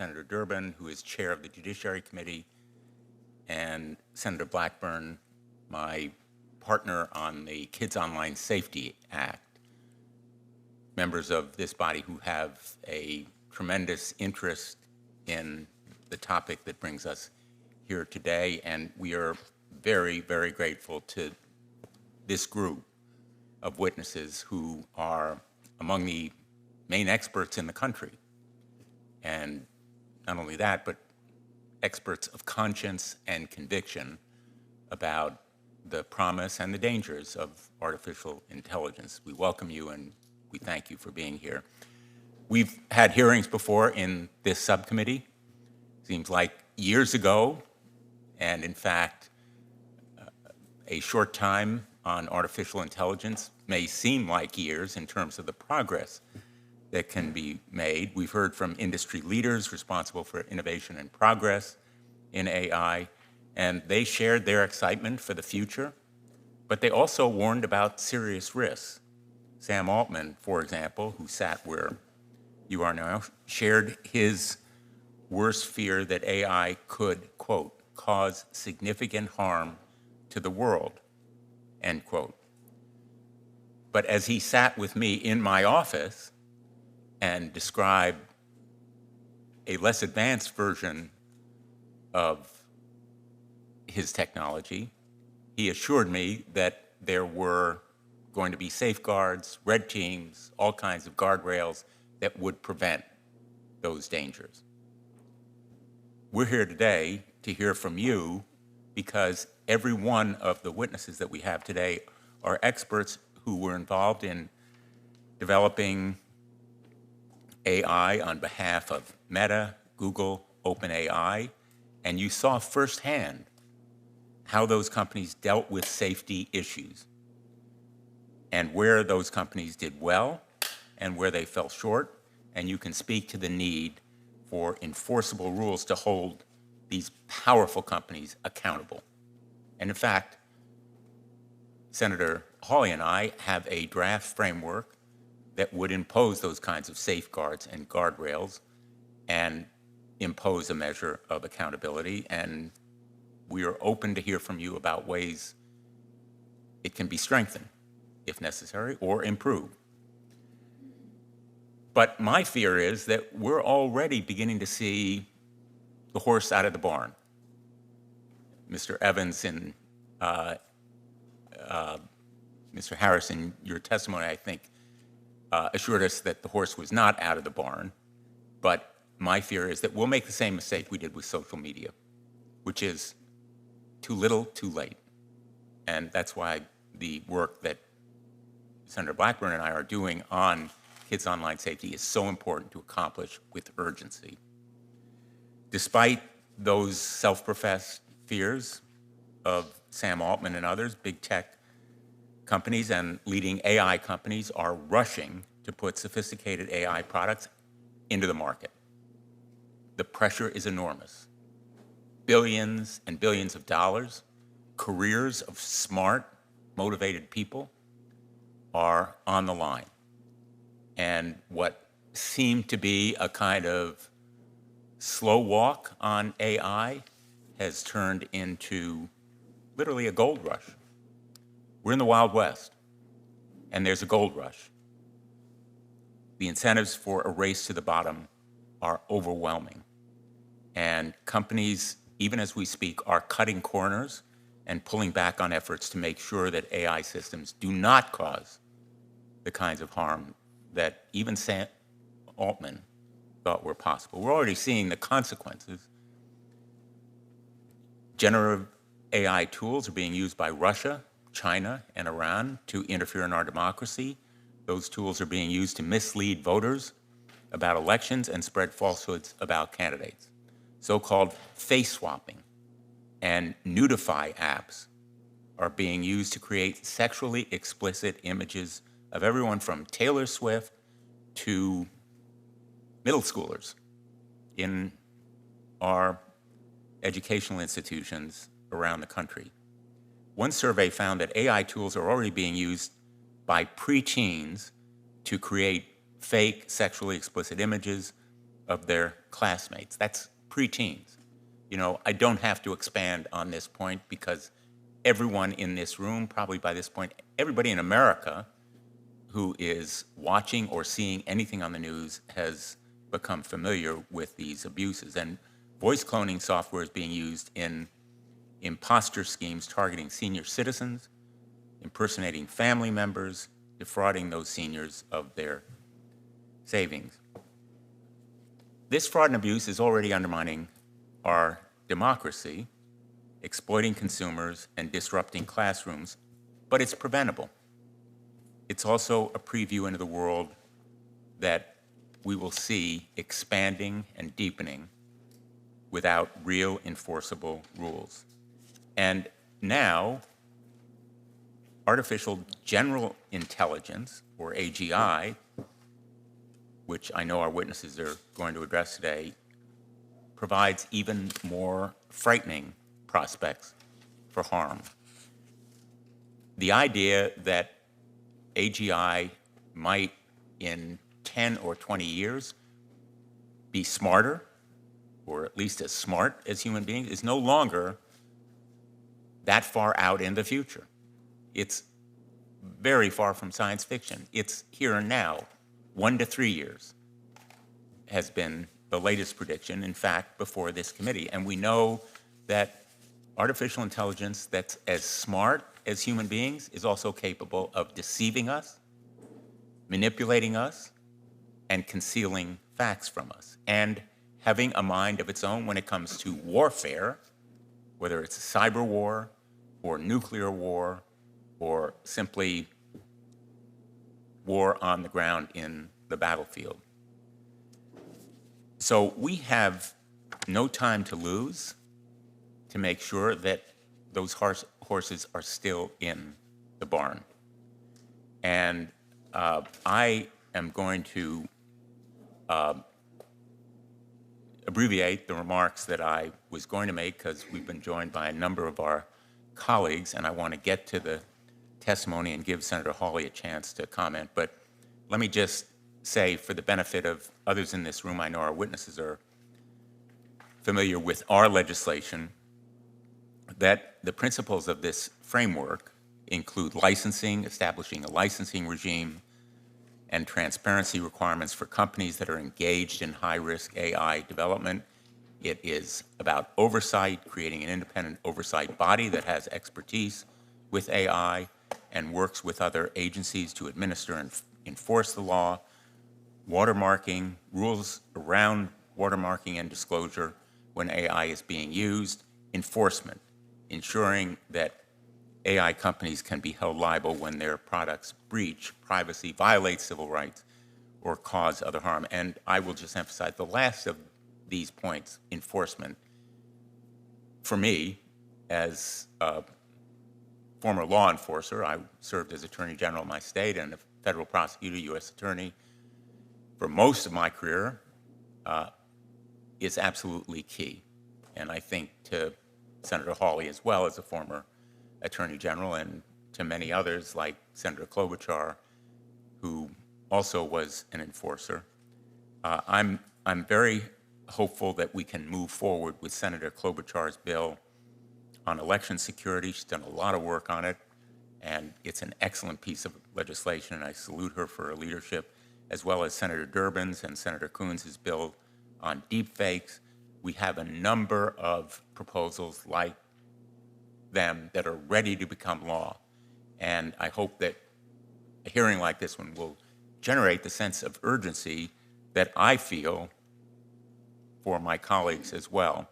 Senator Durbin, who is chair of the Judiciary Committee, and Senator Blackburn, my partner on the Kids Online Safety Act, members of this body who have a tremendous interest in the topic that brings us here today. And we are very, very grateful to this group of witnesses who are among the main experts in the country. And not only that, but experts of conscience and conviction about the promise and the dangers of artificial intelligence. We welcome you and we thank you for being here. We've had hearings before in this subcommittee. Seems like years ago, and in fact, a short time on artificial intelligence may seem like years in terms of the progress that can be made. We've heard from industry leaders responsible for innovation and progress in AI, and they shared their excitement for the future, but they also warned about serious risks. Sam Altman, for example, who sat where you are now, shared his worst fear that AI could, quote, cause significant harm to the world, end quote. But as he sat with me in my office and described a less advanced version of his technology, he assured me that there were going to be safeguards, red teams, all kinds of guardrails that would prevent those dangers. We're here today to hear from you because every one of the witnesses that we have today are experts who were involved in developing AI on behalf of Meta, Google, OpenAI, and you saw firsthand how those companies dealt with safety issues and where those companies did well and where they fell short, and you can speak to the need for enforceable rules to hold these powerful companies accountable. And in fact, Senator Hawley and I have a draft framework that would impose those kinds of safeguards and guardrails and impose a measure of accountability. And we are open to hear from you about ways it can be strengthened, if necessary, or improved. But my fear is that we're already beginning to see the horse out of the barn. Mr. Evans and Mr. Harrison, your testimony, I think, assured us that the horse was not out of the barn. But my fear is that we'll make the same mistake we did with social media, which is too little, too late. And that's why the work that Senator Blackburn and I are doing on kids' online safety is so important to accomplish with urgency. Despite those self-professed fears of Sam Altman and others, big tech companies and leading AI companies are rushing to put sophisticated AI products into the market. The pressure is enormous. Billions and billions of dollars, careers of smart, motivated people are on the line. And what seemed to be a kind of slow walk on AI has turned into literally a gold rush. We're in the Wild West, and there's a gold rush. The incentives for a race to the bottom are overwhelming. And companies, even as we speak, are cutting corners and pulling back on efforts to make sure that AI systems do not cause the kinds of harm that even Sam Altman thought were possible. We're already seeing the consequences. Generative AI tools are being used by Russia, China, and Iran to interfere in our democracy. Those tools are being used to mislead voters about elections and spread falsehoods about candidates. So-called face swapping and nudify apps are being used to create sexually explicit images of everyone from Taylor Swift to middle schoolers in our educational institutions around the country. One survey found that AI tools are already being used by preteens to create fake sexually explicit images of their classmates. That's preteens. You know, I don't have to expand on this point because everyone in this room, probably by this point, everybody in America who is watching or seeing anything on the news has become familiar with these abuses. And voice cloning software is being used in imposter schemes targeting senior citizens, impersonating family members, defrauding those seniors of their savings. This fraud and abuse is already undermining our democracy, exploiting consumers and disrupting classrooms, but it's preventable. It's also a preview into the world that we will see expanding and deepening without real enforceable rules. And now, artificial general intelligence, or AGI, which I know our witnesses are going to address today, provides even more frightening prospects for harm. The idea that AGI might, in 10 or 20 years, be smarter, or at least as smart as human beings, is no longer that far out in the future. It's very far from science fiction. It's here and now. 1 to 3 years has been the latest prediction, in fact, before this committee. And we know that artificial intelligence that's as smart as human beings is also capable of deceiving us, manipulating us, and concealing facts from us, and having a mind of its own when it comes to warfare, whether it's a cyber war or nuclear war or simply war on the ground in the battlefield. So we have no time to lose to make sure that those horses are still in the barn. And I am going to abbreviate the remarks that I was going to make because we've been joined by a number of our colleagues, and I want to get to the testimony and give Senator Hawley a chance to comment. But let me just say, for the benefit of others in this room, I know our witnesses are familiar with our legislation, that the principles of this framework include licensing, establishing a licensing regime, and transparency requirements for companies that are engaged in high-risk AI development. It is about oversight, creating an independent oversight body that has expertise with AI and works with other agencies to administer and enforce the law, watermarking, rules around watermarking and disclosure when AI is being used, enforcement, ensuring that AI companies can be held liable when their products breach privacy, violate civil rights, or cause other harm. And I will just emphasize the last of these points, enforcement. For me, as a former law enforcer, I served as Attorney General of my state and a federal prosecutor, U.S. Attorney, for most of my career, is absolutely key. And I think to Senator Hawley as well, as a former Attorney General, and to many others like Senator Klobuchar, who also was an enforcer. I'm very hopeful that we can move forward with Senator Klobuchar's bill on election security. She's done a lot of work on it, and it's an excellent piece of legislation, and I salute her for her leadership, as well as Senator Durbin's and Senator Coons' bill on deepfakes. We have a number of proposals like them that are ready to become law. And I hope that a hearing like this one will generate the sense of urgency that I feel for my colleagues as well.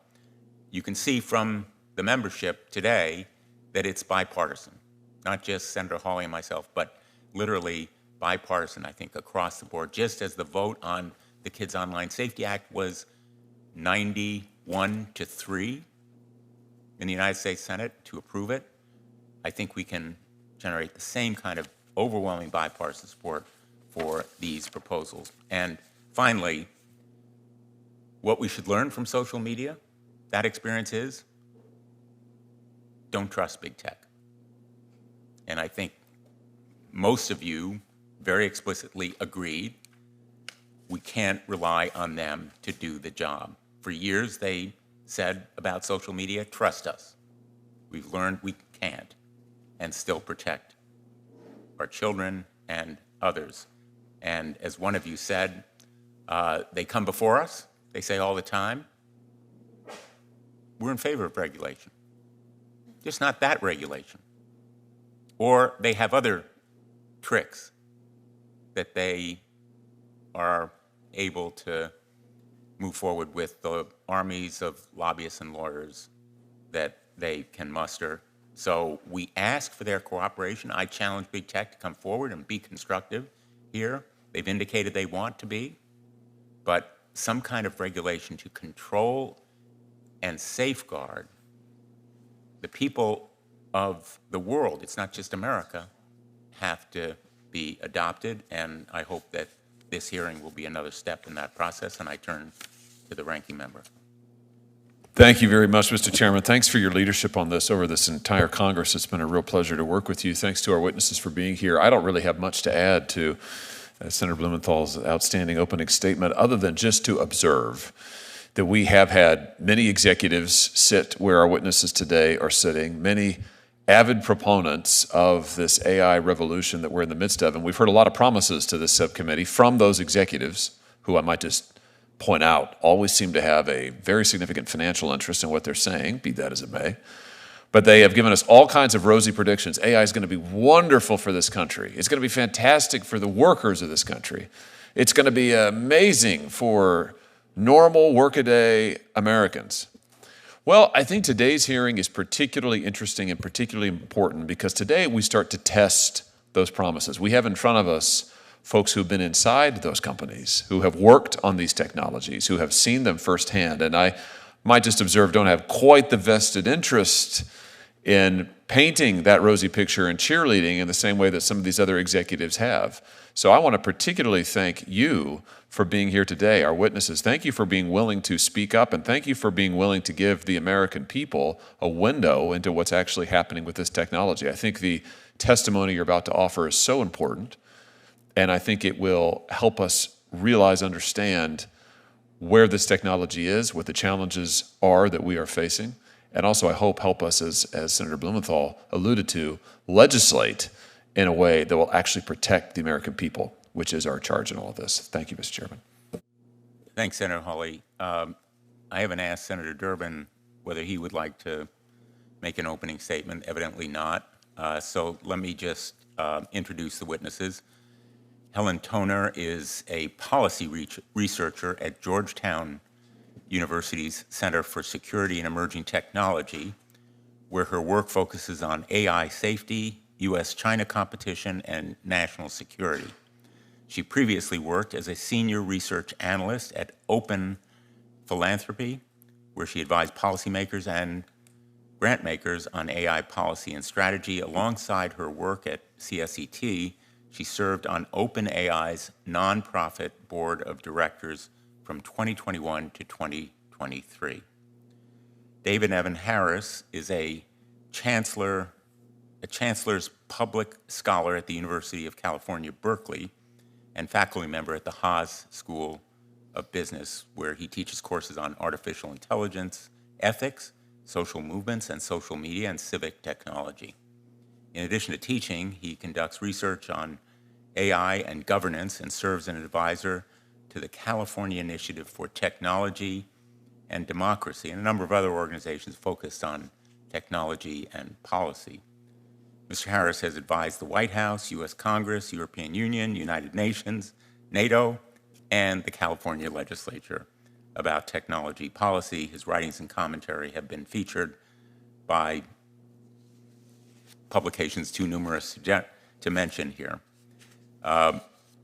You can see from the membership today that it's bipartisan, not just Senator Hawley and myself, but literally bipartisan, I think, across the board. Just as the vote on the Kids Online Safety Act was 91-3 in the United States Senate to approve it, I think we can generate the same kind of overwhelming bipartisan support for these proposals. And finally, what we should learn from social media, that experience is, don't trust big tech. And I think most of you very explicitly agreed we can't rely on them to do the job. For years, they said about social media, trust us. We've learned we can't, and still protect our children and others. And as one of you said, they come before us. They say all the time, we're in favor of regulation, just not that regulation. Or they have other tricks that they are able to move forward with the armies of lobbyists and lawyers that they can muster. So we ask for their cooperation. I challenge big tech to come forward and be constructive here. They've indicated they want to be, but some kind of regulation to control and safeguard the people of the world, it's not just America, have to be adopted, and I hope that this hearing will be another step in that process, and I turn to the ranking member. Thank you very much, Mr. Chairman. Thanks for your leadership on this over this entire Congress. It's been a real pleasure to work with you. Thanks to our witnesses for being here. I don't really have much to add to Senator Blumenthal's outstanding opening statement, other than just to observe that we have had many executives sit where our witnesses today are sitting, many avid proponents of this AI revolution that we're in the midst of. And we've heard a lot of promises to this subcommittee from those executives, who I might just point out always seem to have a very significant financial interest in what they're saying, be that as it may. But they have given us all kinds of rosy predictions. AI is going to be wonderful for this country. It's going to be fantastic for the workers of this country. It's going to be amazing for normal workaday Americans. Well, I think today's hearing is particularly interesting and particularly important because today we start to test those promises. We have in front of us folks who've been inside those companies, who have worked on these technologies, who have seen them firsthand. And I might just observe, don't have quite the vested interest in painting that rosy picture and cheerleading in the same way that some of these other executives have. So I want to particularly thank you for being here today, our witnesses. Thank you for being willing to speak up, and thank you for being willing to give the American people a window into what's actually happening with this technology. I think the testimony you're about to offer is so important, and I think it will help us realize, understand where this technology is, what the challenges are that we are facing, and also I hope help us, as Senator Blumenthal alluded to, legislate in a way that will actually protect the American people, which is our charge in all of this. Thank you, Mr. Chairman. Thanks, Senator Hawley. I haven't asked Senator Durbin whether he would like to make an opening statement. Evidently not. So let me just introduce the witnesses. Helen Toner is a policy researcher at Georgetown University's Center for Security and Emerging Technology, where her work focuses on AI safety, U.S.-China competition, and national security. She previously worked as a senior research analyst at Open Philanthropy, where she advised policymakers and grant makers on AI policy and strategy. Alongside her work at CSET, she served on OpenAI's nonprofit board of directors from 2021 to 2023. David Evan Harris is a chancellor's public scholar at the University of California, Berkeley, and faculty member at the Haas School of Business, where he teaches courses on artificial intelligence, ethics, social movements, and social media and civic technology. In addition to teaching, he conducts research on AI and governance and serves as an advisor to the California Initiative for Technology and Democracy and a number of other organizations focused on technology and policy. Mr. Harris has advised the White House, U.S. Congress, European Union, United Nations, NATO, and the California legislature about technology policy. His writings and commentary have been featured by publications too numerous to mention here.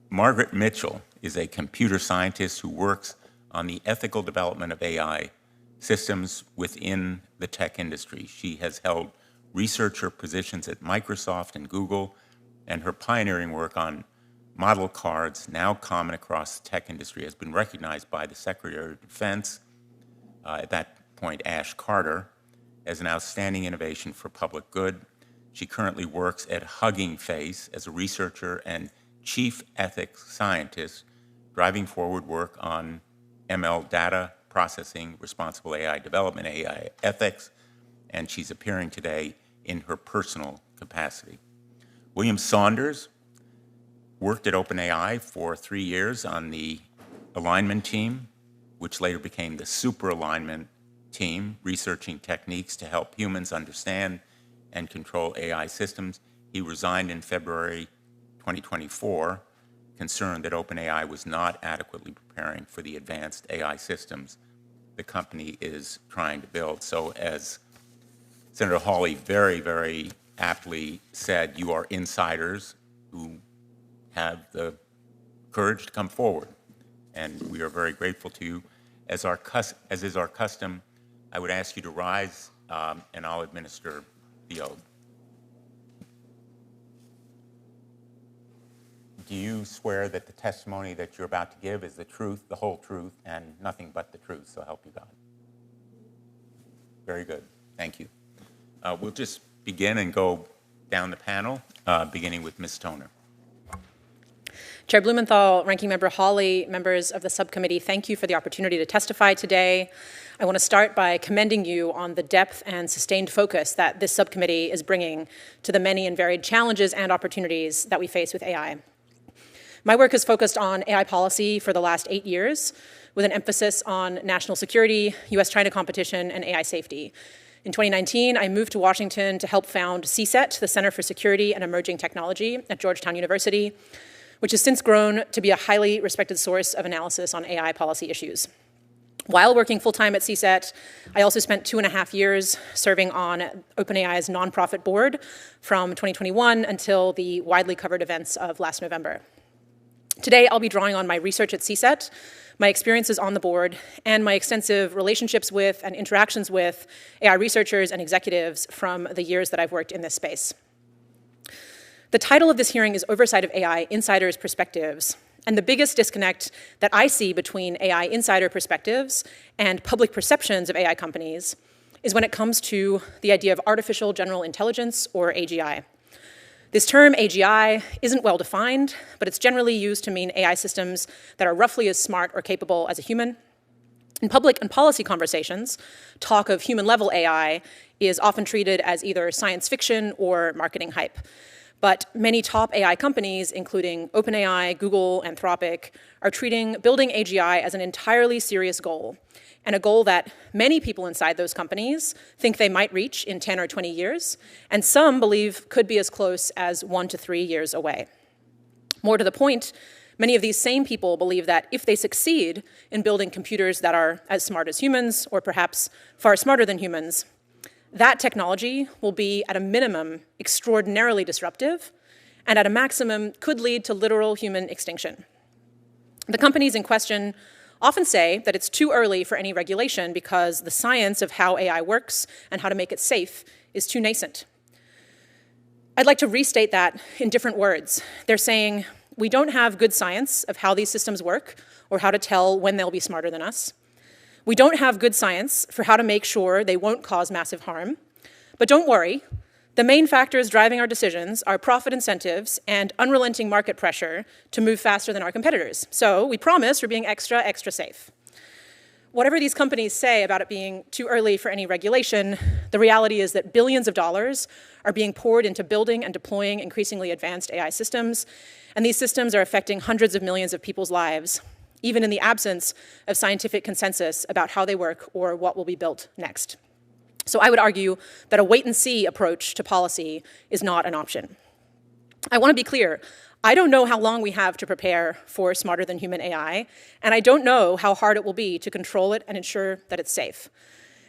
Margaret Mitchell is a computer scientist who works on the ethical development of AI systems within the tech industry. She has held researcher positions at Microsoft and Google, and her pioneering work on model cards, now common across the tech industry, has been recognized by the Secretary of Defense, at that point Ash Carter, as an outstanding innovation for public good. She currently works at Hugging Face as a researcher and chief ethics scientist driving forward work on ML data processing, responsible AI development, AI ethics, and she's appearing today in her personal capacity. William Saunders worked at OpenAI for 3 years on the alignment team, which later became the super alignment team, researching techniques to help humans understand and control AI systems. He resigned in February 2024, concerned that OpenAI was not adequately preparing for the advanced AI systems the company is trying to build. So as Senator Hawley very, very aptly said, you are insiders who have the courage to come forward, and we are very grateful to you. As is our custom, I would ask you to rise, and I'll administer the oath. Do you swear that the testimony that you're about to give is the truth, the whole truth, and nothing but the truth, so help you God? Very good. Thank you. We'll just begin and go down the panel, beginning with Ms. Toner. Chair Blumenthal, Ranking Member Hawley, members of the subcommittee, thank you for the opportunity to testify today. I want to start by commending you on the depth and sustained focus that this subcommittee is bringing to the many and varied challenges and opportunities that we face with AI. My work has focused on AI policy for the last 8 years, with an emphasis on national security, US-China competition, and AI safety. In 2019, I moved to Washington to help found CSET, the Center for Security and Emerging Technology at Georgetown University, which has since grown to be a highly respected source of analysis on AI policy issues. While working full-time at CSET, I also spent 2.5 years serving on OpenAI's nonprofit board from 2021 until the widely covered events of last November. Today, I'll be drawing on my research at CSET, my experiences on the board, and my extensive relationships with and interactions with AI researchers and executives from the years that I've worked in this space. The title of this hearing is Oversight of AI Insiders' Perspectives, and the biggest disconnect that I see between AI insider perspectives and public perceptions of AI companies is when it comes to the idea of artificial general intelligence, or AGI. This term, AGI, isn't well defined, but it's generally used to mean AI systems that are roughly as smart or capable as a human. In public and policy conversations, talk of human-level AI is often treated as either science fiction or marketing hype. But many top AI companies, including OpenAI, Google, Anthropic, are treating building AGI as an entirely serious goal, and a goal that many people inside those companies think they might reach in 10 or 20 years, and some believe could be as close as 1 to 3 years away. More to the point, many of these same people believe that if they succeed in building computers that are as smart as humans, or perhaps far smarter than humans, that technology will be, at a minimum, extraordinarily disruptive, and at a maximum could lead to literal human extinction. The companies in question often say that it's too early for any regulation because the science of how AI works and how to make it safe is too nascent. I'd like to restate that in different words. They're saying, we don't have good science of how these systems work or how to tell when they'll be smarter than us. We don't have good science for how to make sure they won't cause massive harm. But don't worry, the main factors driving our decisions are profit incentives and unrelenting market pressure to move faster than our competitors. So we promise we're being extra, extra safe. Whatever these companies say about it being too early for any regulation, the reality is that billions of dollars are being poured into building and deploying increasingly advanced AI systems, and these systems are affecting hundreds of millions of people's lives, even in the absence of scientific consensus about how they work or what will be built next. So I would argue that a wait-and-see approach to policy is not an option. I want to be clear. I don't know how long we have to prepare for smarter-than-human AI, and I don't know how hard it will be to control it and ensure that it's safe.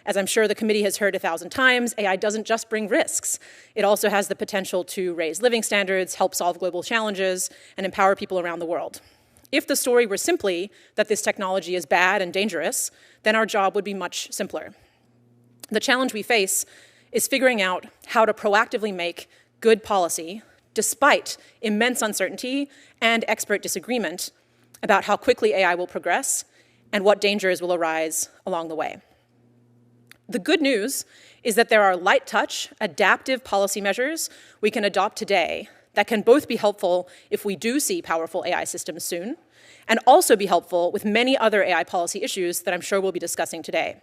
As I'm sure the committee has heard 1,000 times, AI doesn't just bring risks. It also has the potential to raise living standards, help solve global challenges, and empower people around the world. If the story were simply that this technology is bad and dangerous, then our job would be much simpler. The challenge we face is figuring out how to proactively make good policy despite immense uncertainty and expert disagreement about how quickly AI will progress and what dangers will arise along the way. The good news is that there are light-touch, adaptive policy measures we can adopt today that can both be helpful if we do see powerful AI systems soon, and also be helpful with many other AI policy issues that I'm sure we'll be discussing today.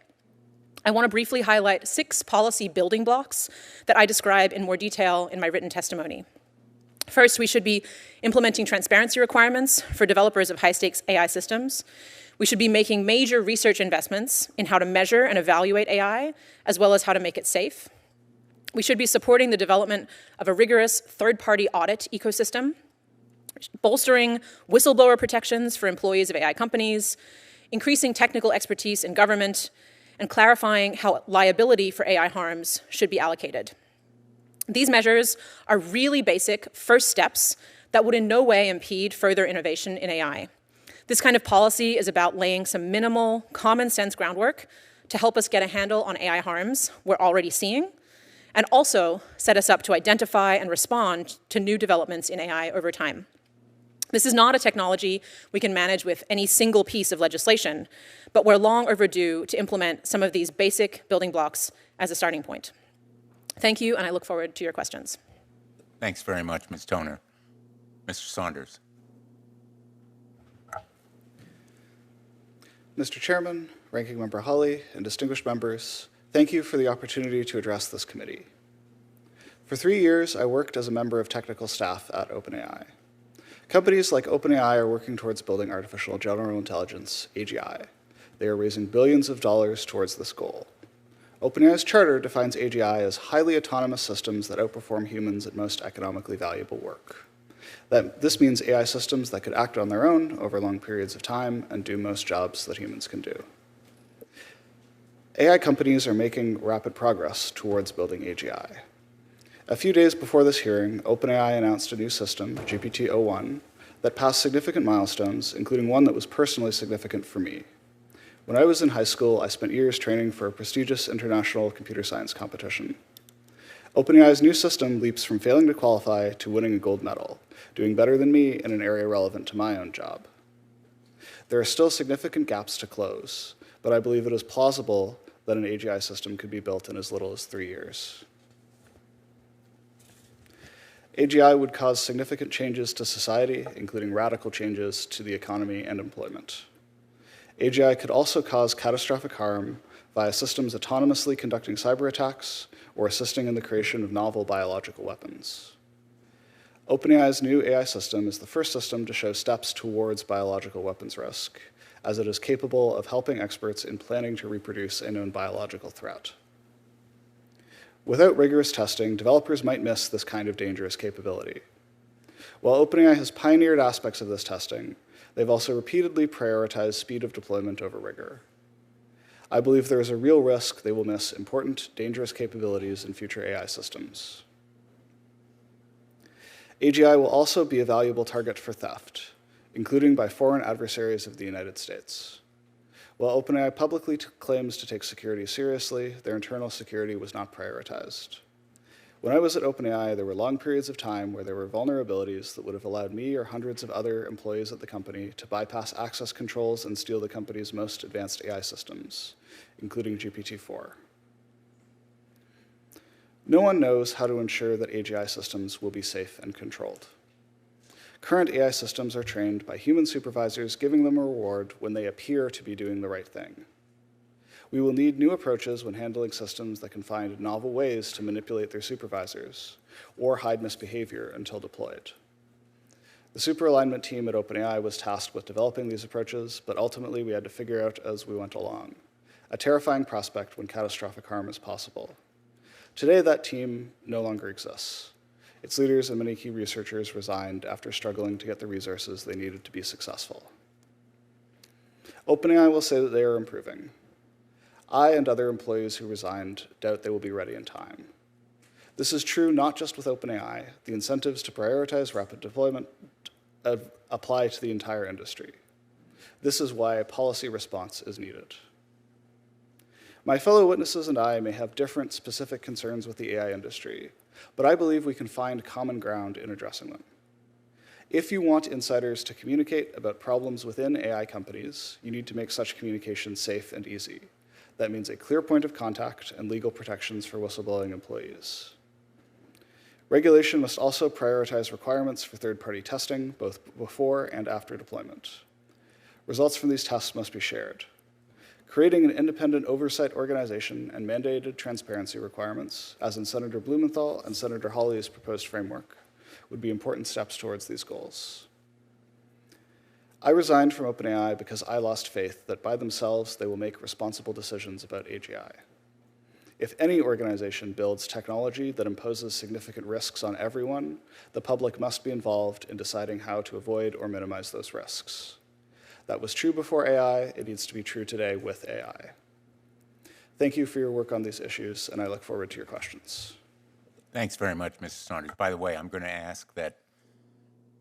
I want to briefly highlight 6 policy building blocks that I describe in more detail in my written testimony. First, we should be implementing transparency requirements for developers of high-stakes AI systems. We should be making major research investments in how to measure and evaluate AI, as well as how to make it safe. We should be supporting the development of a rigorous third-party audit ecosystem, bolstering whistleblower protections for employees of AI companies, increasing technical expertise in government, and clarifying how liability for AI harms should be allocated. These measures are really basic first steps that would in no way impede further innovation in AI. This kind of policy is about laying some minimal, common sense groundwork to help us get a handle on AI harms we're already seeing, and also set us up to identify and respond to new developments in AI over time. This is not a technology we can manage with any single piece of legislation, but we're long overdue to implement some of these basic building blocks as a starting point. Thank you, and I look forward to your questions. Thanks very much, Ms. Toner. Mr. Saunders. Mr. Chairman, Ranking Member Hawley, and distinguished members, thank you for the opportunity to address this committee. For 3 years, I worked as a member of technical staff at OpenAI. Companies like OpenAI are working towards building artificial general intelligence, AGI. They are raising billions of dollars towards this goal. OpenAI's charter defines AGI as highly autonomous systems that outperform humans at most economically valuable work. This means AI systems that could act on their own over long periods of time and do most jobs that humans can do. AI companies are making rapid progress towards building AGI. A few days before this hearing, OpenAI announced a new system, GPT-01, that passed significant milestones, including one that was personally significant for me. When I was in high school, I spent years training for a prestigious international computer science competition. OpenAI's new system leaps from failing to qualify to winning a gold medal, doing better than me in an area relevant to my own job. There are still significant gaps to close, but I believe it is plausible that an AGI system could be built in as little as 3 years. AGI would cause significant changes to society, including radical changes to the economy and employment. AGI could also cause catastrophic harm via systems autonomously conducting cyber attacks or assisting in the creation of novel biological weapons. OpenAI's new AI system is the first system to show steps towards biological weapons risk, as it is capable of helping experts in planning to reproduce a known biological threat. Without rigorous testing, developers might miss this kind of dangerous capability. While OpenAI has pioneered aspects of this testing, they've also repeatedly prioritized speed of deployment over rigor. I believe there is a real risk they will miss important, dangerous capabilities in future AI systems. AGI will also be a valuable target for theft, including by foreign adversaries of the United States. While OpenAI publicly claims to take security seriously, their internal security was not prioritized. When I was at OpenAI, there were long periods of time where there were vulnerabilities that would have allowed me or hundreds of other employees at the company to bypass access controls and steal the company's most advanced AI systems, including GPT-4. No one knows how to ensure that AGI systems will be safe and controlled. Current AI systems are trained by human supervisors, giving them a reward when they appear to be doing the right thing. We will need new approaches when handling systems that can find novel ways to manipulate their supervisors or hide misbehavior until deployed. The superalignment team at OpenAI was tasked with developing these approaches, but ultimately we had to figure out as we went along, a terrifying prospect when catastrophic harm is possible. Today, that team no longer exists. Its leaders and many key researchers resigned after struggling to get the resources they needed to be successful. OpenAI will say that they are improving. I and other employees who resigned doubt they will be ready in time. This is true not just with OpenAI. The incentives to prioritize rapid deployment apply to the entire industry. This is why a policy response is needed. My fellow witnesses and I may have different specific concerns with the AI industry, but I believe we can find common ground in addressing them. If you want insiders to communicate about problems within AI companies, you need to make such communication safe and easy. That means a clear point of contact and legal protections for whistleblowing employees. Regulation must also prioritize requirements for third-party testing, both before and after deployment. Results from these tests must be shared. Creating an independent oversight organization and mandated transparency requirements, as in Senator Blumenthal and Senator Hawley's proposed framework, would be important steps towards these goals. I resigned from OpenAI because I lost faith that by themselves they will make responsible decisions about AGI. If any organization builds technology that imposes significant risks on everyone, the public must be involved in deciding how to avoid or minimize those risks. That was true before AI, it needs to be true today with AI. Thank you for your work on these issues, and I look forward to your questions. Thanks very much, Mr. Saunders. By the way, I'm going to ask that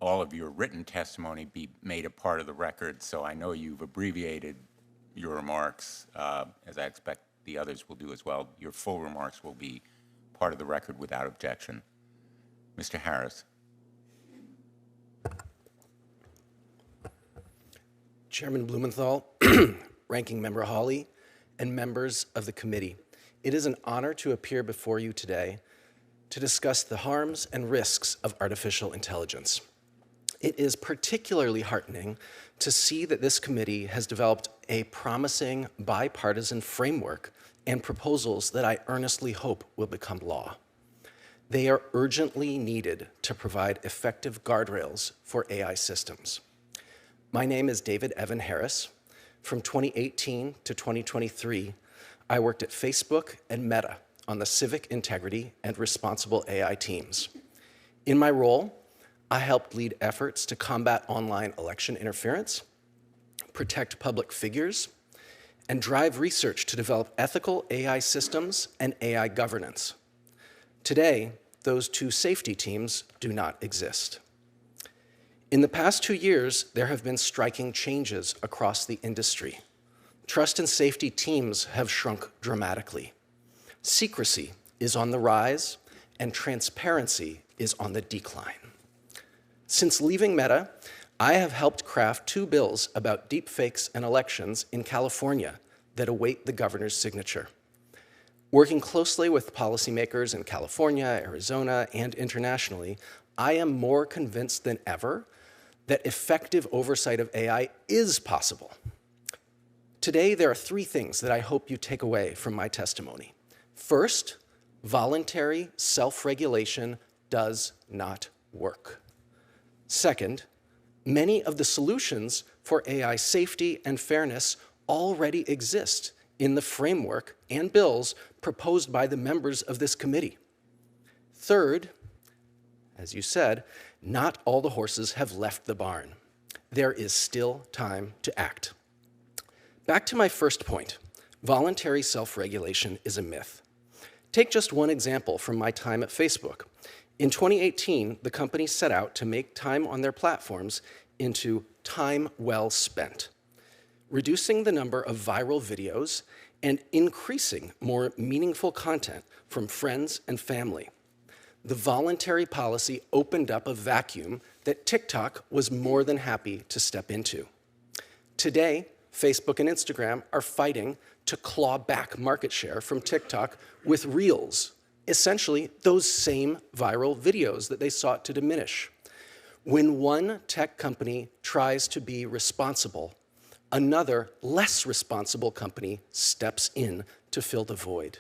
all of your written testimony be made a part of the record, so I know you've abbreviated your remarks, as I expect the others will do as well. Your full remarks will be part of the record without objection. Mr. Harris. Chairman Blumenthal, Ranking Member Hawley, and members of the committee, it is an honor to appear before you today to discuss the harms and risks of artificial intelligence. It is particularly heartening to see that this committee has developed a promising bipartisan framework and proposals that I earnestly hope will become law. They are urgently needed to provide effective guardrails for AI systems. My name is David Evan Harris. From 2018 to 2023, I worked at Facebook and Meta on the civic integrity and responsible AI teams. In my role, I helped lead efforts to combat online election interference, protect public figures, and drive research to develop ethical AI systems and AI governance. Today, those two safety teams do not exist. In the past 2 years, there have been striking changes across the industry. Trust and safety teams have shrunk dramatically. Secrecy is on the rise, and transparency is on the decline. Since leaving Meta, I have helped craft 2 bills about deepfakes and elections in California that await the governor's signature. Working closely with policymakers in California, Arizona, and internationally, I am more convinced than ever that effective oversight of AI is possible. Today, there are 3 things that I hope you take away from my testimony. First, voluntary self-regulation does not work. Second, many of the solutions for AI safety and fairness already exist in the framework and bills proposed by the members of this committee. Third, as you said, not all the horses have left the barn. There is still time to act. Back to my first point, voluntary self-regulation is a myth. Take just one example from my time at Facebook. In 2018, the company set out to make time on their platforms into time well spent, reducing the number of viral videos and increasing more meaningful content from friends and family. The voluntary policy opened up a vacuum that TikTok was more than happy to step into. Today, Facebook and Instagram are fighting to claw back market share from TikTok with Reels, essentially those same viral videos that they sought to diminish. When one tech company tries to be responsible, another, less responsible company steps in to fill the void.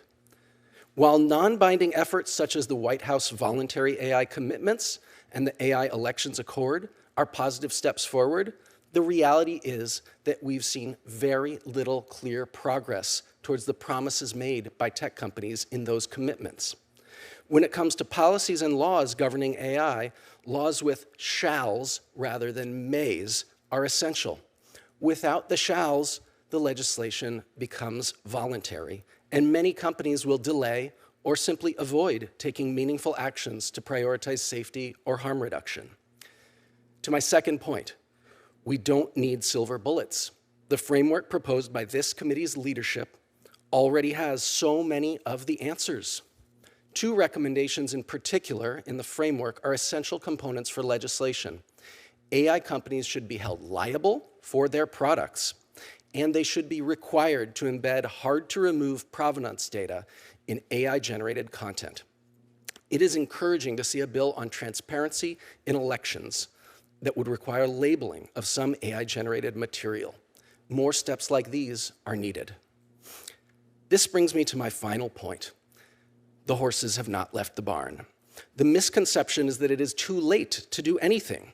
While non-binding efforts such as the White House voluntary AI commitments and the AI elections accord are positive steps forward, the reality is that we've seen very little clear progress towards the promises made by tech companies in those commitments. When it comes to policies and laws governing AI, laws with shalls rather than mays are essential. Without the shalls, the legislation becomes voluntary, and many companies will delay or simply avoid taking meaningful actions to prioritize safety or harm reduction. To my second point, we don't need silver bullets. The framework proposed by this committee's leadership already has so many of the answers. 2 recommendations in particular in the framework are essential components for legislation. AI companies should be held liable for their products, and they should be required to embed hard-to-remove provenance data in AI-generated content. It is encouraging to see a bill on transparency in elections, that would require labeling of some AI-generated material. More steps like these are needed. This brings me to my final point. The horses have not left the barn. The misconception is that it is too late to do anything.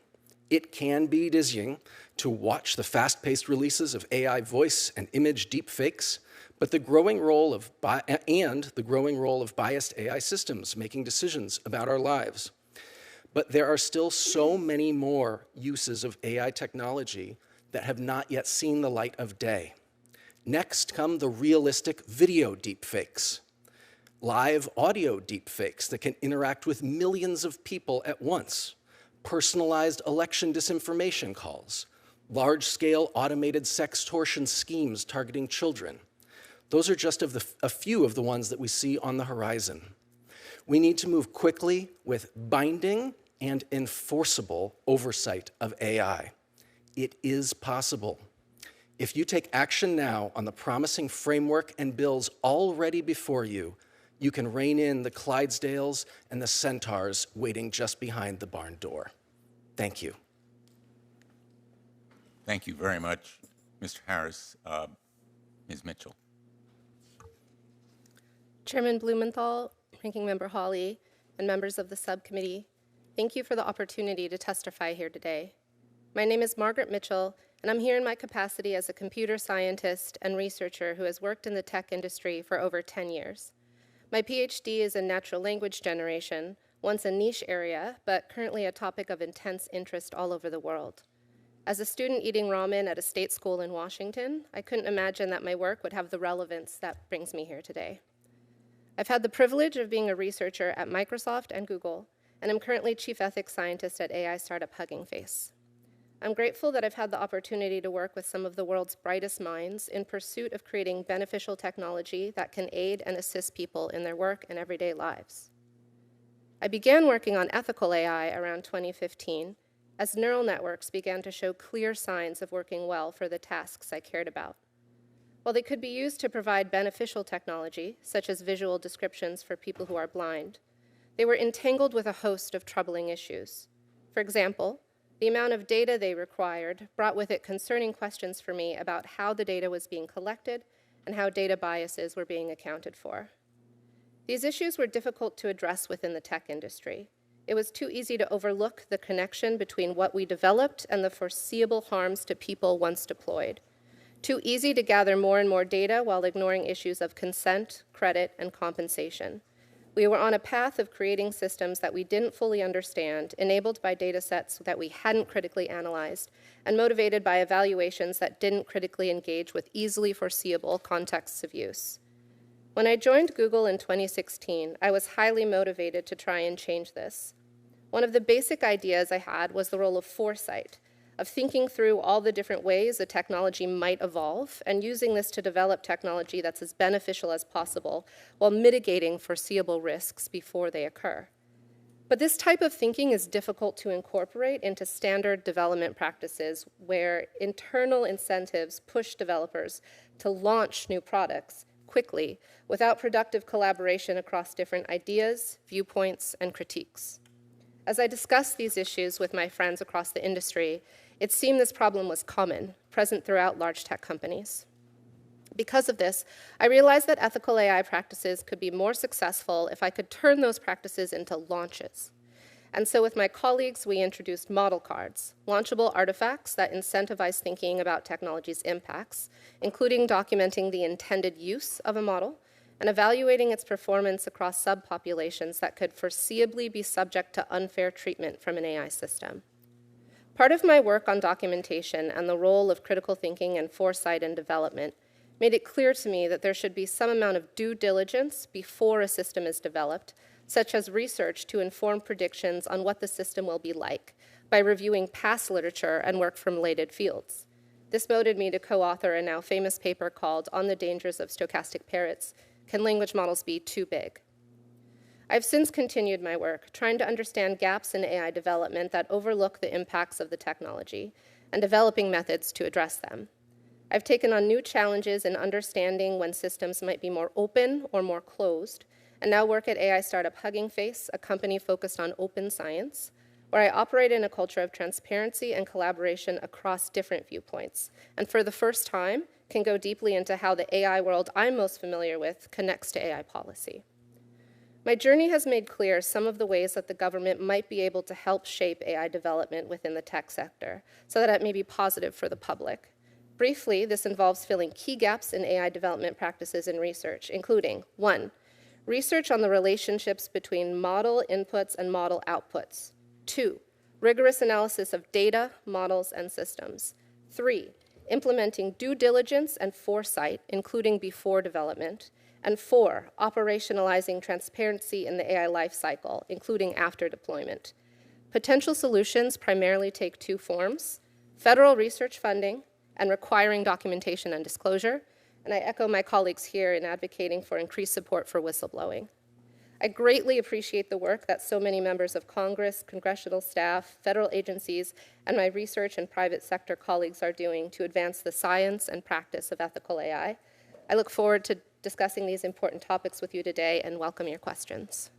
It can be dizzying to watch the fast-paced releases of AI voice and image deepfakes, but the growing role of biased AI systems making decisions about our lives. But there are still so many more uses of AI technology that have not yet seen the light of day. Next come the realistic video deepfakes, live audio deepfakes that can interact with millions of people at once, personalized election disinformation calls, large-scale automated sextortion schemes targeting children. Those are just a few of the ones that we see on the horizon. We need to move quickly with binding and enforceable oversight of AI. It is possible. If you take action now on the promising framework and bills already before you, you can rein in the Clydesdales and the centaurs waiting just behind the barn door. Thank you. Thank you very much, Mr. Harris. Ms. Mitchell. Chairman Blumenthal, Ranking Member Hawley, and members of the subcommittee, thank you for the opportunity to testify here today. My name is Margaret Mitchell, and I'm here in my capacity as a computer scientist and researcher who has worked in the tech industry for over 10 years. My PhD is in natural language generation, once a niche area, but currently a topic of intense interest all over the world. As a student eating ramen at a state school in Washington, I couldn't imagine that my work would have the relevance that brings me here today. I've had the privilege of being a researcher at Microsoft and Google, and I'm currently Chief Ethics Scientist at AI startup Hugging Face. I'm grateful that I've had the opportunity to work with some of the world's brightest minds in pursuit of creating beneficial technology that can aid and assist people in their work and everyday lives. I began working on ethical AI around 2015 as neural networks began to show clear signs of working well for the tasks I cared about. While they could be used to provide beneficial technology, such as visual descriptions for people who are blind, they were entangled with a host of troubling issues. For example, the amount of data they required brought with it concerning questions for me about how the data was being collected and how data biases were being accounted for. These issues were difficult to address within the tech industry. It was too easy to overlook the connection between what we developed and the foreseeable harms to people once deployed. Too easy to gather more and more data while ignoring issues of consent, credit, and compensation. We were on a path of creating systems that we didn't fully understand, enabled by data sets that we hadn't critically analyzed, and motivated by evaluations that didn't critically engage with easily foreseeable contexts of use. When I joined Google in 2016, I was highly motivated to try and change this. One of the basic ideas I had was the role of foresight, of thinking through all the different ways a technology might evolve and using this to develop technology that's as beneficial as possible while mitigating foreseeable risks before they occur. But this type of thinking is difficult to incorporate into standard development practices where internal incentives push developers to launch new products quickly without productive collaboration across different ideas, viewpoints, and critiques. As I discussed these issues with my friends across the industry, it seemed this problem was common, present throughout large tech companies. Because of this, I realized that ethical AI practices could be more successful if I could turn those practices into launches. And so with my colleagues, we introduced model cards, launchable artifacts that incentivize thinking about technology's impacts, including documenting the intended use of a model and evaluating its performance across subpopulations that could foreseeably be subject to unfair treatment from an AI system. Part of my work on documentation and the role of critical thinking and foresight in development made it clear to me that there should be some amount of due diligence before a system is developed, such as research to inform predictions on what the system will be like by reviewing past literature and work from related fields. This motivated me to co-author a now famous paper called On the Dangers of Stochastic Parrots: Can Language Models Be Too Big? I've since continued my work, trying to understand gaps in AI development that overlook the impacts of the technology and developing methods to address them. I've taken on new challenges in understanding when systems might be more open or more closed, and now work at AI startup Hugging Face, a company focused on open science, where I operate in a culture of transparency and collaboration across different viewpoints, and for the first time, can go deeply into how the AI world I'm most familiar with connects to AI policy. My journey has made clear some of the ways that the government might be able to help shape AI development within the tech sector so that it may be positive for the public. Briefly, this involves filling key gaps in AI development practices and research, including 1, research on the relationships between model inputs and model outputs. 2, rigorous analysis of data, models, and systems. 3, implementing due diligence and foresight, including before development. And 4, operationalizing transparency in the AI lifecycle, including after deployment. Potential solutions primarily take 2 forms: federal research funding and requiring documentation and disclosure. And I echo my colleagues here in advocating for increased support for whistleblowing. I greatly appreciate the work that so many members of Congress, congressional staff, federal agencies, and my research and private sector colleagues are doing to advance the science and practice of ethical AI. I look forward to discussing these important topics with you today and welcome your questions.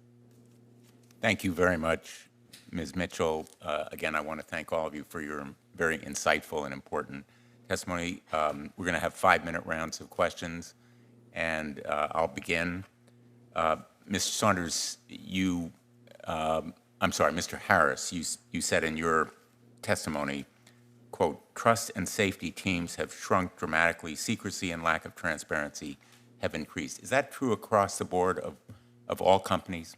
Thank you very much, Ms. Mitchell. Again, I want to thank all of you for your very insightful and important testimony. We're going to have 5-minute rounds of questions, and I'll begin. Mr. Saunders, Mr. Harris, you said in your testimony, quote, trust and safety teams have shrunk dramatically, secrecy and lack of transparency have increased. Is that true across the board of all companies?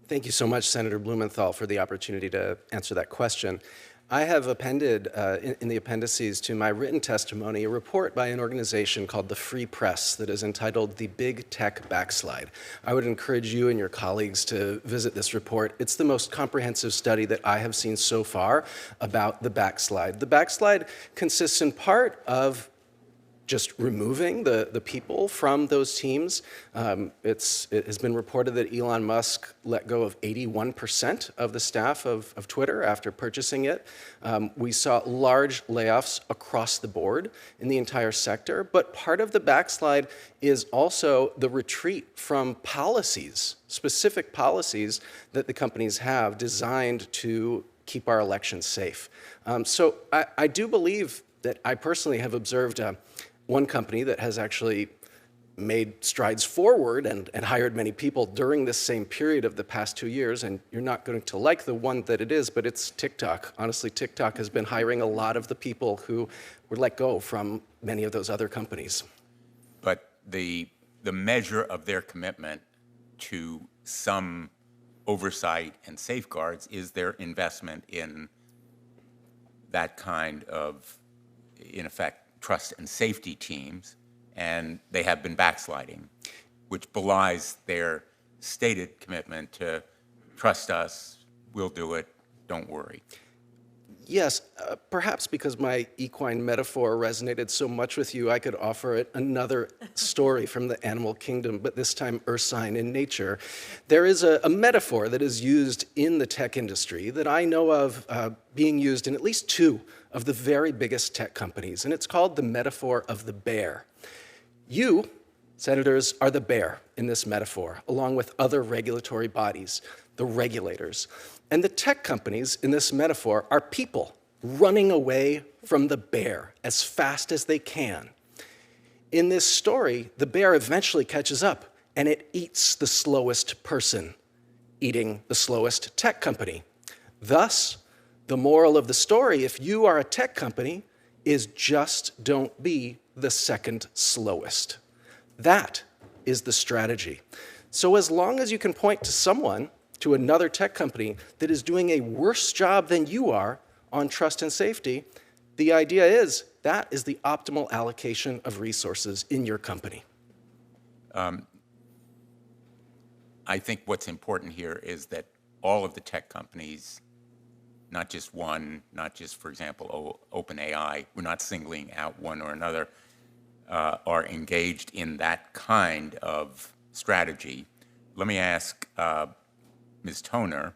Thank you so much, Senator Blumenthal, for the opportunity to answer that question. I have appended in the appendices to my written testimony a report by an organization called the Free Press that is entitled The Big Tech Backslide. I would encourage you and your colleagues to visit this report. It's the most comprehensive study that I have seen so far about the backslide. The backslide consists in part of just removing the people from those teams. It has been reported that Elon Musk let go of 81% of the staff of Twitter after purchasing it. We saw large layoffs across the board in the entire sector, but part of the backslide is also the retreat from policies, specific policies that the companies have designed to keep our elections safe. So I do believe that I personally have observed one company that has actually made strides forward and hired many people during this same period of the past 2 years, and you're not going to like the one that it is, but it's TikTok. Honestly, TikTok has been hiring a lot of the people who were let go from many of those other companies. But the measure of their commitment to some oversight and safeguards is their investment in that kind of, in effect, trust and safety teams, and they have been backsliding, which belies their stated commitment to trust us, we'll do it, don't worry. Yes, perhaps because my equine metaphor resonated so much with you, I could offer it another story from the animal kingdom, but this time ursine in nature. There is a metaphor that is used in the tech industry that I know of being used in at least 2 of the very biggest tech companies, and it's called the metaphor of the bear. You, senators, are the bear in this metaphor, along with other regulatory bodies, the regulators. And the tech companies in this metaphor are people running away from the bear as fast as they can. In this story, the bear eventually catches up, and it eats the slowest person, eating the slowest tech company. Thus, the moral of the story, if you are a tech company, is just don't be the second slowest. That is the strategy. So as long as you can point to someone, to another tech company that is doing a worse job than you are on trust and safety, the idea is that is the optimal allocation of resources in your company. I think what's important here is that all of the tech companies, not just one, not just, for example, OpenAI, we're not singling out one or another, are engaged in that kind of strategy. Let me ask Ms. Toner,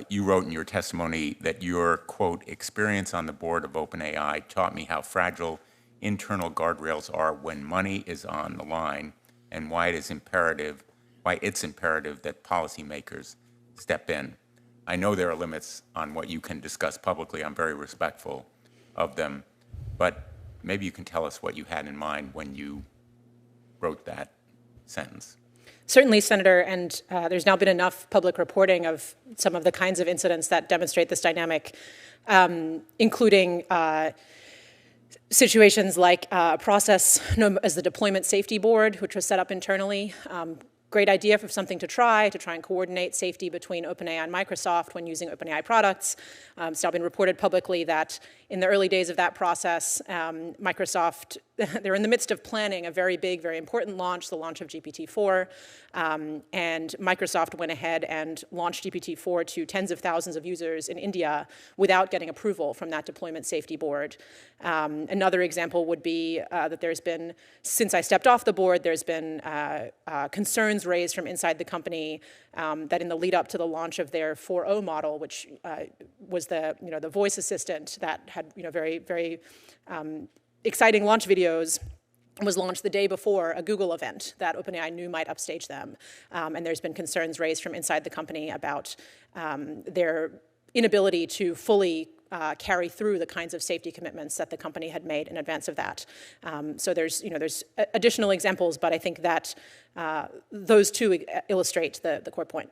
you wrote in your testimony that your, quote, experience on the board of OpenAI taught me how fragile internal guardrails are when money is on the line and why it's imperative that policymakers step in. I know there are limits on what you can discuss publicly. I'm very respectful of them. But maybe you can tell us what you had in mind when you wrote that sentence. Certainly, Senator, and there's now been enough public reporting of some of the kinds of incidents that demonstrate this dynamic, including situations like a process known as the Deployment Safety Board, which was set up internally. Great idea for something to try and coordinate safety between OpenAI and Microsoft when using OpenAI products. It's now been reported publicly that in the early days of that process, Microsoft, they're in the midst of planning a very big, very important launch, the launch of GPT-4. And Microsoft went ahead and launched GPT-4 to tens of thousands of users in India without getting approval from that Deployment Safety Board. Another example would be that there's been, since I stepped off the board, there's been concerns raised from inside the company that in the lead up to the launch of their 4.0 model, which was the voice assistant that had very, very exciting launch videos, was launched the day before a Google event that OpenAI knew might upstage them. And there's been concerns raised from inside the company about their inability to fully carry through the kinds of safety commitments that the company had made in advance of that. So there's additional examples, but I think that those two illustrate the core point.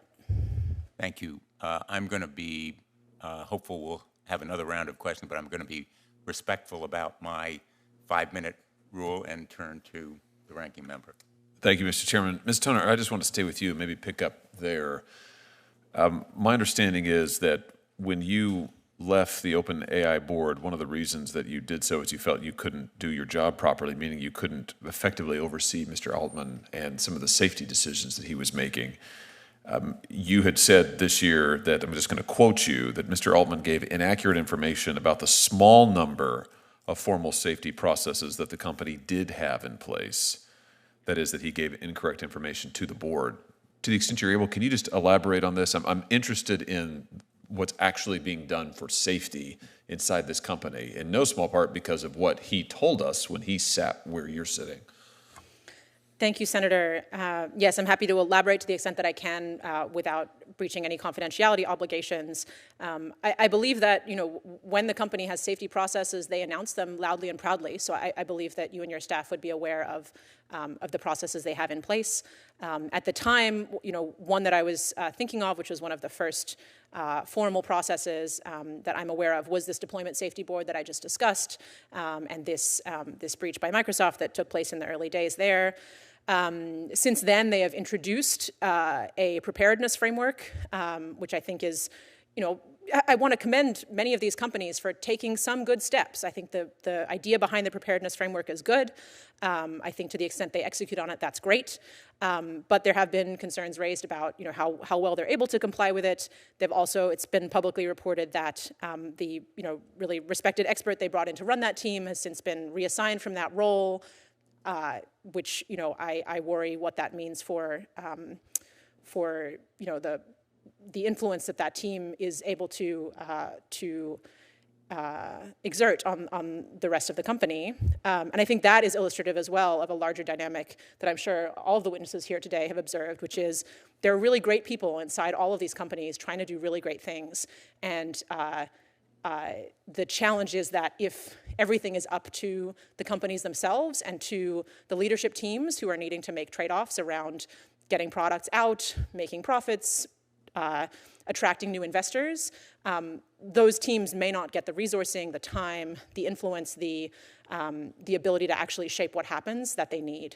Thank you. I'm going to be hopeful we'll have another round of questions, but I'm going to be respectful about my 5-minute rule and turn to the ranking member. Thank you, Mr. Chairman. Ms. Toner, I just want to stay with you and maybe pick up there. My understanding is that when you left the OpenAI board, one of the reasons that you did so is you felt you couldn't do your job properly, meaning you couldn't effectively oversee Mr. Altman and some of the safety decisions that he was making. You had said this year that, I'm just going to quote you, that Mr. Altman gave inaccurate information about the small number of formal safety processes that the company did have in place. That is, that he gave incorrect information to the board. To the extent you're able, can you just elaborate on this? I'm interested in what's actually being done for safety inside this company, in no small part because of what he told us when he sat where you're sitting. Thank you, Senator. Yes, I'm happy to elaborate to the extent that I can without breaching any confidentiality obligations. I believe that, when the company has safety processes, they announce them loudly and proudly. So I believe that you and your staff would be aware of the processes they have in place. At the time, one that I was thinking of, which was one of the first formal processes that I'm aware of, was this Deployment Safety Board that I just discussed, and this breach by Microsoft that took place in the early days there. Since then, they have introduced a preparedness framework, which I think is, I want to commend many of these companies for taking some good steps. I think the idea behind the preparedness framework is good. I think to the extent they execute on it, that's great. But there have been concerns raised about, how well they're able to comply with it. It's been publicly reported that the, really respected expert they brought in to run that team has since been reassigned from that role. Which I worry what that means for the influence that team is able to exert on the rest of the company. And I think that is illustrative as well of a larger dynamic that I'm sure all of the witnesses here today have observed, which is there are really great people inside all of these companies trying to do really great things. And the challenge is that if everything is up to the companies themselves and to the leadership teams who are needing to make trade-offs around getting products out, making profits, attracting new investors, those teams may not get the resourcing, the time, the influence, the ability to actually shape what happens that they need.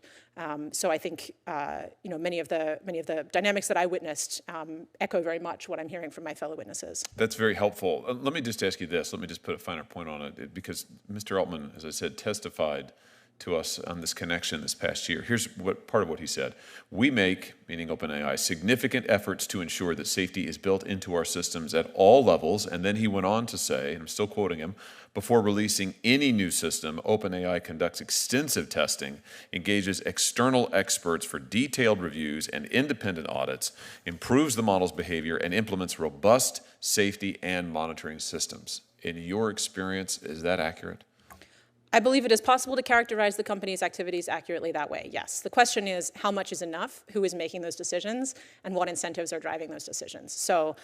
So I think many of the dynamics that I witnessed echo very much what I'm hearing from my fellow witnesses. That's very helpful. Let me just ask you this. Let me just put a finer point on it, because Mr. Altman, as I said, testified to us on this connection this past year. Here's part of what he said. We make, meaning OpenAI, significant efforts to ensure that safety is built into our systems at all levels. And then he went on to say, and I'm still quoting him, before releasing any new system, OpenAI conducts extensive testing, engages external experts for detailed reviews and independent audits, improves the model's behavior, and implements robust safety and monitoring systems. In your experience, is that accurate? I believe it is possible to characterize the company's activities accurately that way, yes. The question is how much is enough, who is making those decisions, and what incentives are driving those decisions. So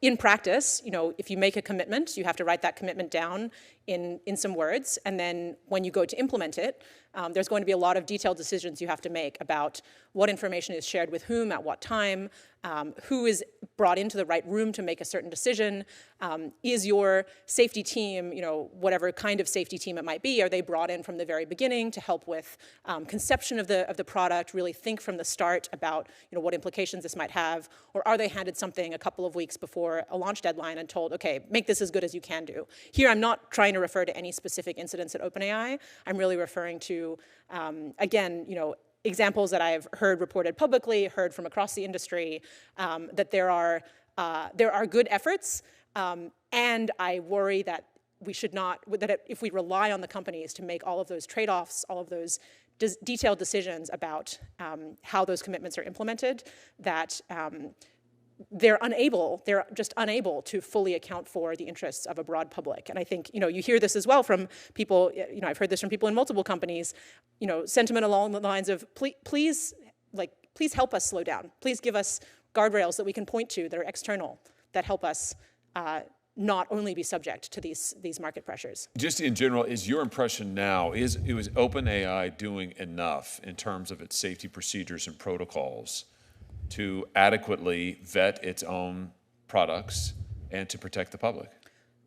in practice, if you make a commitment, you have to write that commitment down in some words, and then when you go to implement it, there's going to be a lot of detailed decisions you have to make about what information is shared with whom, at what time, who is brought into the right room to make a certain decision. Is your safety team, whatever kind of safety team it might be, are they brought in from the very beginning to help with conception of the product, really think from the start about what implications this might have, or are they handed something a couple of weeks before a launch deadline and told, okay, make this as good as you can do? Here, I'm not trying to refer to any specific incidents at OpenAI. I'm really referring to, again, examples that I've heard reported publicly, heard from across the industry, that there are good efforts, and I worry that we should not, that if we rely on the companies to make all of those trade-offs, all of those detailed decisions about how those commitments are implemented, that they're just unable to fully account for the interests of a broad public. And I think, you hear this as well from people, I've heard this from people in multiple companies, sentiment along the lines of, please help us slow down. Please give us guardrails that we can point to that are external, that help us not only be subject to these market pressures. Just in general, is your impression now, was OpenAI doing enough in terms of its safety procedures and protocols to adequately vet its own products and to protect the public?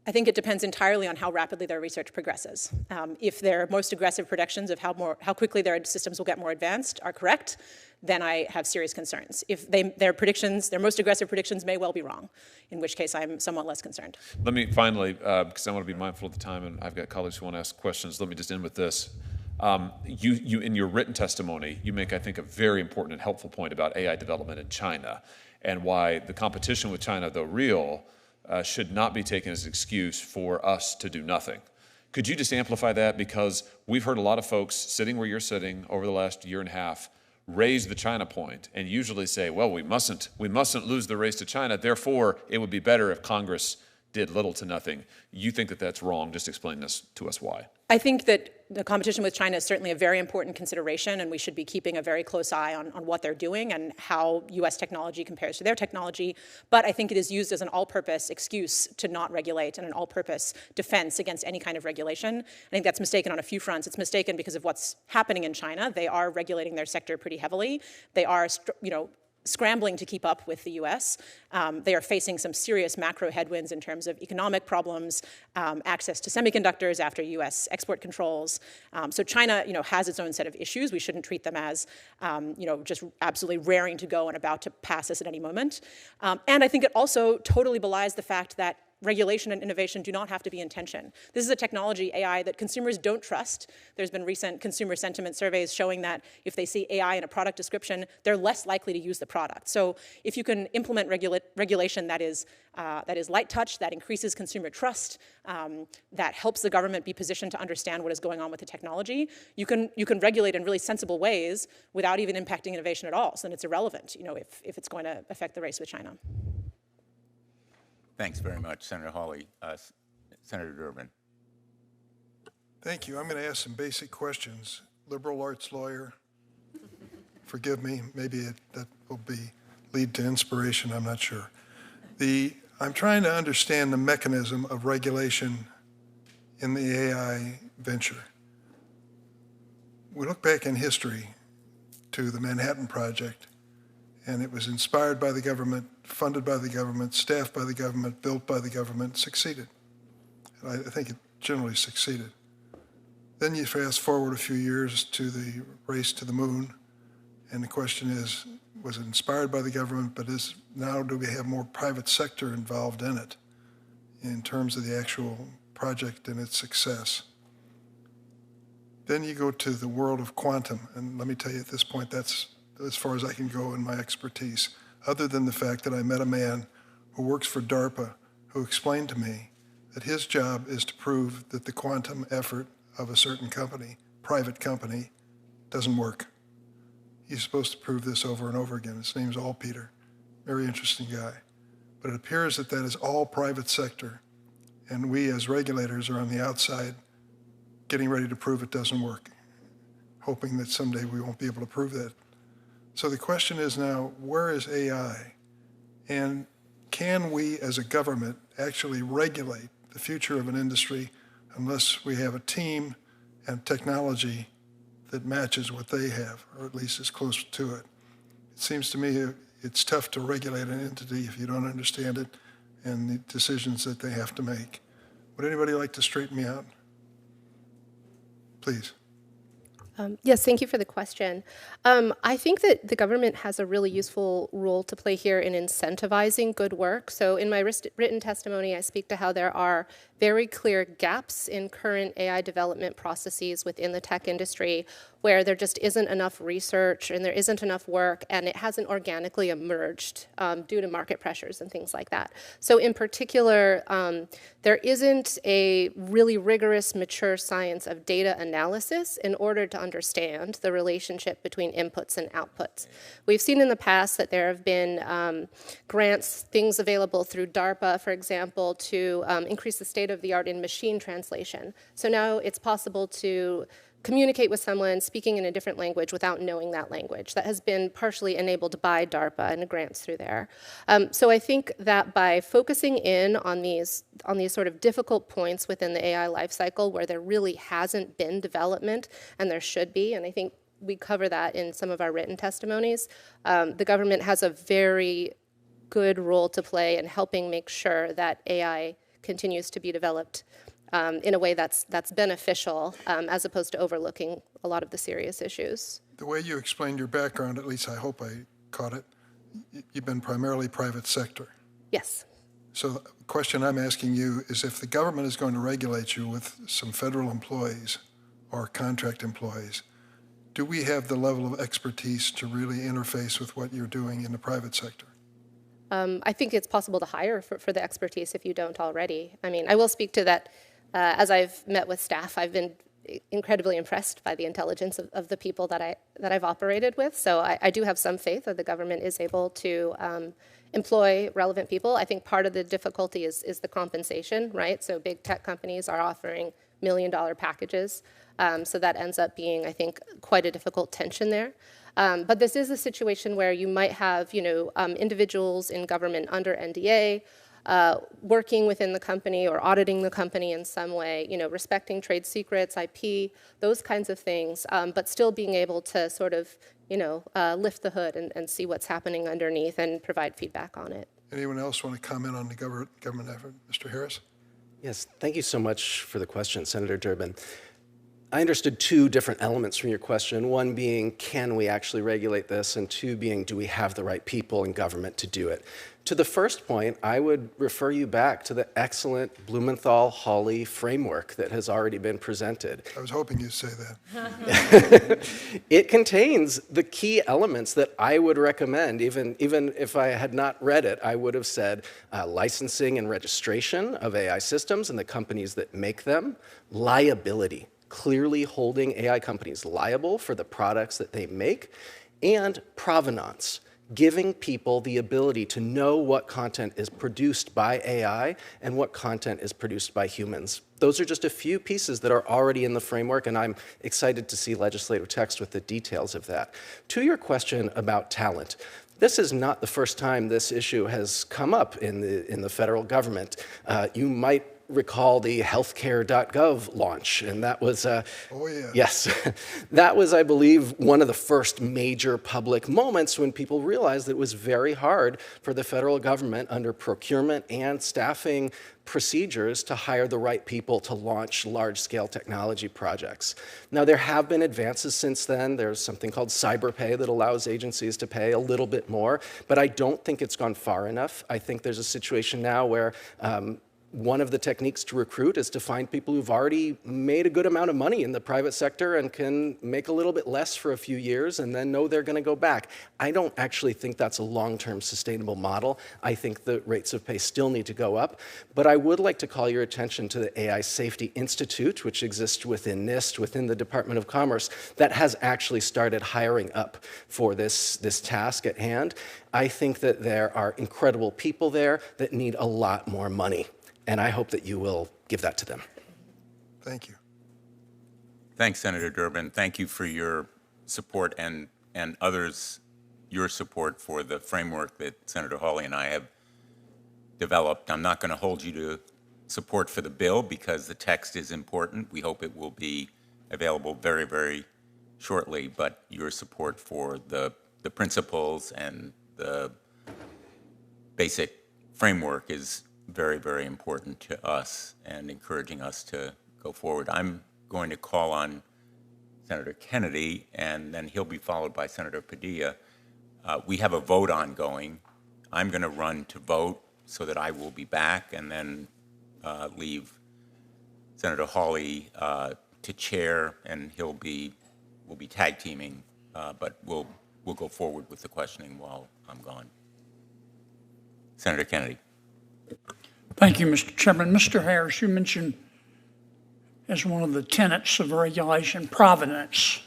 I think it depends entirely on how rapidly their research progresses. If their most aggressive predictions of how quickly their systems will get more advanced are correct, then I have serious concerns. If their most aggressive predictions may well be wrong, in which case I'm somewhat less concerned. Let me finally, because I want to be mindful of the time and I've got colleagues who want to ask questions, let me just end with this. You in your written testimony, you make, I think, a very important and helpful point about AI development in China and why the competition with China, though real, should not be taken as an excuse for us to do nothing. Could you just amplify that? Because we've heard a lot of folks sitting where you're sitting over the last year and a half raise the China point and usually say, well, we mustn't lose the race to China, therefore it would be better if Congress did little to nothing. You think that that's wrong. Just explain this to us why. I think that the competition with China is certainly a very important consideration, and we should be keeping a very close eye on what they're doing and how U.S. technology compares to their technology. But I think it is used as an all-purpose excuse to not regulate and an all-purpose defense against any kind of regulation. I think that's mistaken on a few fronts. It's mistaken because of what's happening in China. They are regulating their sector pretty heavily. They are, scrambling to keep up with the U.S. They are facing some serious macro headwinds in terms of economic problems, access to semiconductors after U.S. export controls. So China, has its own set of issues. We shouldn't treat them as, just absolutely raring to go and about to pass us at any moment. And I think it also totally belies the fact that regulation and innovation do not have to be in tension. This is a technology, AI, that consumers don't trust. There's been recent consumer sentiment surveys showing that if they see AI in a product description, they're less likely to use the product. So if you can implement regulation that is light touch, that increases consumer trust, that helps the government be positioned to understand what is going on with the technology, you can regulate in really sensible ways without even impacting innovation at all. So then it's irrelevant, if it's going to affect the race with China. Thanks very much, Senator Hawley. Senator Durbin. Thank you. I'm going to ask some basic questions. Liberal arts lawyer, forgive me, maybe that will lead to inspiration, I'm not sure. I'm trying to understand the mechanism of regulation in the AI venture. We look back in history to the Manhattan Project, and it was inspired by the government, funded by the government, staffed by the government, built by the government, succeeded. And I think it generally succeeded. Then you fast forward a few years to the race to the moon, and the question is, was it inspired by the government, but now do we have more private sector involved in it in terms of the actual project and its success? Then you go to the world of quantum, and let me tell you at this point, that's as far as I can go in my expertise, other than the fact that I met a man who works for DARPA who explained to me that his job is to prove that the quantum effort of a certain company, private company, doesn't work. He's supposed to prove this over and over again. His name's Peter. Very interesting guy. But it appears that is all private sector, and we as regulators are on the outside getting ready to prove it doesn't work, hoping that someday we won't be able to prove that. So the question is now, where is AI? And can we as a government actually regulate the future of an industry unless we have a team and technology that matches what they have, or at least is close to it? It seems to me it's tough to regulate an entity if you don't understand it and the decisions that they have to make. Would anybody like to straighten me out? Please. Yes, thank you for the question. I think that the government has a really useful role to play here in incentivizing good work. So in my written testimony, I speak to how there are very clear gaps in current AI development processes within the tech industry where there just isn't enough research and there isn't enough work, and it hasn't organically emerged due to market pressures and things like that. So in particular, there isn't a really rigorous, mature science of data analysis in order to understand the relationship between inputs and outputs. We've seen in the past that there have been grants, things available through DARPA, for example, to increase the state-of-the-art in machine translation. So now it's possible to communicate with someone speaking in a different language without knowing that language. That has been partially enabled by DARPA and grants through there. So I think that by focusing in on these sort of difficult points within the AI lifecycle where there really hasn't been development, and there should be, and I think we cover that in some of our written testimonies, the government has a very good role to play in helping make sure that AI continues to be developed in a way that's beneficial, as opposed to overlooking a lot of the serious issues. The way you explained your background, at least I hope I caught it, you've been primarily private sector. Yes. So the question I'm asking you is, if the government is going to regulate you with some federal employees or contract employees, do we have the level of expertise to really interface with what you're doing in the private sector? I think it's possible to hire for the expertise if you don't already. I mean, I will speak to that. As I've met with staff, I've been incredibly impressed by the intelligence of the people that I've operated with. So I do have some faith that the government is able to employ relevant people. I think part of the difficulty is the compensation, right? So big tech companies are offering million-dollar packages. So that ends up being, I think, quite a difficult tension there. But this is a situation where you might have, individuals in government under NDA, working within the company or auditing the company in some way, respecting trade secrets, IP, those kinds of things, but still being able to sort of, lift the hood and see what's happening underneath and provide feedback on it. Anyone else want to comment on the government effort? Mr. Harris? Yes, thank you so much for the question, Senator Durbin. I understood two different elements from your question, one being, can we actually regulate this? And two being, do we have the right people in government to do it? To the first point, I would refer you back to the excellent Blumenthal-Hawley framework that has already been presented. I was hoping you'd say that. It contains the key elements that I would recommend. Even if I had not read it, I would have said licensing and registration of AI systems and the companies that make them, liability, clearly holding AI companies liable for the products that they make, and provenance, giving people the ability to know what content is produced by AI and what content is produced by humans. Those are just a few pieces that are already in the framework, and I'm excited to see legislative text with the details of that. To your question about talent, this is not the first time this issue has come up in the federal government. You might recall the healthcare.gov launch, and that was, oh yeah. Yes, that was, I believe, one of the first major public moments when people realized that it was very hard for the federal government under procurement and staffing procedures to hire the right people to launch large-scale technology projects. Now, there have been advances since then. There's something called cyberpay that allows agencies to pay a little bit more, but I don't think it's gone far enough. I think there's a situation now where one of the techniques to recruit is to find people who've already made a good amount of money in the private sector and can make a little bit less for a few years and then know they're going to go back. I don't actually think that's a long-term sustainable model. I think the rates of pay still need to go up. But I would like to call your attention to the AI Safety Institute, which exists within NIST, within the Department of Commerce, that has actually started hiring up for this task at hand. I think that there are incredible people there that need a lot more money. And I hope that you will give that to them. Thank you. Thanks, Senator Durbin. Thank you for your support and others, your support for the framework that Senator Hawley and I have developed. I'm not going to hold you to support for the bill because the text is important. We hope it will be available very, very shortly, but your support for the principles and the basic framework is very, very important to us and encouraging us to go forward. I'm going to call on Senator Kennedy, and then he'll be followed by Senator Padilla. We have a vote ongoing. I'm going to run to vote so that I will be back, and then leave Senator Hawley to chair, and we'll be tag teaming, but we'll go forward with the questioning while I'm gone. Senator Kennedy. Thank you, Mr. Chairman. Mr. Harris, you mentioned as one of the tenets of regulation provenance.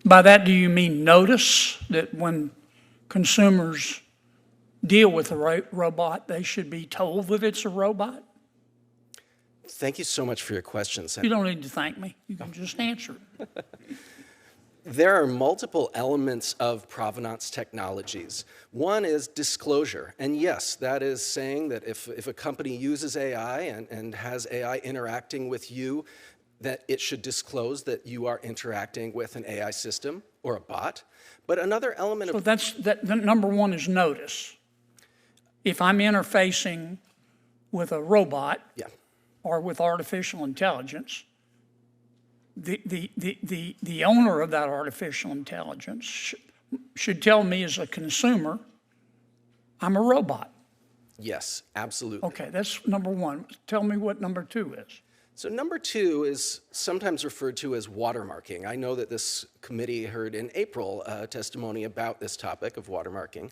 By that, do you mean notice, that when consumers deal with a robot, they should be told that it's a robot? Thank you so much for your question, You Senator. don't need to thank me. You can just answer it. There are multiple elements of provenance technologies. One is disclosure. And yes, that is saying that if a company uses AI and has AI interacting with you, that it should disclose that you are interacting with an AI system or a bot. But another element So of... that number one is notice. If I'm interfacing with a robot Yeah. or with artificial intelligence, the owner of that artificial intelligence should tell me as a consumer, I'm a robot. Yes, absolutely. Okay, that's number one. Tell me what number two is. So number two is sometimes referred to as watermarking. I know that this committee heard in April testimony about this topic of watermarking.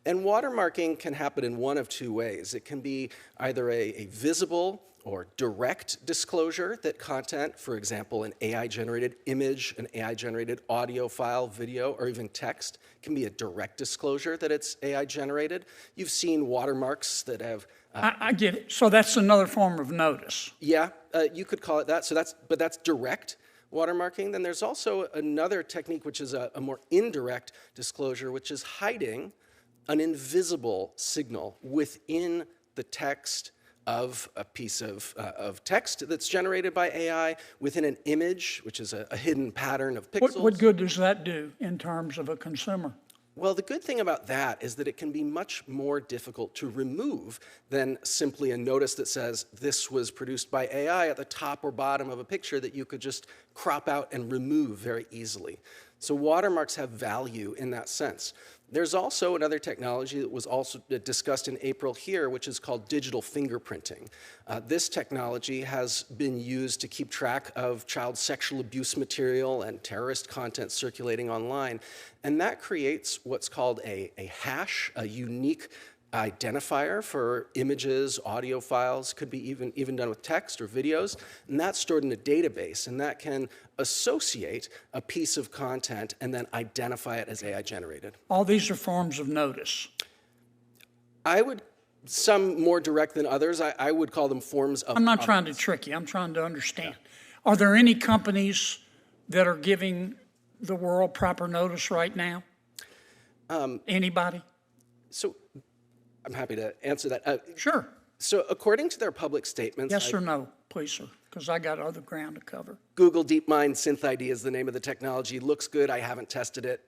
And watermarking can happen in one of two ways. It can be either a visible or direct disclosure that content, for example, an AI-generated image, an AI-generated audio file, video, or even text, can be a direct disclosure that it's AI-generated. You've seen watermarks that have... I get it. So that's another form of notice. Yeah, you could call it that. But that's direct watermarking. Then there's also another technique, which is a more indirect disclosure, which is hiding an invisible signal within the text of a piece of text that's generated by AI, within an image, which is a hidden pattern of pixels. What good does that do in terms of a consumer? Well, the good thing about that is that it can be much more difficult to remove than simply a notice that says this was produced by AI at the top or bottom of a picture that you could just crop out and remove very easily. So watermarks have value in that sense. There's also another technology that was also discussed in April here, which is called digital fingerprinting. This technology has been used to keep track of child sexual abuse material and terrorist content circulating online. And that creates what's called a hash, a unique identifier for images, audio files, could be even done with text or videos, and that's stored in a database, and that can associate a piece of content and then identify it as AI generated. All these are forms of notice. Some more direct than others, I would call them forms of... I'm not trying to trick you. I'm trying to understand. Are there any companies that are giving the world proper notice right now? Anybody? So I'm happy to answer that. Sure. So according to their public statements... Yes or no, please, sir, because I got other ground to cover. Google DeepMind SynthID is the name of the technology. Looks good. I haven't tested it.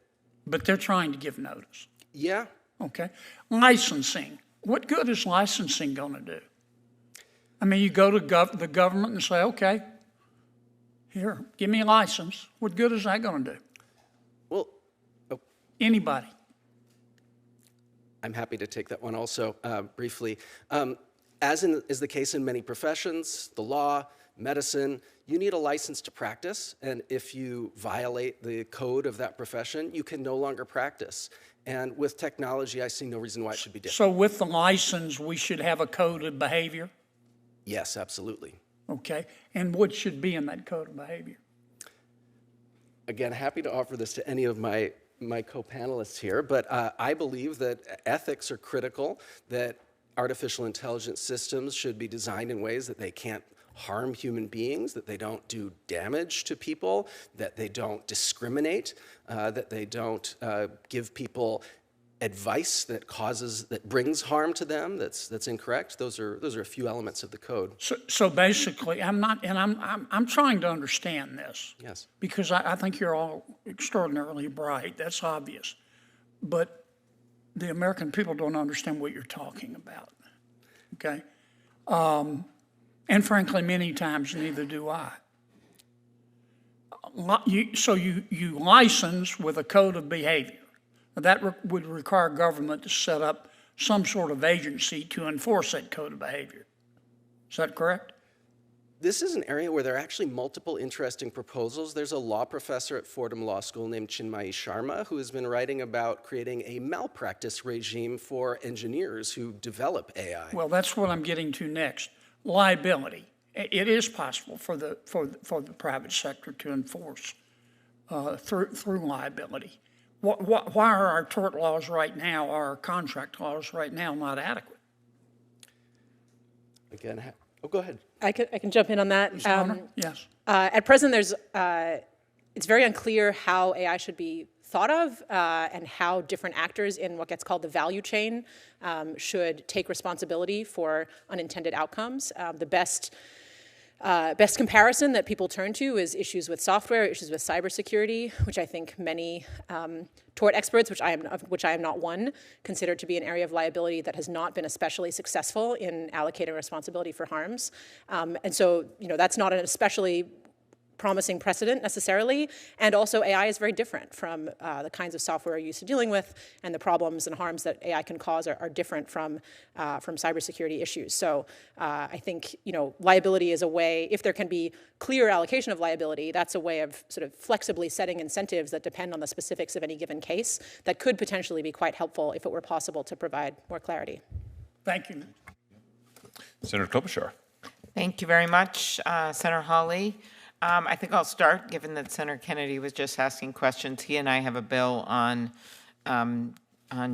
But they're trying to give notice. Yeah. Okay. Licensing. What good is licensing going to do? I mean, you go to the government and say, okay, here, give me a license. What good is that going to do? Well, Anybody. I'm happy to take that one also briefly. As is the case in many professions, the law, medicine, you need a license to practice, and if you violate the code of that profession, you can no longer practice. And with technology, I see no reason why it should be different. So with the license, we should have a code of behavior? Yes, absolutely. Okay. And what should be in that code of behavior? Again, happy to offer this to any of my co-panelists here, but I believe that ethics are critical, that artificial intelligence systems should be designed in ways that they can't harm human beings, that they don't do damage to people, that they don't discriminate, that they don't give people advice that brings harm to them that's incorrect. Those are a few elements of the code. So basically, I'm trying to understand this. Yes. Because I think you're all extraordinarily bright. That's obvious. But the American people don't understand what you're talking about. Okay? And frankly, many times neither do I. So you license with a code of behavior. That would require government to set up some sort of agency to enforce that code of behavior. Is that correct? This is an area where there are actually multiple interesting proposals. There's a law professor at Fordham Law School named Chinmayi Sharma who has been writing about creating a malpractice regime for engineers who develop AI. Well, that's what I'm getting to next. Liability. It is possible for the private sector to enforce through liability. Why are our tort laws right now, our contract laws right now, not adequate? Again, go ahead. I can jump in on that. Yes. At present, it's very unclear how AI should be thought of and how different actors in what gets called the value chain should take responsibility for unintended outcomes. The best comparison that people turn to is issues with software, issues with cybersecurity, which I think many tort experts, which I am not one, consider to be an area of liability that has not been especially successful in allocating responsibility for harms. And so, that's not an especially promising precedent necessarily, and also AI is very different from the kinds of software we're used to dealing with, and the problems and harms that AI can cause are different from cybersecurity issues. So I think liability is a way, if there can be clear allocation of liability, that's a way of sort of flexibly setting incentives that depend on the specifics of any given case that could potentially be quite helpful if it were possible to provide more clarity. Thank you. Senator Klobuchar. Thank you very much, Senator Hawley. I think I'll start, given that Senator Kennedy was just asking questions. He and I have a bill on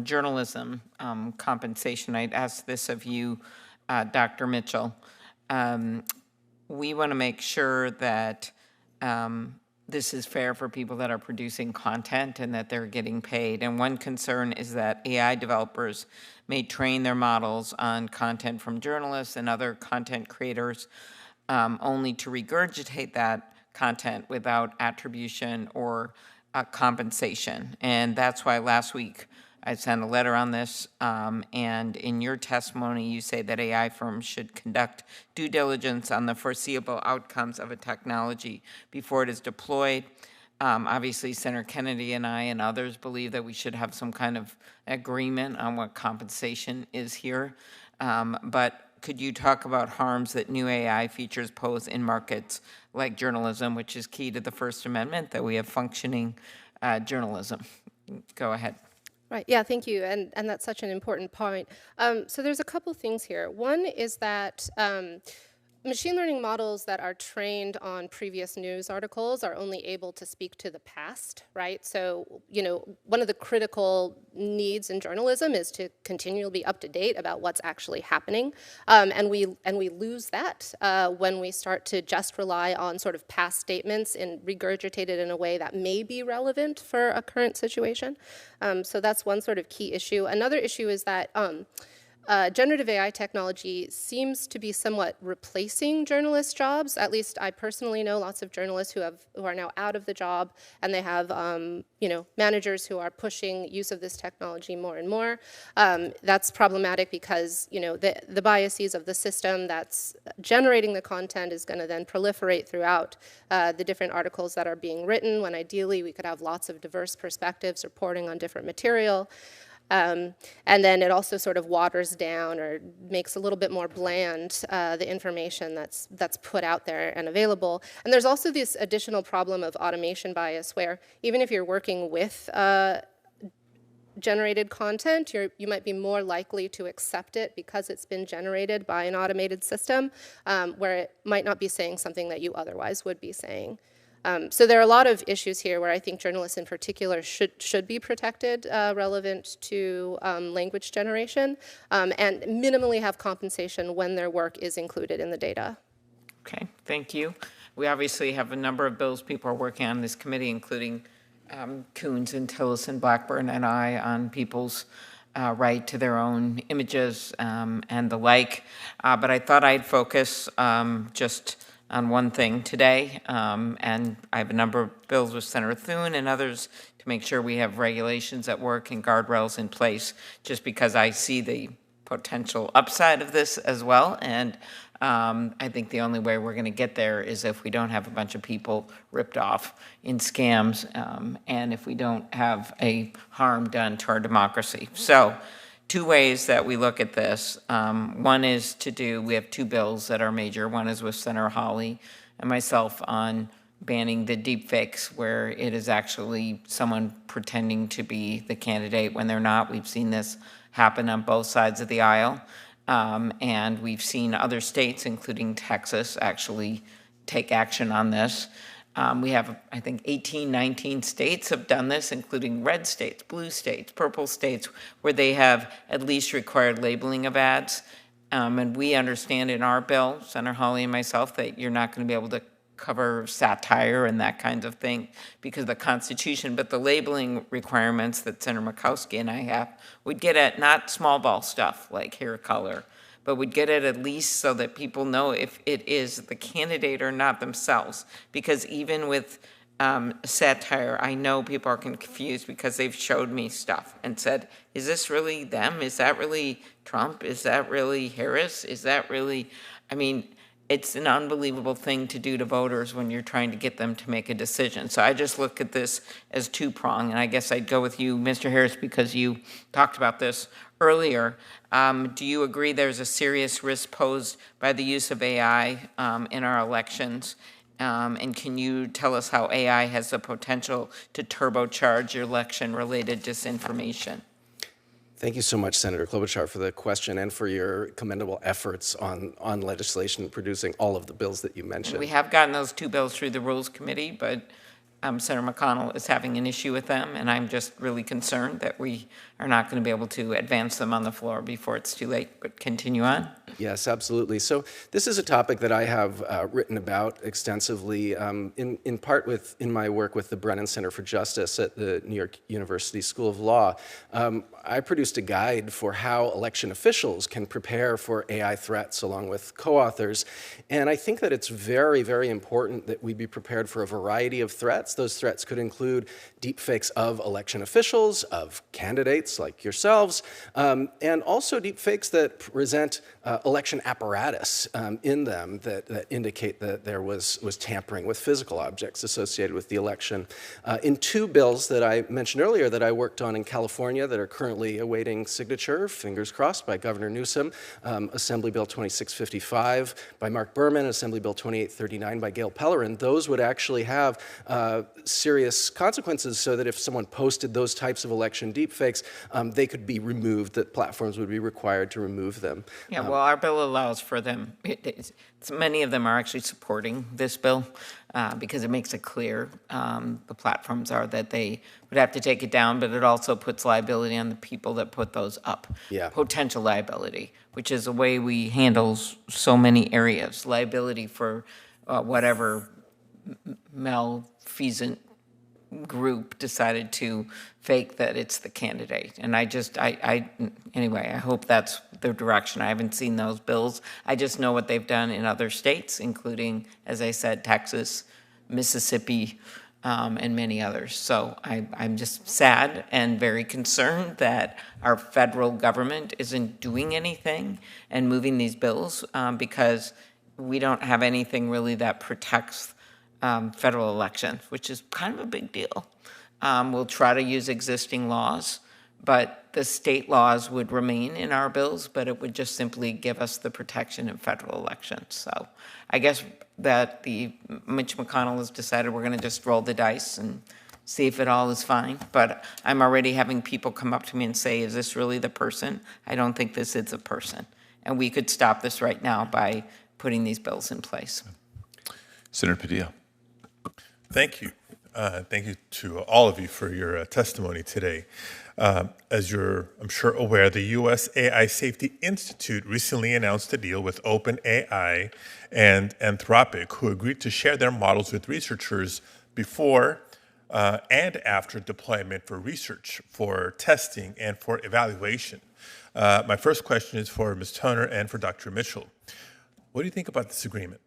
journalism compensation. I'd ask this of you, Dr. Mitchell. We want to make sure that this is fair for people that are producing content and that they're getting paid. And one concern is that AI developers may train their models on content from journalists and other content creators only to regurgitate that content without attribution or compensation. And that's why last week I sent a letter on this, and in your testimony you say that AI firms should conduct due diligence on the foreseeable outcomes of a technology before it is deployed. Obviously, Senator Kennedy and I and others believe that we should have some kind of agreement on what compensation is here. But could you talk about harms that new AI features pose in markets like journalism, which is key to the First Amendment, that we have functioning journalism? Go ahead. Right, yeah, thank you, and that's such an important point. So there's a couple things here. One is that machine learning models that are trained on previous news articles are only able to speak to the past, right? So, one of the critical needs in journalism is to continually be up to date about what's actually happening, and we lose that when we start to just rely on sort of past statements and regurgitate it in a way that may be relevant for a current situation. So that's one sort of key issue. Another issue is that generative AI technology seems to be somewhat replacing journalists' jobs. At least I personally know lots of journalists who are now out of the job, and they have managers who are pushing use of this technology more and more. That's problematic because the biases of the system that's generating the content is going to then proliferate throughout the different articles that are being written, when ideally we could have lots of diverse perspectives reporting on different material. And then it also sort of waters down or makes a little bit more bland the information that's put out there and available. And there's also this additional problem of automation bias, where even if you're working with generated content, you might be more likely to accept it because it's been generated by an automated system, where it might not be saying something that you otherwise would be saying. So there are a lot of issues here where I think journalists in particular should be protected relevant to language generation, and minimally have compensation when their work is included in the data. Okay, thank you. We obviously have a number of bills people are working on in this committee, including Coons and Tillerson, Blackburn, and I on people's right to their own images and the like. But I thought I'd focus just on one thing today, and I have a number of bills with Senator Thune and others to make sure we have regulations at work and guardrails in place, just because I see the potential upside of this as well. And I think the only way we're going to get there is if we don't have a bunch of people ripped off in scams and if we don't have a harm done to our democracy. So 2 ways that we look at this. One is we have 2 bills that are major. One is with Senator Hawley and myself on banning the deep fakes, where it is actually someone pretending to be the candidate when they're not. We've seen this happen on both sides of the aisle. And we've seen other states, including Texas, actually take action on this. We have, I think, 18, 19 states have done this, including red states, blue states, purple states, where they have at least required labeling of ads. And we understand in our bill, Senator Hawley and myself, that you're not going to be able to cover satire and that kind of thing because of the Constitution, but the labeling requirements that Senator Murkowski and I have would get at not small ball stuff like hair color, but would get at least so that people know if it is the candidate or not themselves. Because even with satire, I know people are confused because they've showed me stuff and said, is this really them? Is that really Trump? Is that really Harris? Is that really, I mean, it's an unbelievable thing to do to voters when you're trying to get them to make a decision. So I just look at this as 2-pronged, and I guess I'd go with you, Mr. Harris, because you talked about this earlier. Do you agree there's a serious risk posed by the use of AI in our elections? And can you tell us how AI has the potential to turbocharge your election-related disinformation? Thank you so much, Senator Klobuchar, for the question and for your commendable efforts on legislation producing all of the bills that you mentioned. We have gotten those 2 bills through the Rules Committee, but Senator McConnell is having an issue with them, and I'm just really concerned that we are not going to be able to advance them on the floor before it's too late. But continue on. Yes, absolutely. So this is a topic that I have written about extensively, in part in my work with the Brennan Center for Justice at the New York University School of Law. I produced a guide for how election officials can prepare for AI threats along with co-authors. And I think that it's very, very important that we be prepared for a variety of threats. Those threats could include deepfakes of election officials, of candidates like yourselves, and also deepfakes that present election apparatus in them that indicate that there was tampering with physical objects associated with the election. In 2 bills that I mentioned earlier that I worked on in California that are currently awaiting signature, fingers crossed, by Governor Newsom, Assembly Bill 2655 by Mark Berman, Assembly Bill 2839 by Gail Pellerin, those would actually have serious consequences so that if someone posted those types of election deepfakes, they could be removed, that platforms would be required to remove them. Yeah, well, our bill allows for them. Many of them are actually supporting this bill because it makes it clear the platforms are that they would have to take it down, but it also puts liability on the people that put those up. Yeah. Potential liability, which is a way we handle so many areas. Liability for whatever malfeasant group decided to fake that it's the candidate. And anyway, I hope that's their direction. I haven't seen those bills. I just know what they've done in other states, including, as I said, Texas, Mississippi, and many others. So I'm just sad and very concerned that our federal government isn't doing anything and moving these bills because we don't have anything really that protects federal elections, which is kind of a big deal. We'll try to use existing laws, but the state laws would remain in our bills, but it would just simply give us the protection in federal elections. So I guess that Mitch McConnell has decided we're going to just roll the dice and see if it all is fine. But I'm already having people come up to me and say, is this really the person? I don't think this is a person. And we could stop this right now by putting these bills in place. Senator Padilla. Thank you. Thank you to all of you for your testimony today. As you're, I'm sure, aware, the U.S. AI Safety Institute recently announced a deal with OpenAI and Anthropic, who agreed to share their models with researchers before and after deployment for research, for testing, and for evaluation. My first question is for Ms. Toner and for Dr. Mitchell. What do you think about this agreement?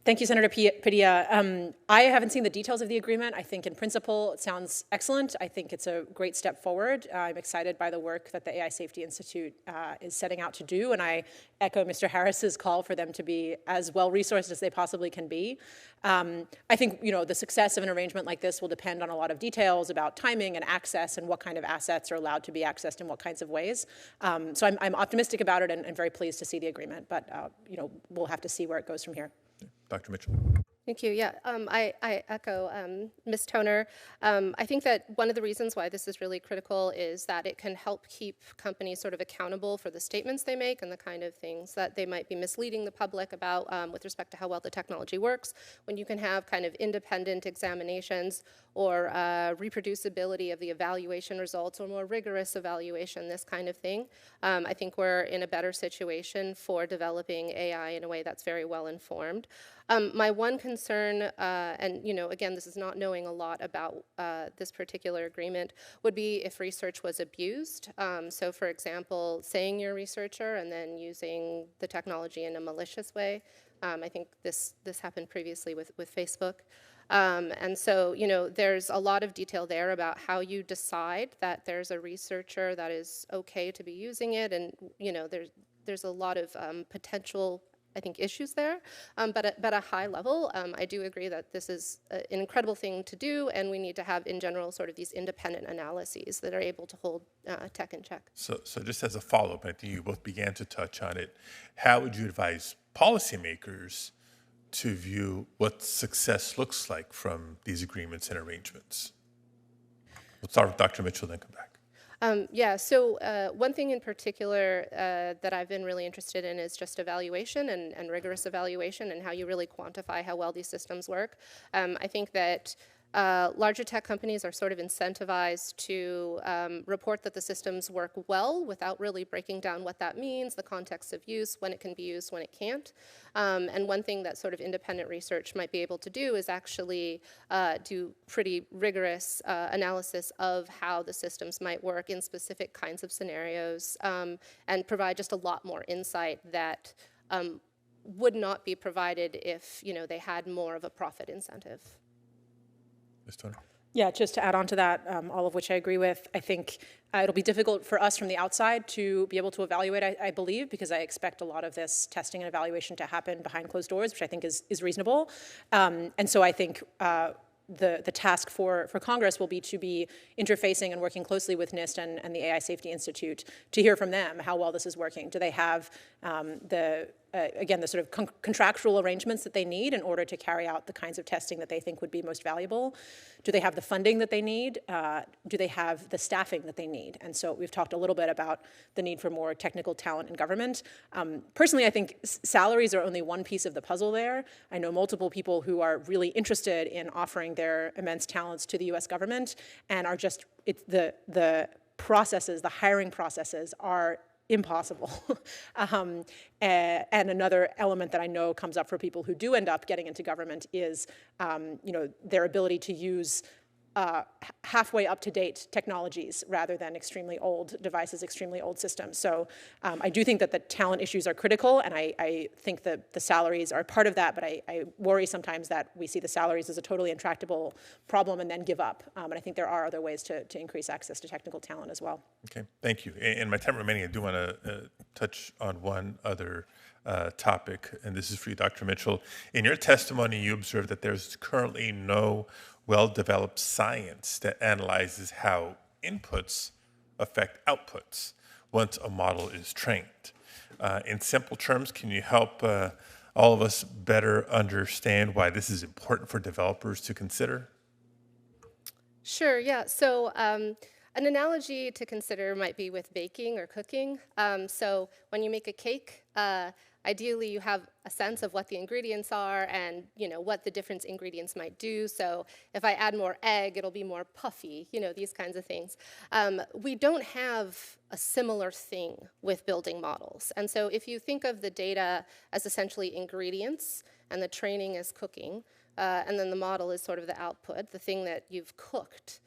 Thank you, Senator Padilla. I haven't seen the details of the agreement. I think in principle it sounds excellent. I think it's a great step forward. I'm excited by the work that the AI Safety Institute is setting out to do, and I echo Mr. Harris's call for them to be as well-resourced as they possibly can be. I think the success of an arrangement like this will depend on a lot of details about timing and access and what kind of assets are allowed to be accessed in what kinds of ways. So I'm optimistic about it and very pleased to see the agreement, but we'll have to see where it goes from here. Dr. Mitchell. Thank you. Yeah, I echo Ms. Toner. I think that one of the reasons why this is really critical is that it can help keep companies sort of accountable for the statements they make and the kind of things that they might be misleading the public about with respect to how well the technology works. When you can have kind of independent examinations or reproducibility of the evaluation results or more rigorous evaluation, this kind of thing, I think we're in a better situation for developing AI in a way that's very well informed. My one concern, and again, this is not knowing a lot about this particular agreement, would be if research was abused. So, for example, saying you're a researcher and then using the technology in a malicious way. I think this happened previously with Facebook. And so, there's a lot of detail there about how you decide that there's a researcher that is okay to be using it, and there's a lot of potential, I think, issues there, but at a high level, I do agree that this is an incredible thing to do, and we need to have, in general, sort of these independent analyses that are able to hold tech in check. So just as a follow-up, I think you both began to touch on it. How would you advise policymakers to view what success looks like from these agreements and arrangements? We'll start with Dr. Mitchell, then come back. So one thing in particular that I've been really interested in is just evaluation and rigorous evaluation and how you really quantify how well these systems work. I think that larger tech companies are sort of incentivized to report that the systems work well without really breaking down what that means, the context of use, when it can be used, when it can't. And one thing that sort of independent research might be able to do is actually do pretty rigorous analysis of how the systems might work in specific kinds of scenarios and provide just a lot more insight that would not be provided if they had more of a profit incentive. Ms. Toner? Yeah, just to add on to that, all of which I agree with, I think it'll be difficult for us from the outside to be able to evaluate, I believe, because I expect a lot of this testing and evaluation to happen behind closed doors, which I think is reasonable. And so I think the task for Congress will be to be interfacing and working closely with NIST and the AI Safety Institute to hear from them how well this is working. Do they have again, the sort of contractual arrangements that they need in order to carry out the kinds of testing that they think would be most valuable? Do they have the funding that they need? Do they have the staffing that they need? And so we've talked a little bit about the need for more technical talent in government. Personally, I think salaries are only one piece of the puzzle there. I know multiple people who are really interested in offering their immense talents to the US government and are just, the processes, the hiring processes are impossible. And another element that I know comes up for people who do end up getting into government is, their ability to use halfway up-to-date technologies rather than extremely old devices, extremely old systems. So I do think that the talent issues are critical, and I think that the salaries are part of that, but I worry sometimes that we see the salaries as a totally intractable problem and then give up. And I think there are other ways to increase access to technical talent as well. Okay, thank you. In my time remaining, I do want to touch on one other topic, and this is for you, Dr. Mitchell. In your testimony, you observed that there's currently no well-developed science that analyzes how inputs affect outputs once a model is trained. In simple terms, can you help all of us better understand why this is important for developers to consider? Sure, yeah. So An analogy to consider might be with baking or cooking. So when you make a cake, ideally you have a sense of what the ingredients are and what the different ingredients might do. So if I add more egg, it'll be more puffy, these kinds of things. We don't have a similar thing with building models. And so if you think of the data as essentially ingredients and the training as cooking, and then the model is sort of the output, the thing that you've cooked,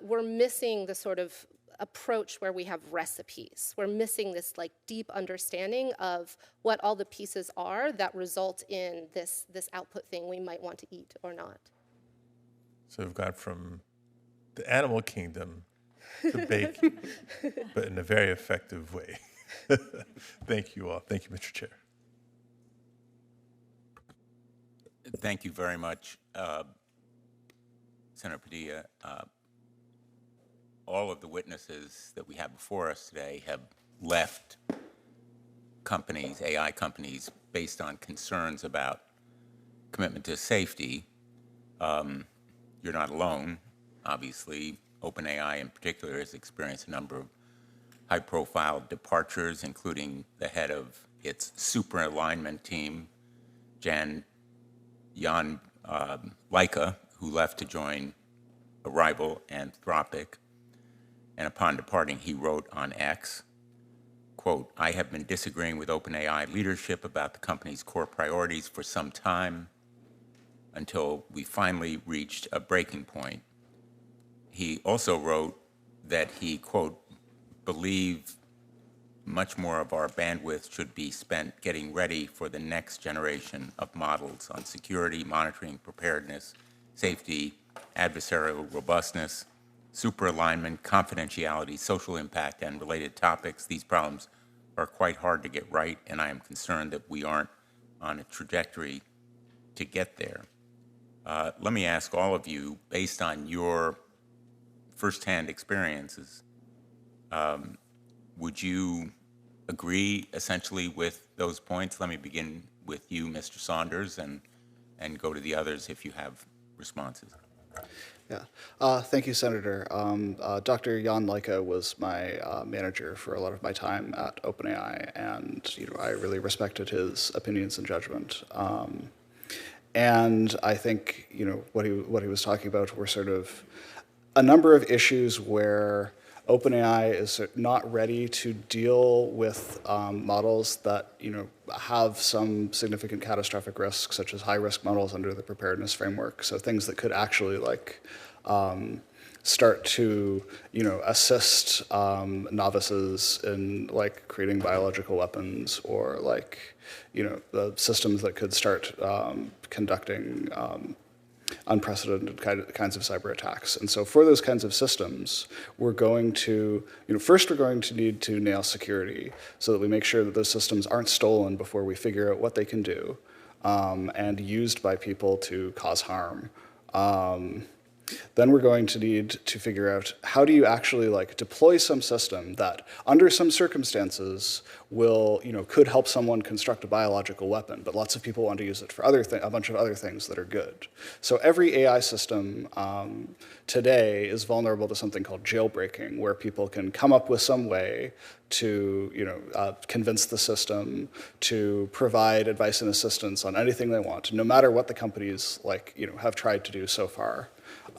we're missing the sort of approach where we have recipes. We're missing this deep understanding of what all the pieces are that result in this output thing we might want to eat or not. So we've got from the animal kingdom to baking, but in a very effective way. Thank you all. Thank you, Mr. Chair. Thank you very much, Senator Padilla. All of the witnesses that we have before us today have left companies, AI companies, based on concerns about commitment to safety. You're not alone, obviously. OpenAI in particular has experienced a number of high-profile departures, including the head of its super alignment team, Jan Leica, who left to join a rival, Anthropic. And upon departing, he wrote on X, quote, "I have been disagreeing with OpenAI leadership about the company's core priorities for some time until we finally reached a breaking point." He also wrote that he, quote, "believe much more of our bandwidth should be spent getting ready for the next generation of models on security, monitoring, preparedness, safety, adversarial robustness, super alignment, confidentiality, social impact, and related topics. These problems are quite hard to get right, and I am concerned that we aren't on a trajectory to get there." Let me ask all of you, based on your firsthand experiences, would you agree essentially with those points? Let me begin with you, Mr. Saunders, and go to the others if you have responses. Yeah, thank you, Senator. Dr. Jan Leica was my manager for a lot of my time at OpenAI, and I really respected his opinions and judgment. And I think what he was talking about were sort of a number of issues where OpenAI is not ready to deal with models that have some significant catastrophic risks, such as high-risk models under the preparedness framework. So things that could actually start to assist novices in creating biological weapons, or the systems that could start conducting unprecedented kinds of cyber attacks. And so for those kinds of systems, we're going to, first we're going to need to nail security so that we make sure that those systems aren't stolen before we figure out what they can do and used by people to cause harm. Then we're going to need to figure out how do you actually deploy some system that under some circumstances will, could help someone construct a biological weapon, but lots of people want to use it for a bunch of other things that are good. So every AI system today is vulnerable to something called jailbreaking, where people can come up with some way to convince the system to provide advice and assistance on anything they want, no matter what the companies have tried to do so far.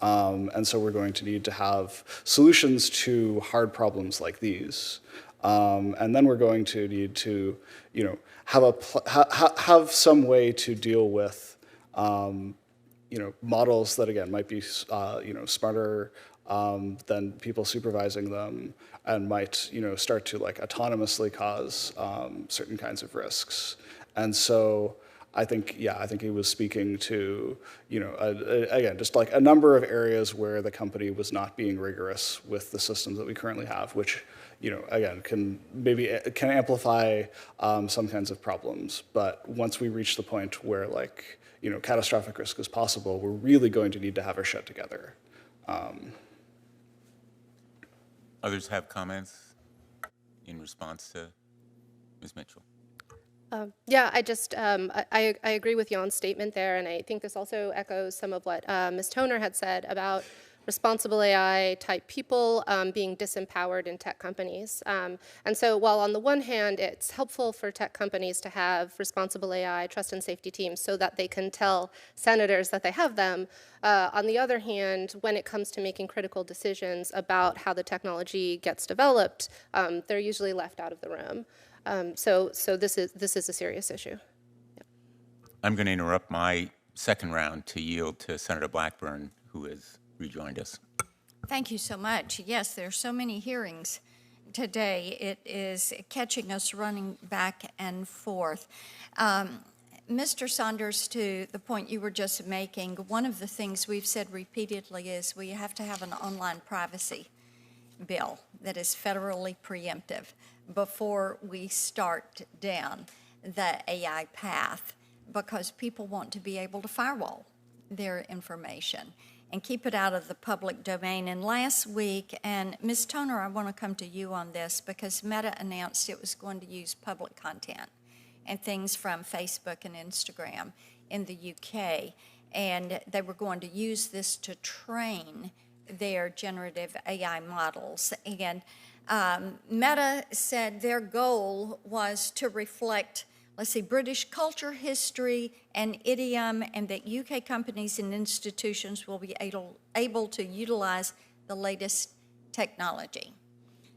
And so we're going to need to have solutions to hard problems like these. And then we're going to need to, have some way to deal with, models that again might be, smarter than people supervising them, and might, start to autonomously cause certain kinds of risks. And so I think he was speaking to, again, just a number of areas where the company was not being rigorous with the systems that we currently have, which, again, can amplify some kinds of problems. But once we reach the point where catastrophic risk is possible, we're really going to need to have our shit together. Others have comments in response to Ms. Mitchell? Yeah, I agree with Jan's statement there, and I think this also echoes some of what Ms. Toner had said about responsible AI type people being disempowered in tech companies. And so while on the one hand, it's helpful for tech companies to have responsible AI trust and safety teams so that they can tell senators that they have them, on the other hand, when it comes to making critical decisions about how the technology gets developed, they're usually left out of the room. So this is a serious issue. Yeah. I'm going to interrupt my second round to yield to Senator Blackburn, who has rejoined us. Thank you so much. Yes, there are so many hearings today. It is catching us running back and forth. Mr. Saunders, to the point you were just making, one of the things we've said repeatedly is we have to have an online privacy bill that is federally preemptive before we start down the AI path, because people want to be able to firewall their information and keep it out of the public domain. And last week, and Ms. Toner, I want to come to you on this, because Meta announced it was going to use public content and things from Facebook and Instagram in the UK, and they were going to use this to train their generative AI models. And Meta said their goal was to reflect, let's see, British culture, history, and idiom, and that UK companies and institutions will be able to utilize the latest technology.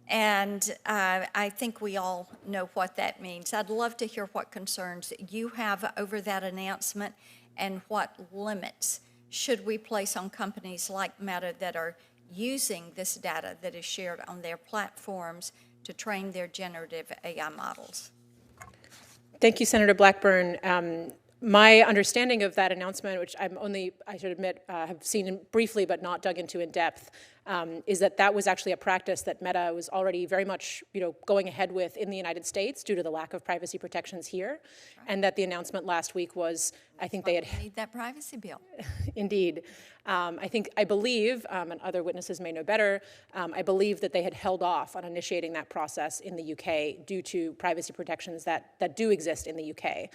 And I think we all know what that means. I'd love to hear what concerns you have over that announcement and what limits should we place on companies like Meta that are using this data that is shared on their platforms to train their generative AI models. Thank you, Senator Blackburn. My understanding of that announcement, which I should admit, have seen briefly but not dug into in depth, is that that was actually a practice that Meta was already very much, going ahead with in the United States due to the lack of privacy protections here, and that the announcement last week was, I think they had need that privacy bill. Indeed. I believe, and other witnesses may know better, I believe that they had held off on initiating that process in the UK due to privacy protections that do exist in the UK.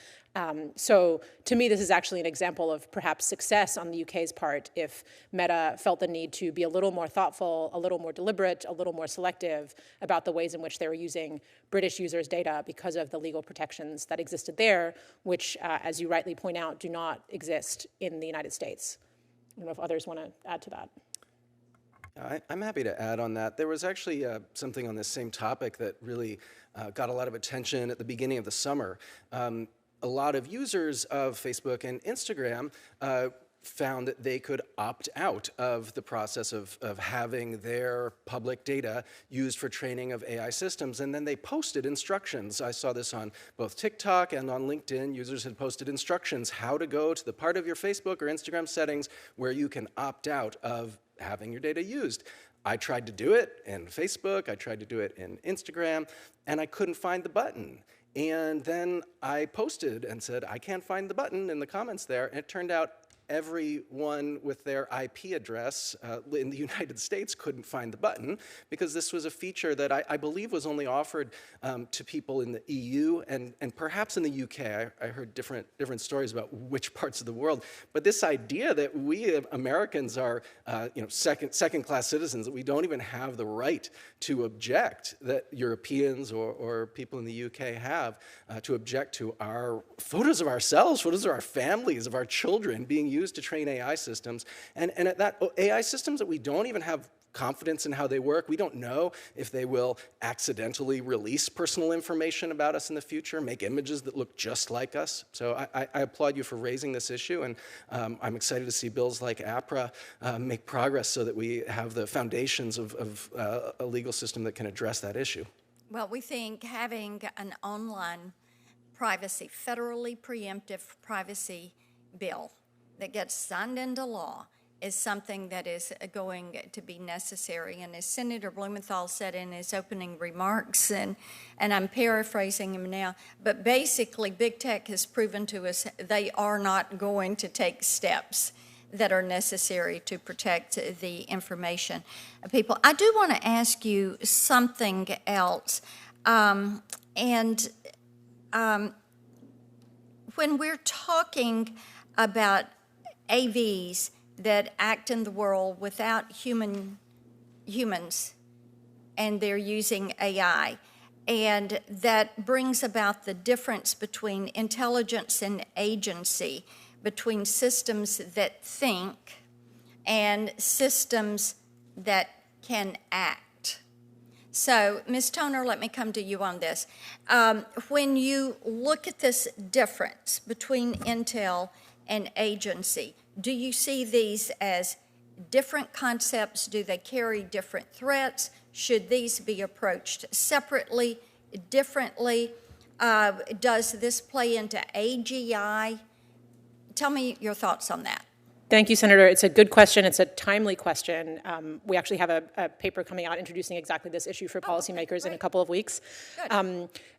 So to me, this is actually an example of perhaps success on the UK's part if Meta felt the need to be a little more thoughtful, a little more deliberate, a little more selective about the ways in which they were using British users' data because of the legal protections that existed there, which, as you rightly point out, do not exist in the United States. I don't know if others want to add to that. I'm happy to add on that. There was actually something on this same topic that really got a lot of attention at the beginning of the summer. A lot of users of Facebook and Instagram found that they could opt out of the process of having their public data used for training of AI systems, and then they posted instructions. I saw this on both TikTok and on LinkedIn. Users had posted instructions how to go to the part of your Facebook or Instagram settings where you can opt out of having your data used. I tried to do it in Facebook, I tried to do it in Instagram, and I couldn't find the button. And then I posted and said, I can't find the button in the comments there, and it turned out everyone with their IP address in the United States couldn't find the button, because this was a feature that I believe was only offered to people in the EU and perhaps in the UK. I heard different stories about which parts of the world. But this idea that we Americans are second-class citizens, that we don't even have the right to object, that Europeans or people in the UK have to object to our photos of ourselves, photos of our families, of our children being used to train AI systems, and at that AI systems that we don't even have confidence in how they work. We don't know if they will accidentally release personal information about us in the future, make images that look just like us. So I applaud you for raising this issue, and I'm excited to see bills like APRA make progress so that we have the foundations of a legal system that can address that issue. Well, we think having an online privacy, federally preemptive privacy bill that gets signed into law is something that is going to be necessary. And as Senator Blumenthal said in his opening remarks, and I'm paraphrasing him now, but basically big tech has proven to us they are not going to take steps that are necessary to protect the information of people. I do want to ask you something else. When we're talking about AVs that act in the world without humans, and they're using AI. And that brings about the difference between intelligence and agency, between systems that think and systems that can act. So, Ms. Toner, let me come to you on this. When you look at this difference between intel and agency, do you see these as different concepts? Do they carry different threats? Should these be approached separately, differently? Does this play into AGI? Tell me your thoughts on that. Thank you, Senator. It's a good question. It's a timely question. We actually have a paper coming out introducing exactly this issue for policymakers in a couple of weeks.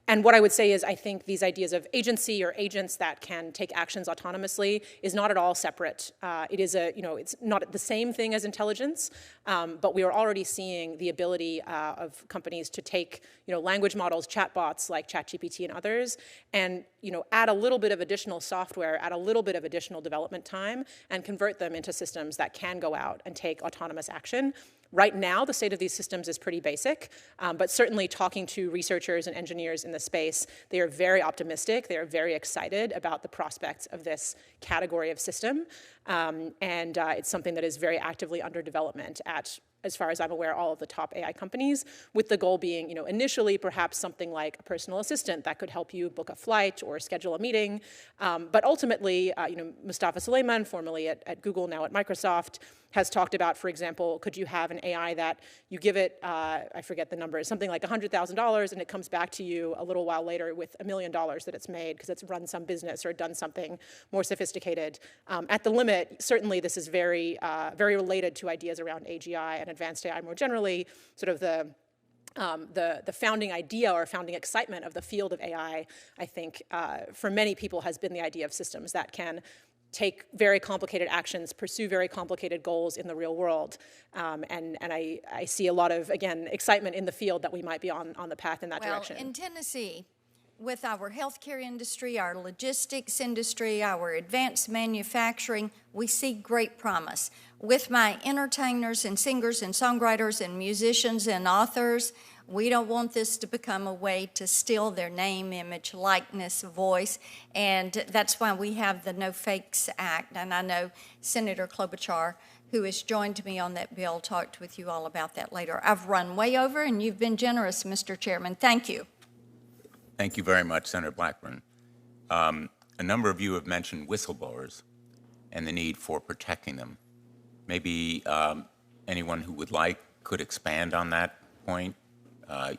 And what I would say is I think these ideas of agency or agents that can take actions autonomously is not at all separate. It is it's not the same thing as intelligence, but we are already seeing the ability of companies to take, language models, chatbots like ChatGPT and others, and, add a little bit of additional software, add a little bit of additional development time, and convert them into systems that can go out and take autonomous action. Right now, the state of these systems is pretty basic, but certainly talking to researchers and engineers in the space, they are very optimistic. They are very excited about the prospects of this category of system, and it's something that is very actively under development at, as far as I'm aware, all of the top AI companies, with the goal being, initially perhaps something like a personal assistant that could help you book a flight or schedule a meeting, but ultimately, Mustafa Suleyman, formerly at Google, now at Microsoft, has talked about, for example, could you have an AI that you give it, I forget the number, something like $100,000, and it comes back to you a little while later with $1 million that it's made because it's run some business or done something more sophisticated. At the limit, certainly this is very, very related to ideas around AGI and advanced AI more generally, sort of the founding idea or founding excitement of the field of AI, I think, for many people has been the idea of systems that can take very complicated actions, pursue very complicated goals in the real world. And I see a lot of, again, excitement in the field that we might be on the path in that direction. Well, in Tennessee, with our healthcare industry, our logistics industry, our advanced manufacturing, we see great promise. With my entertainers and singers and songwriters and musicians and authors, we don't want this to become a way to steal their name, image, likeness, voice, and that's why we have the No Fakes Act. And I know Senator Klobuchar, who has joined me on that bill, talked with you all about that later. I've run way over, and you've been generous, Mr. Chairman. Thank you. Thank you very much, Senator Blackburn. A number of you have mentioned whistleblowers and the need for protecting them. Maybe anyone who would like could expand on that point.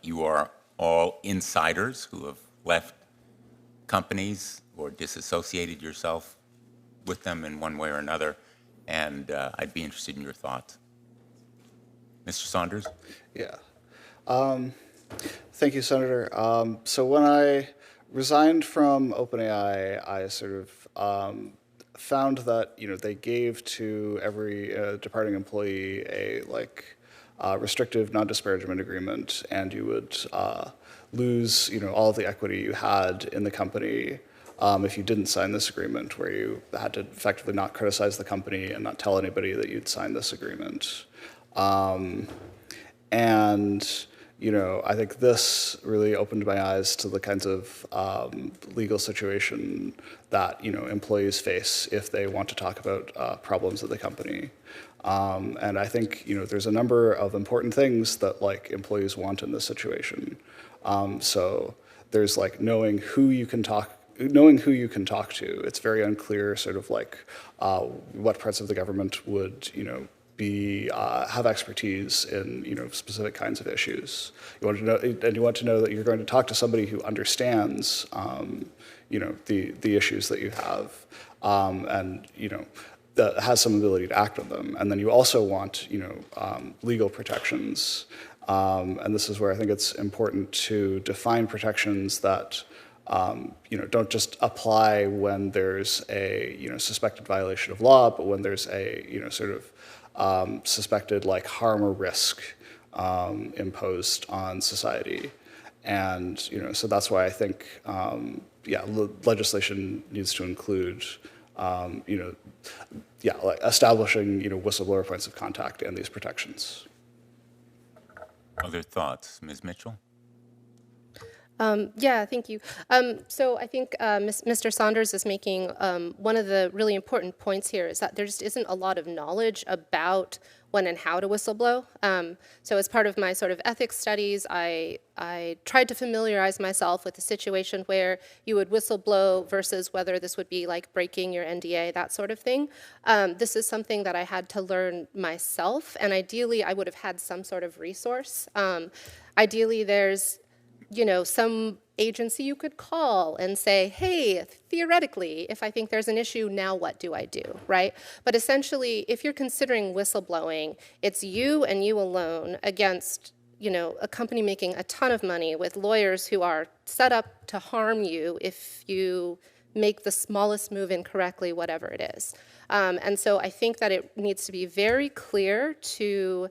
You are all insiders who have left companies or disassociated yourself with them in one way or another, and I'd be interested in your thoughts. Mr. Saunders? Yeah. Thank you, Senator. So when I resigned from OpenAI, I sort of found that they gave to every departing employee a restrictive non-disparagement agreement, and you would lose all of the equity you had in the company if you didn't sign this agreement, where you had to effectively not criticize the company and not tell anybody that you'd signed this agreement. I think this really opened my eyes to the kinds of legal situation that employees face if they want to talk about problems at the company. And I think there's a number of important things that employees want in this situation. So there's knowing who you can talk to. It's very unclear sort of what parts of the government would have expertise in specific kinds of issues. You want to know that you're going to talk to somebody who understands the issues that you have, and that has some ability to act on them. And then you also want legal protections, and this is where I think it's important to define protections that don't just apply when there's a suspected violation of law, but when there's a sort of suspected harm or risk imposed on society. And so that's why I think legislation needs to include like establishing, whistleblower points of contact and these protections. Other thoughts, Ms. Mitchell? Yeah, thank you. So I think Mr. Saunders is making one of the really important points here is that there just isn't a lot of knowledge about when and how to whistleblow. So as part of my sort of ethics studies, I tried to familiarize myself with the situation where you would whistleblow versus whether this would be like breaking your NDA, that sort of thing. This is something that I had to learn myself, and ideally I would have had some sort of resource. Ideally there's some agency you could call and say, hey, theoretically, if I think there's an issue, now what do I do, right? But essentially, if you're considering whistleblowing, it's you and you alone against, a company making a ton of money with lawyers who are set up to harm you if you make the smallest move incorrectly, whatever it is. And so I think that it needs to be very clear to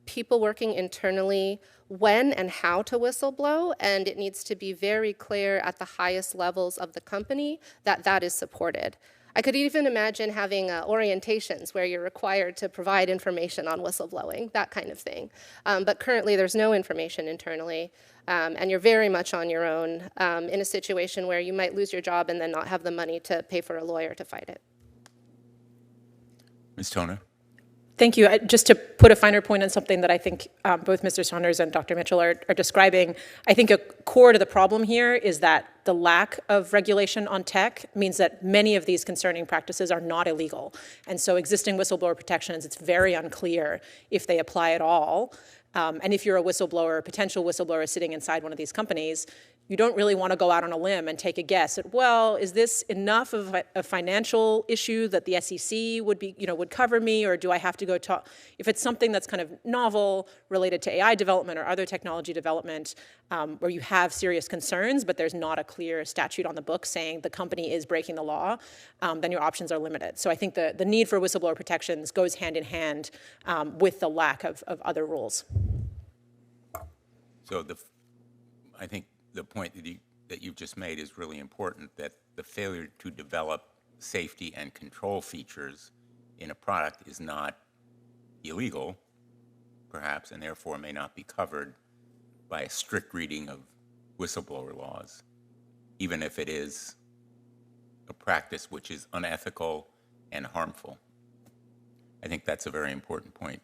people working internally when and how to whistleblow, and it needs to be very clear at the highest levels of the company that that is supported. I could even imagine having orientations where you're required to provide information on whistleblowing, that kind of thing. But currently there's no information internally, and you're very much on your own in a situation where you might lose your job and then not have the money to pay for a lawyer to fight it. Ms. Toner? Thank you. Just to put a finer point on something that I think both Mr. Saunders and Dr. Mitchell are describing, I think a core to the problem here is that the lack of regulation on tech means that many of these concerning practices are not illegal. And so existing whistleblower protections, it's very unclear if they apply at all. And if you're a whistleblower, a potential whistleblower sitting inside one of these companies, you don't really want to go out on a limb and take a guess at, well, is this enough of a financial issue that the SEC would cover me, or do I have to go talk? If it's something that's kind of novel, related to AI development or other technology development, where you have serious concerns, but there's not a clear statute on the book saying the company is breaking the law, then your options are limited. So I think the need for whistleblower protections goes hand in hand with the lack of other rules. So I think the point that you've just made is really important, that the failure to develop safety and control features in a product is not illegal, perhaps, and therefore may not be covered by a strict reading of whistleblower laws, even if it is a practice which is unethical and harmful. I think that's a very important point.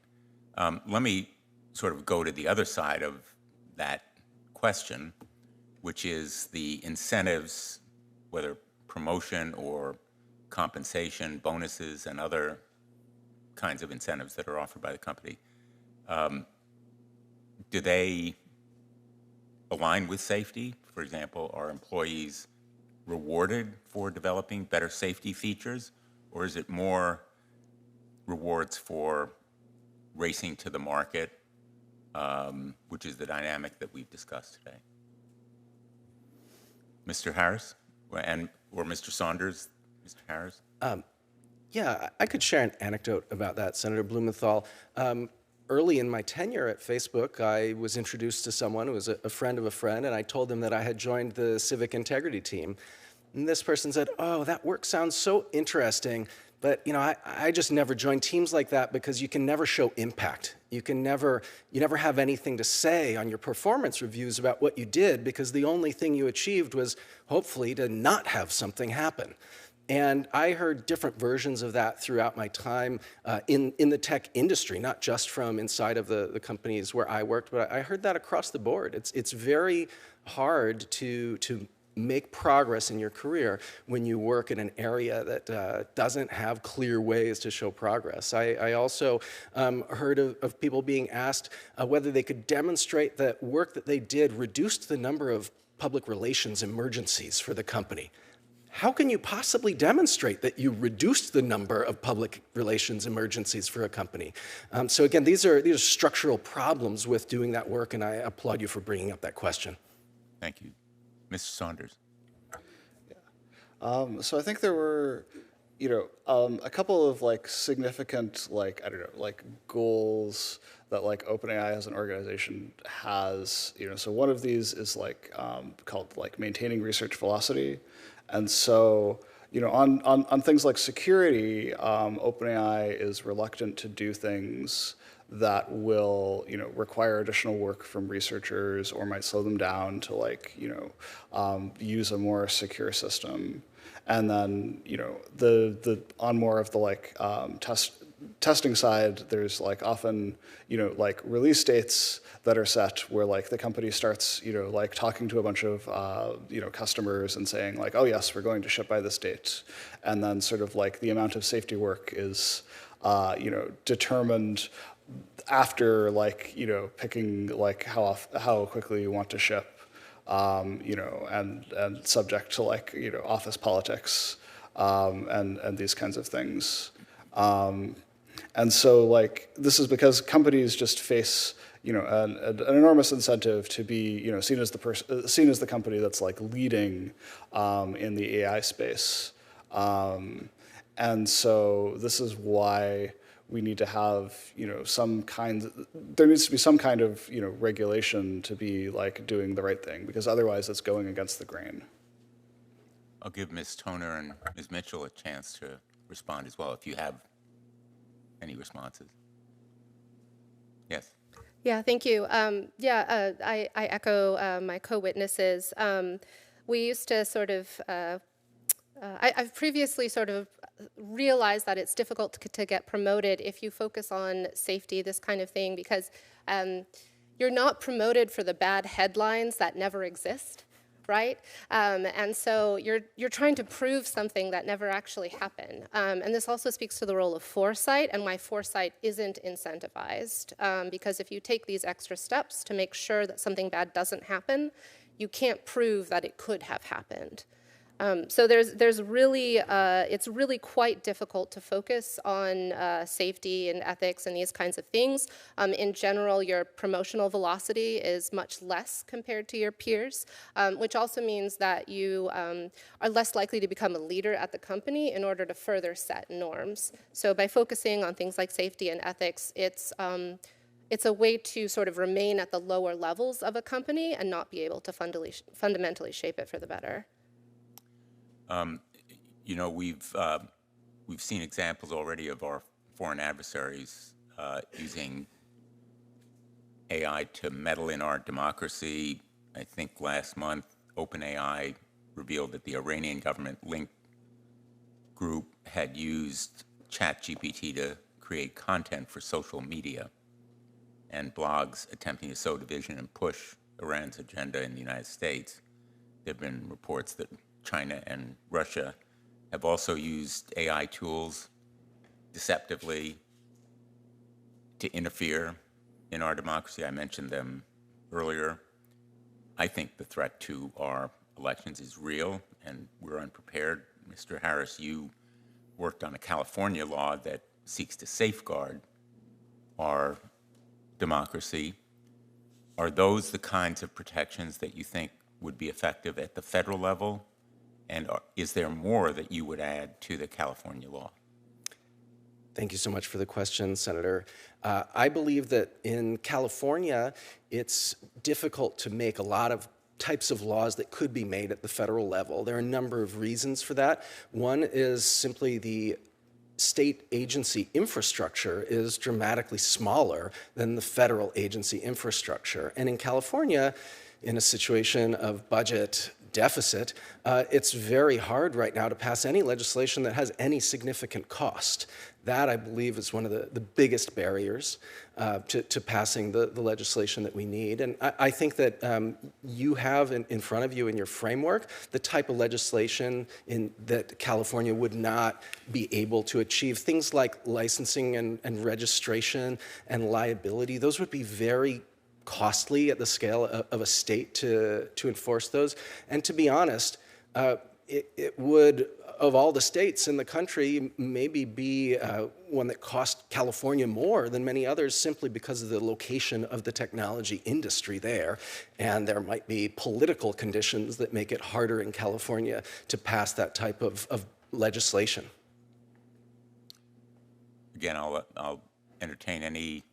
Let me sort of go to the other side of that question, which is the incentives, whether promotion or compensation, bonuses, and other kinds of incentives that are offered by the company. Do they align with safety? For example, are employees rewarded for developing better safety features, or is it more rewards for racing to the market, which is the dynamic that we've discussed today? Mr. Harris, or Mr. Saunders? Mr. Harris? Yeah, I could share an anecdote about that, Senator Blumenthal. Early in my tenure at Facebook, I was introduced to someone who was a friend of a friend, and I told them that I had joined the civic integrity team. And this person said, oh, that work sounds so interesting, but I just never joined teams like that because you can never show impact. You never have anything to say on your performance reviews about what you did because the only thing you achieved was hopefully to not have something happen. And I heard different versions of that throughout my time in the tech industry, not just from inside of the companies where I worked, but I heard that across the board. It's very hard to make progress in your career when you work in an area that doesn't have clear ways to show progress. I also heard of people being asked whether they could demonstrate that work that they did reduced the number of public relations emergencies for the company. How can you possibly demonstrate that you reduced the number of public relations emergencies for a company? So again, these are structural problems with doing that work, and I applaud you for bringing up that question. Thank you. Mr. Saunders. Yeah. So I think there were, a couple of significant goals that OpenAI as an organization has. So one of these is called maintaining research velocity. And so, on things like security, OpenAI is reluctant to do things that will, require additional work from researchers or might slow them down to use a more secure system. And then, the on more of the testing side, there's often, release dates that are set where the company starts, talking to a bunch of, customers and saying oh yes, we're going to ship by this date. And then sort of the amount of safety work is, determined after picking how quickly you want to ship. And subject to office politics, and these kinds of things. And so this is because companies just face an enormous incentive to be seen as the company that's leading in the AI space. And so this is why we need to have, there needs to be some kind of, regulation to be doing the right thing, because otherwise it's going against the grain. I'll give Ms. Toner and Ms. Mitchell a chance to respond as well, if you have any responses. Yes. Yeah, thank you. I echo my co-witnesses. We used to sort of, I've previously sort of realized that it's difficult to get promoted if you focus on safety, this kind of thing, because you're not promoted for the bad headlines that never exist, right? And so you're trying to prove something that never actually happened. And this also speaks to the role of foresight and why foresight isn't incentivized. Because if you take these extra steps to make sure that something bad doesn't happen, you can't prove that it could have happened. So there's really, it's really quite difficult to focus on safety and ethics and these kinds of things. In general, your promotional velocity is much less compared to your peers, which also means that you are less likely to become a leader at the company in order to further set norms. So by focusing on things like safety and ethics, it's a way to sort of remain at the lower levels of a company and not be able to fundamentally shape it for the better. We've seen examples already of our foreign adversaries using AI to meddle in our democracy. I think last month, OpenAI revealed that the Iranian government link group had used ChatGPT to create content for social media and blogs attempting to sow division and push Iran's agenda in the United States. There have been reports that China and Russia have also used AI tools deceptively to interfere in our democracy. I mentioned them earlier. I think the threat to our elections is real, and we're unprepared. Mr. Harris, you worked on a California law that seeks to safeguard our democracy. Are those the kinds of protections that you think would be effective at the federal level? And is there more that you would add to the California law? Thank you so much for the question, Senator. I believe that in California, it's difficult to make a lot of types of laws that could be made at the federal level. There are a number of reasons for that. One is simply the state agency infrastructure is dramatically smaller than the federal agency infrastructure. And in California, in a situation of budget deficit, it's very hard right now to pass any legislation that has any significant cost. That, I believe, is one of the biggest barriers to passing the legislation that we need. And I think that you have in front of you in your framework the type of legislation that California would not be able to achieve. Things like licensing and registration and liability, those would be very costly at the scale of a state to enforce those. And to be honest, it would, of all the states in the country, maybe be one that cost California more than many others simply because of the location of the technology industry there. And there might be political conditions that make it harder in California to pass that type of legislation. Again, I'll entertain any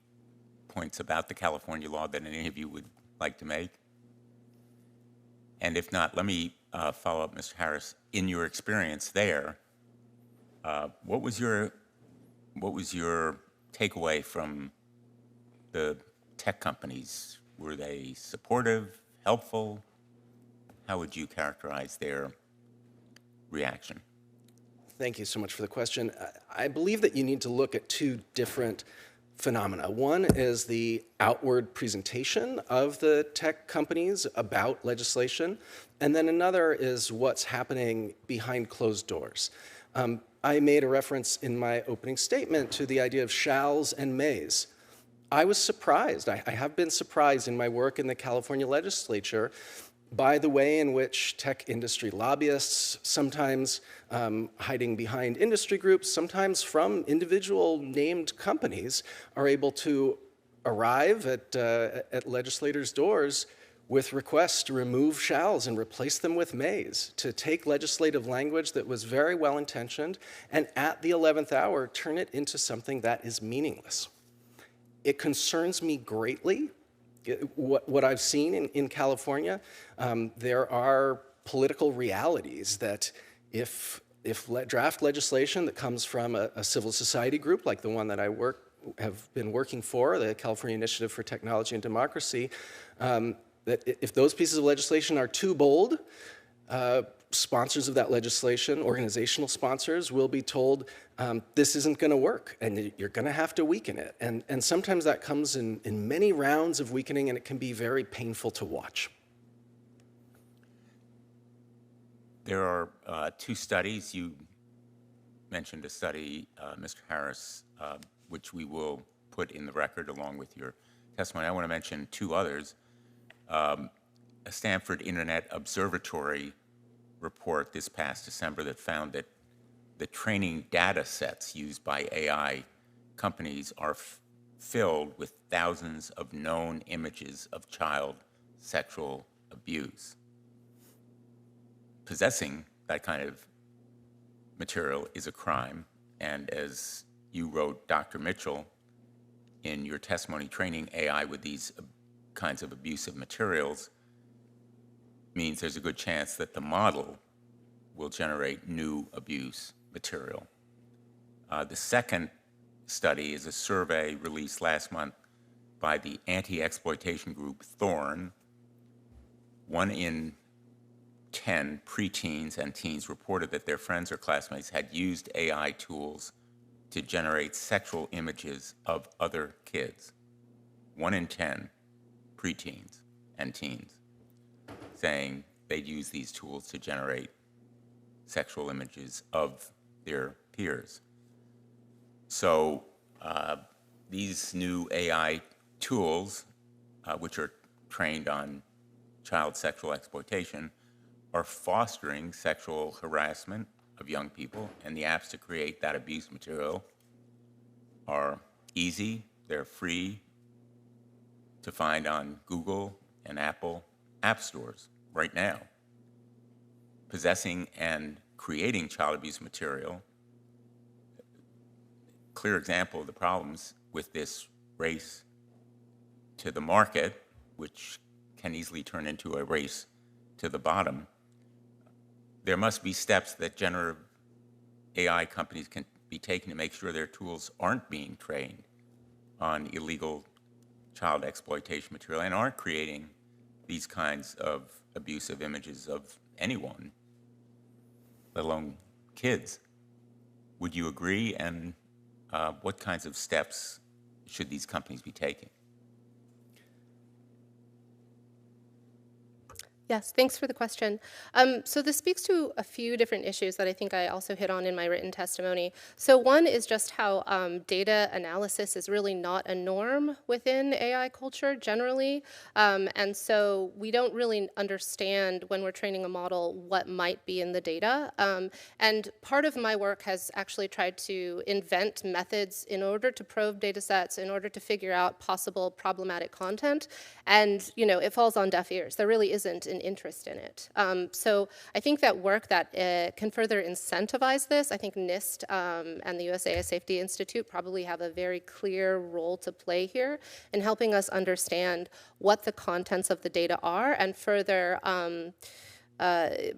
points about the California law that any of you would like to make. And if not, let me follow up, Mr. Harris. In your experience there, what was your takeaway from the tech companies? Were they supportive, helpful? How would you characterize their reaction? Thank you so much for the question. I believe that you need to look at two different phenomena. One is the outward presentation of the tech companies about legislation, and then another is what's happening behind closed doors. I made a reference in my opening statement to the idea of shalls and mays. I was surprised. I have been surprised in my work in the California legislature by the way in which tech industry lobbyists, sometimes hiding behind industry groups, sometimes from individual named companies, are able to arrive at legislators' doors with requests to remove shalls and replace them with mays, to take legislative language that was very well-intentioned and at the 11th hour turn it into something that is meaningless. It concerns me greatly what I've seen in California. There are political realities that if draft legislation that comes from a civil society group like the one that I have been working for, the California Initiative for Technology and Democracy, that if those pieces of legislation are too bold, sponsors of that legislation, organizational sponsors, will be told this isn't going to work and you're going to have to weaken it. And sometimes that comes in many rounds of weakening, and it can be very painful to watch. There are two studies. You mentioned a study, Mr. Harris, which we will put in the record along with your testimony. I want to mention two others. A Stanford Internet Observatory report this past December that found that the training data sets used by AI companies are filled with thousands of known images of child sexual abuse. Possessing that kind of material is a crime, and as you wrote, Dr. Mitchell, in your testimony, training AI with these kinds of abusive materials means there's a good chance that the model will generate new abuse material. The second study is a survey released last month by the anti-exploitation group Thorn. 1 in 10 preteens and teens reported that their friends or classmates had used AI tools to generate sexual images of other kids. 1 in 10 preteens and teens saying they'd use these tools to generate sexual images of their peers. So these new AI tools, which are trained on child sexual exploitation, are fostering sexual harassment of young people, and the apps to create that abuse material are easy, they're free to find on Google and Apple app stores right now. Possessing and creating child abuse material, clear example of the problems with this race to the market, which can easily turn into a race to the bottom. There must be steps that generative AI companies can be taking to make sure their tools aren't being trained on illegal child exploitation material and aren't creating these kinds of abusive images of anyone, let alone kids. Would you agree? And what kinds of steps should these companies be taking? Yes, thanks for the question. So this speaks to a few different issues that I think I also hit on in my written testimony. So one is just how data analysis is really not a norm within AI culture generally. And so we don't really understand when we're training a model what might be in the data. And part of my work has actually tried to invent methods in order to probe data sets, in order to figure out possible problematic content. And, you know, it falls on deaf ears. There really isn't an interest in it. So I think that work that can further incentivize this, I think NIST and the US AI Safety Institute probably have a very clear role to play here in helping us understand what the contents of the data are and further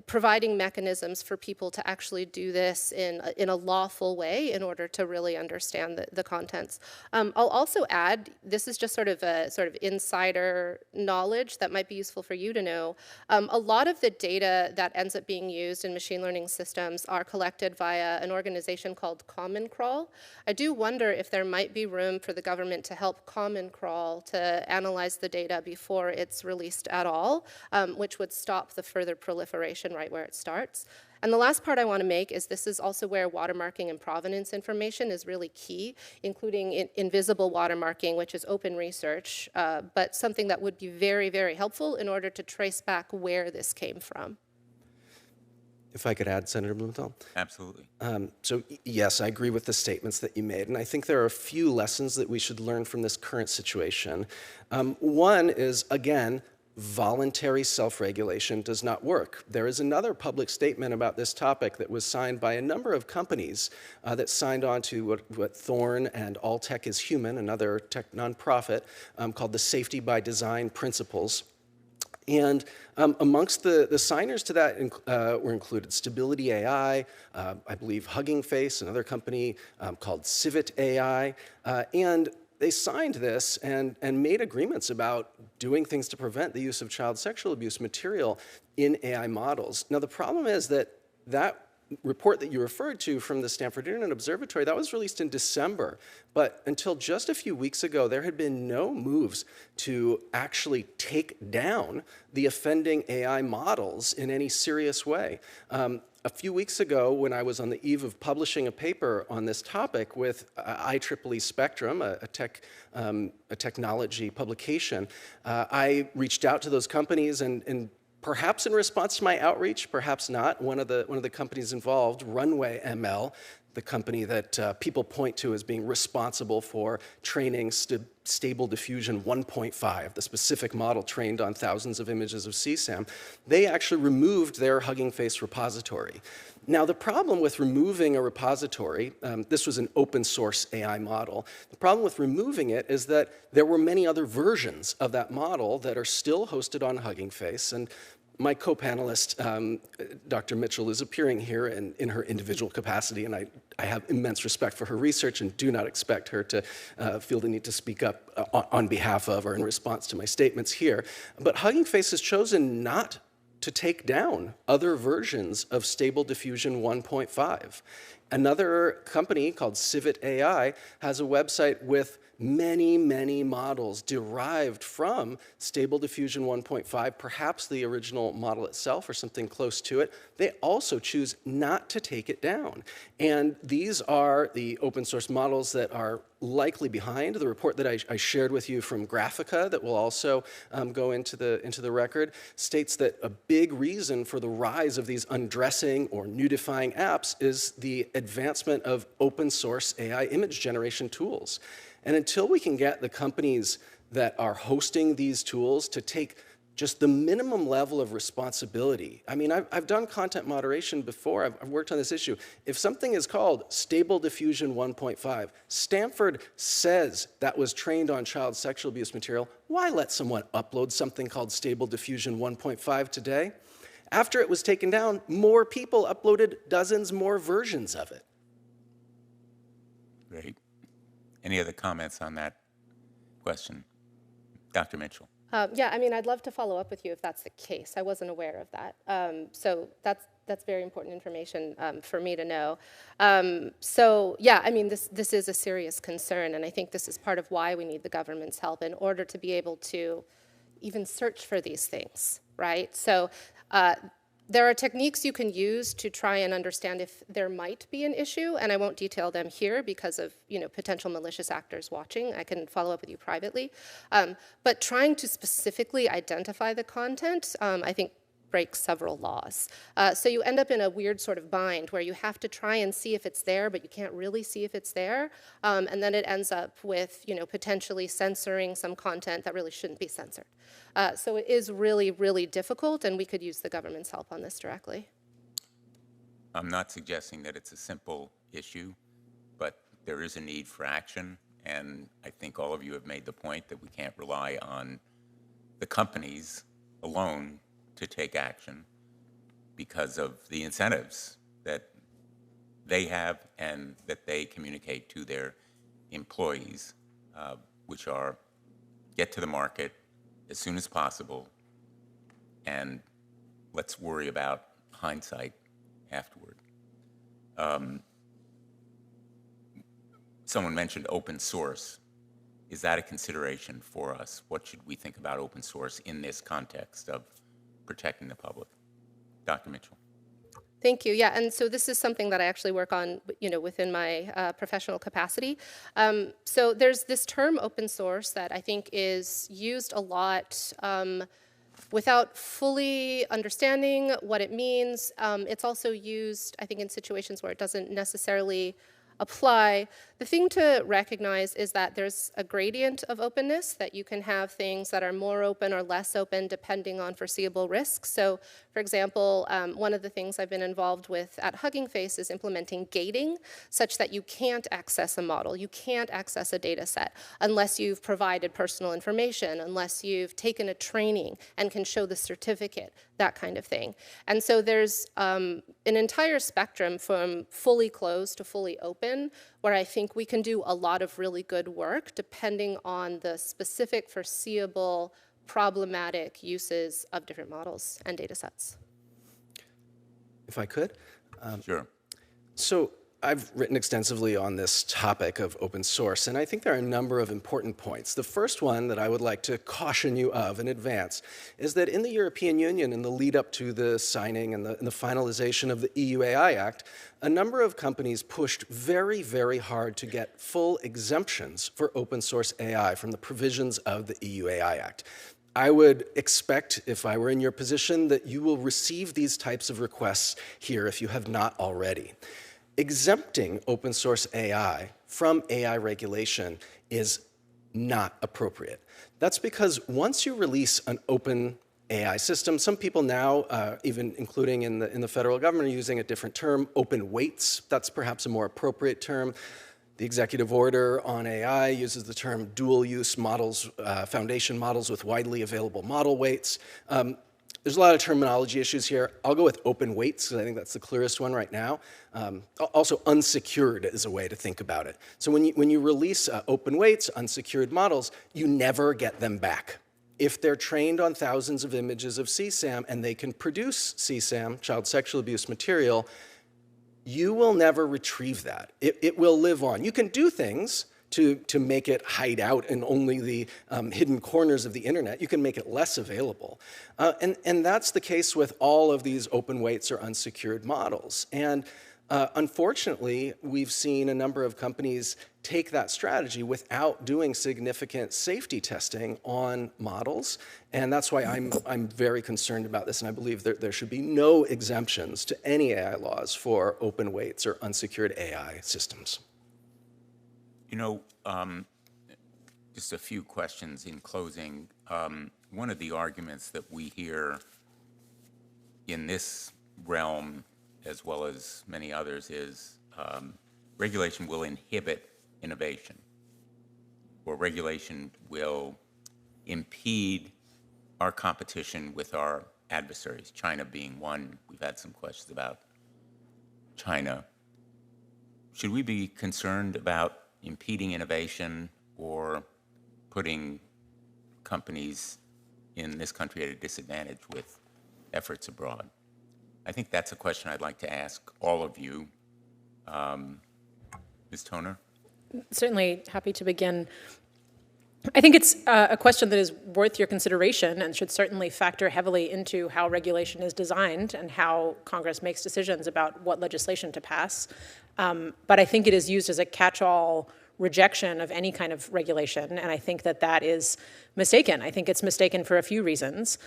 providing mechanisms for people to actually do this in a lawful way in order to really understand the contents. I'll also add, this is just sort of insider knowledge that might be useful for you to know. A lot of the data that ends up being used in machine learning systems are collected via an organization called Common Crawl. I do wonder if there might be room for the government to help Common Crawl to analyze the data before it's released at all, which would stop the further proliferation right where it starts. And the last part I want to make is this is also where watermarking and provenance information is really key, including invisible watermarking, which is open research, but something that would be very, very helpful in order to trace back where this came from. If I could add, Senator Blumenthal? Absolutely. So yes, I agree with the statements that you made, and I think there are a few lessons that we should learn from this current situation. One is, again, voluntary self-regulation does not work. There is another public statement about this topic that was signed by a number of companies that signed on to what Thorne and All Tech is Human, another tech nonprofit, called the Safety by Design Principles. And amongst the signers to that were included Stability AI, I believe Hugging Face, another company called Civit AI, and they signed this and made agreements about doing things to prevent the use of child sexual abuse material in AI models. Now, the problem is that report that you referred to from the Stanford Internet Observatory, that was released in December. But until just a few weeks ago, there had been no moves to actually take down the offending AI models in any serious way. A few weeks ago, when I was on the eve of publishing a paper on this topic with IEEE Spectrum, a technology publication, I reached out to those companies and perhaps in response to my outreach, perhaps not, one of the companies involved, Runway ML, the company that people point to as being responsible for training Stable Diffusion 1.5, the specific model trained on thousands of images of CSAM, they actually removed their Hugging Face repository. Now, the problem with removing a repository, this was an open source AI model, the problem with removing it is that there were many other versions of that model that are still hosted on Hugging Face, and my co-panelist, Dr. Mitchell, is appearing here in her individual capacity, and I have immense respect for her research and do not expect her to feel the need to speak up on behalf of or in response to my statements here. But Hugging Face has chosen not to take down other versions of Stable Diffusion 1.5. Another company called Civit AI has a website with many, many models derived from Stable Diffusion 1.5, perhaps the original model itself or something close to it. They also choose not to take it down. And these are the open source models that are likely behind. The report that I shared with you from Graphica that will also go into the record states that a big reason for the rise of these undressing or nudifying apps is the advancement of open source AI image generation tools. And until we can get the companies that are hosting these tools to take just the minimum level of responsibility. I mean, I've done content moderation before. I've worked on this issue. If something is called Stable Diffusion 1.5, Stanford says that was trained on child sexual abuse material, why let someone upload something called Stable Diffusion 1.5 today? After it was taken down, more people uploaded dozens more versions of it. Great. Any other comments on that question? Dr. Mitchell. Yeah, I mean, I'd love to follow up with you if that's the case. I wasn't aware of that. So that's very important information for me to know. So yeah, I mean, this is a serious concern, and I think this is part of why we need the government's help in order to be able to even search for these things, right? So there are techniques you can use to try and understand if there might be an issue, and I won't detail them here because of potential malicious actors watching. I can follow up with you privately. But trying to specifically identify the content, I think, breaks several laws. So you end up in a weird sort of bind where you have to try and see if it's there, but you can't really see if it's there. And then it ends up with potentially censoring some content that really shouldn't be censored. So it is really, really difficult, and we could use the government's help on this directly. I'm not suggesting that it's a simple issue, but there is a need for action, and I think all of you have made the point that we can't rely on the companies alone to take action. because of the incentives that they have and that they communicate to their employees, which are get to the market as soon as possible, and let's worry about hindsight afterward. Someone mentioned open source. Is that a consideration for us? What should we think about open source in this context of protecting the public? Dr. Mitchell. Thank you. Yeah, and so this is something that I actually work on, within my professional capacity. So there's this term open source that I think is used a lot without fully understanding what it means. It's also used, I think, in situations where it doesn't necessarily apply. The thing to recognize is that there's a gradient of openness, that you can have things that are more open or less open depending on foreseeable risks. So, for example, one of the things I've been involved with at Hugging Face is implementing gating, such that you can't access a model, you can't access a data set unless you've provided personal information, unless you've taken a training and can show the certificate, that kind of thing. And so there's an entire spectrum from fully closed to fully open, where I think we can do a lot of really good work depending on the specific foreseeable problematic uses of different models and data sets. If I could? Sure. So I've written extensively on this topic of open source, and I think there are a number of important points. The first one that I would like to caution you of in advance is that in the European Union, in the lead up to the signing and the finalization of the EU AI Act, a number of companies pushed very, very hard to get full exemptions for open source AI from the provisions of the EU AI Act. I would expect, if I were in your position, that you will receive these types of requests here if you have not already. Exempting open source AI from AI regulation is not appropriate. That's because once you release an open AI system, some people now, even including in the federal government, are using a different term, open weights. That's perhaps a more appropriate term. The executive order on AI uses the term dual-use models, foundation models with widely available model weights. There's a lot of terminology issues here. I'll go with open weights, because I think that's the clearest one right now. Also, unsecured is a way to think about it. So when you release open weights, unsecured models, you never get them back. If they're trained on thousands of images of CSAM and they can produce CSAM, child sexual abuse material, you will never retrieve that. It will live on. You can do things to make it hide out in only the hidden corners of the internet. You can make it less available. And that's the case with all of these open weights or unsecured models. And unfortunately, we've seen a number of companies take that strategy without doing significant safety testing on models. And that's why I'm very concerned about this, and I believe there should be no exemptions to any AI laws for open weights or unsecured AI systems. You know, just a few questions in closing. One of the arguments that we hear in this realm, as well as many others, is regulation will inhibit innovation, or regulation will impede our competition with our adversaries, China being one. We've had some questions about China. Should we be concerned about impeding innovation or putting companies in this country at a disadvantage with efforts abroad? I think that's a question I'd like to ask all of you. Ms. Toner? Certainly happy to begin. I think it's a question that is worth your consideration and should certainly factor heavily into how regulation is designed and how Congress makes decisions about what legislation to pass. But I think it is used as a catch-all rejection of any kind of regulation, and I think that that is mistaken. I think it's mistaken for a few reasons.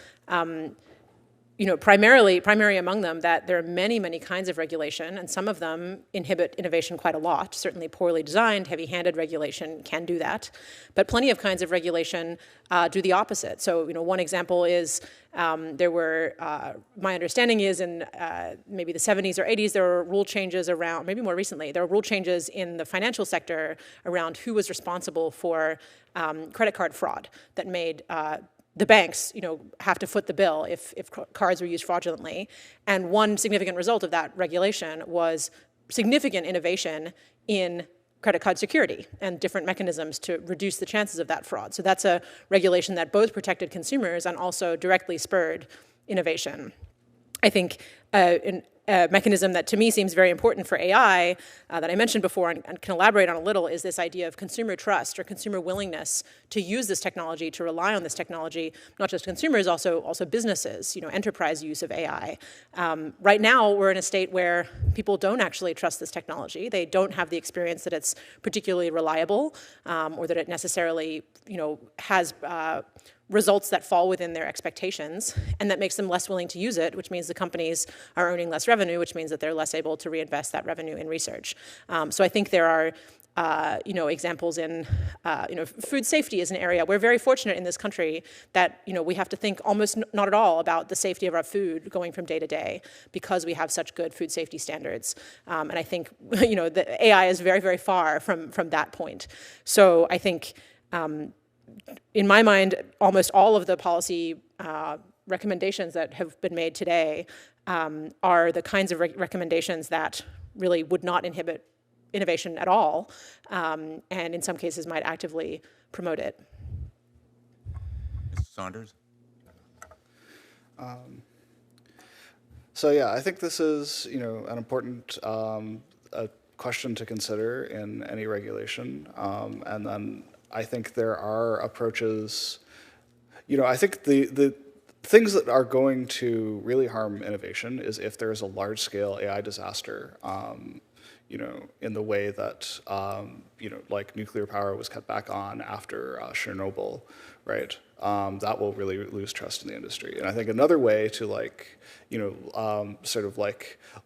Primary among them that there are many, many kinds of regulation, and some of them inhibit innovation quite a lot. Certainly poorly designed, heavy-handed regulation can do that. But plenty of kinds of regulation do the opposite. So, one example is there were, my understanding is in maybe the 70s or 80s, there were rule changes around, maybe more recently, there were rule changes in the financial sector around who was responsible for credit card fraud that made the banks, have to foot the bill if cards were used fraudulently. And one significant result of that regulation was significant innovation in credit card security and different mechanisms to reduce the chances of that fraud. So that's a regulation that both protected consumers and also directly spurred innovation. I think a mechanism that to me seems very important for AI that I mentioned before and can elaborate on a little is this idea of consumer trust or consumer willingness to use this technology, to rely on this technology, not just consumers, also businesses, enterprise use of AI. Right now, we're in a state where people don't actually trust this technology. They don't have the experience that it's particularly reliable or that it necessarily, has results that fall within their expectations, and that makes them less willing to use it, which means the companies are earning less revenue, which means that they're less able to reinvest that revenue in research. So I think there are examples in, food safety is an area. We're very fortunate in this country that, we have to think almost not at all about the safety of our food going from day to day because we have such good food safety standards. And I think, the AI is very, very far from that point. So I think, in my mind, almost all of the policy recommendations that have been made today are the kinds of recommendations that really would not inhibit innovation at all, and in some cases might actively promote it. Mr. Saunders? So yeah, I think this is an important question to consider in any regulation, and then I think there are approaches. I think the things that are going to really harm innovation is if there's a large-scale AI disaster. In the way that, like nuclear power was cut back on after Chernobyl, right? That will really lose trust in the industry. And I think another way to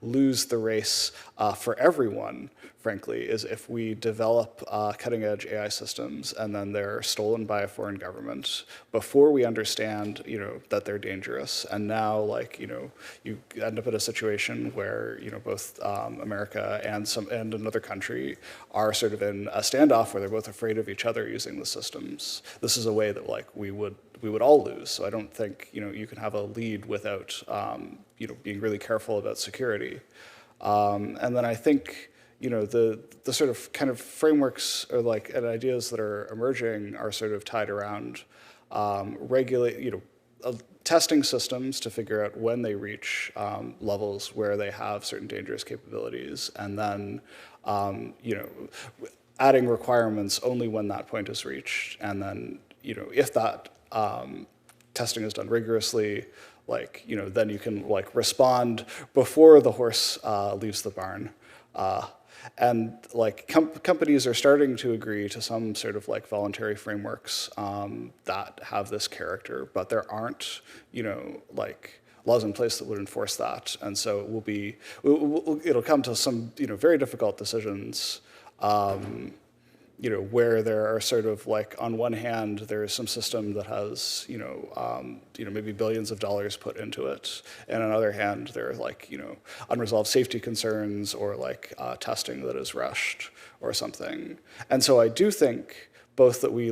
lose the race for everyone, frankly, is if we develop cutting-edge AI systems and then they're stolen by a foreign government before we understand, that they're dangerous. And now, you end up in a situation where, both America and another country are sort of in a standoff where they're both afraid of each other using the systems. This is a way that we would all lose. So I don't think you can have a lead without being really careful about security. And then I think the sort of kind of frameworks or and ideas that are emerging are sort of tied around testing systems to figure out when they reach levels where they have certain dangerous capabilities, and then adding requirements only when that point is reached, and then if that testing is done rigorously, then you can respond before the horse leaves the barn. And companies are starting to agree to some sort of voluntary frameworks that have this character, but there aren't laws in place that would enforce that, and so it'll come to some very difficult decisions. Where there are sort of on one hand, there is some system that has, maybe billions of dollars put into it. And on the other hand, there are unresolved safety concerns or testing that is rushed or something. And so I do think both that we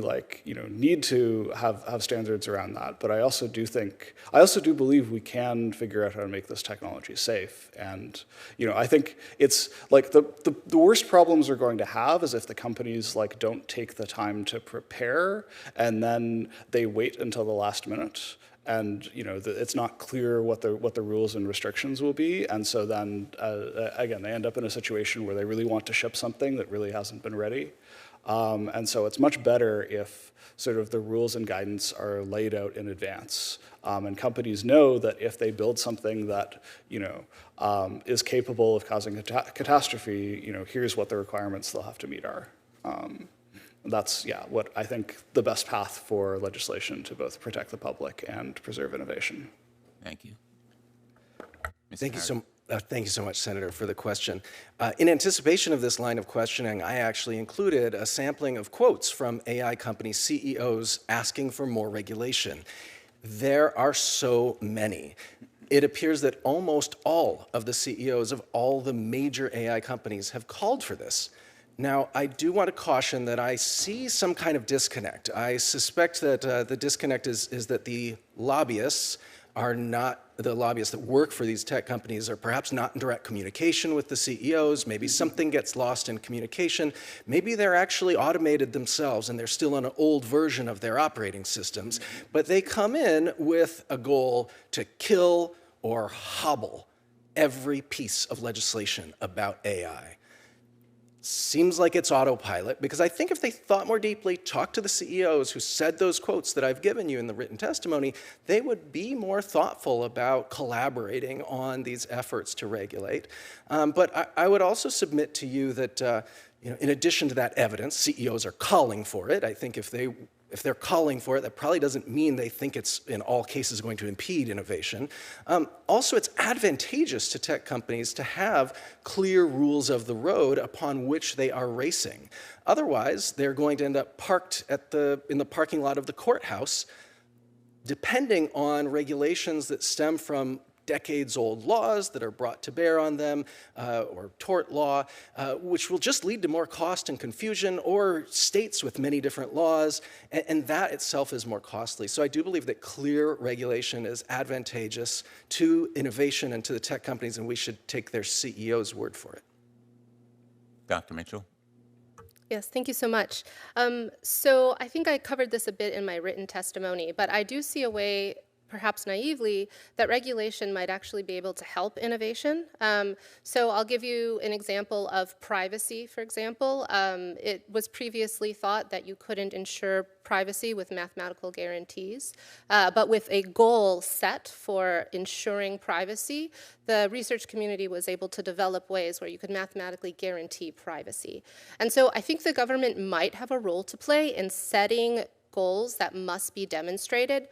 need to have standards around that, but I also do believe we can figure out how to make this technology safe. And I think it's the worst problems we're going to have is if the companies don't take the time to prepare and then they wait until the last minute. And it's not clear what the rules and restrictions will be, and so then again they end up in a situation where they really want to ship something that really hasn't been ready. And so it's much better if sort of the rules and guidance are laid out in advance. And companies know that if they build something that, is capable of causing a catastrophe, here's what the requirements they'll have to meet are. That's, what I think the best path for legislation to both protect the public and preserve innovation. Thank you. Thank you so much, Senator, for the question. In anticipation of this line of questioning, I actually included a sampling of quotes from AI company CEOs asking for more regulation. There are so many. It appears that almost all of the CEOs of all the major AI companies have called for this. Now, I do want to caution that I see some kind of disconnect. I suspect that the disconnect is that the lobbyists are not, the lobbyists that work for these tech companies are perhaps not in direct communication with the CEOs. Maybe something gets lost in communication. Maybe they're actually automated themselves and they're still on an old version of their operating systems. But they come in with a goal to kill or hobble every piece of legislation about AI. Seems like it's autopilot, because I think if they thought more deeply, talked to the CEOs who said those quotes that I've given you in the written testimony, they would be more thoughtful about collaborating on these efforts to regulate. But I would also submit to you that in addition to that evidence, CEOs are calling for it. I think if they're calling for it, that probably doesn't mean they think it's in all cases going to impede innovation. Also, it's advantageous to tech companies to have clear rules of the road upon which they are racing. Otherwise, they're going to end up parked in the parking lot of the courthouse, depending on regulations that stem from decades-old laws that are brought to bear on them, or tort law, which will just lead to more cost and confusion, or states with many different laws, and that itself is more costly. So I do believe that clear regulation is advantageous to innovation and to the tech companies, and we should take their CEO's word for it. Dr. Mitchell? Yes, thank you so much. So I think I covered this a bit in my written testimony, but I do see a way, perhaps naively, that regulation might actually be able to help innovation. So I'll give you an example of privacy, for example. It was previously thought that you couldn't ensure privacy with mathematical guarantees, but with a goal set for ensuring privacy, the research community was able to develop ways where you could mathematically guarantee privacy. And so I think the government might have a role to play in setting goals that must be demonstrated,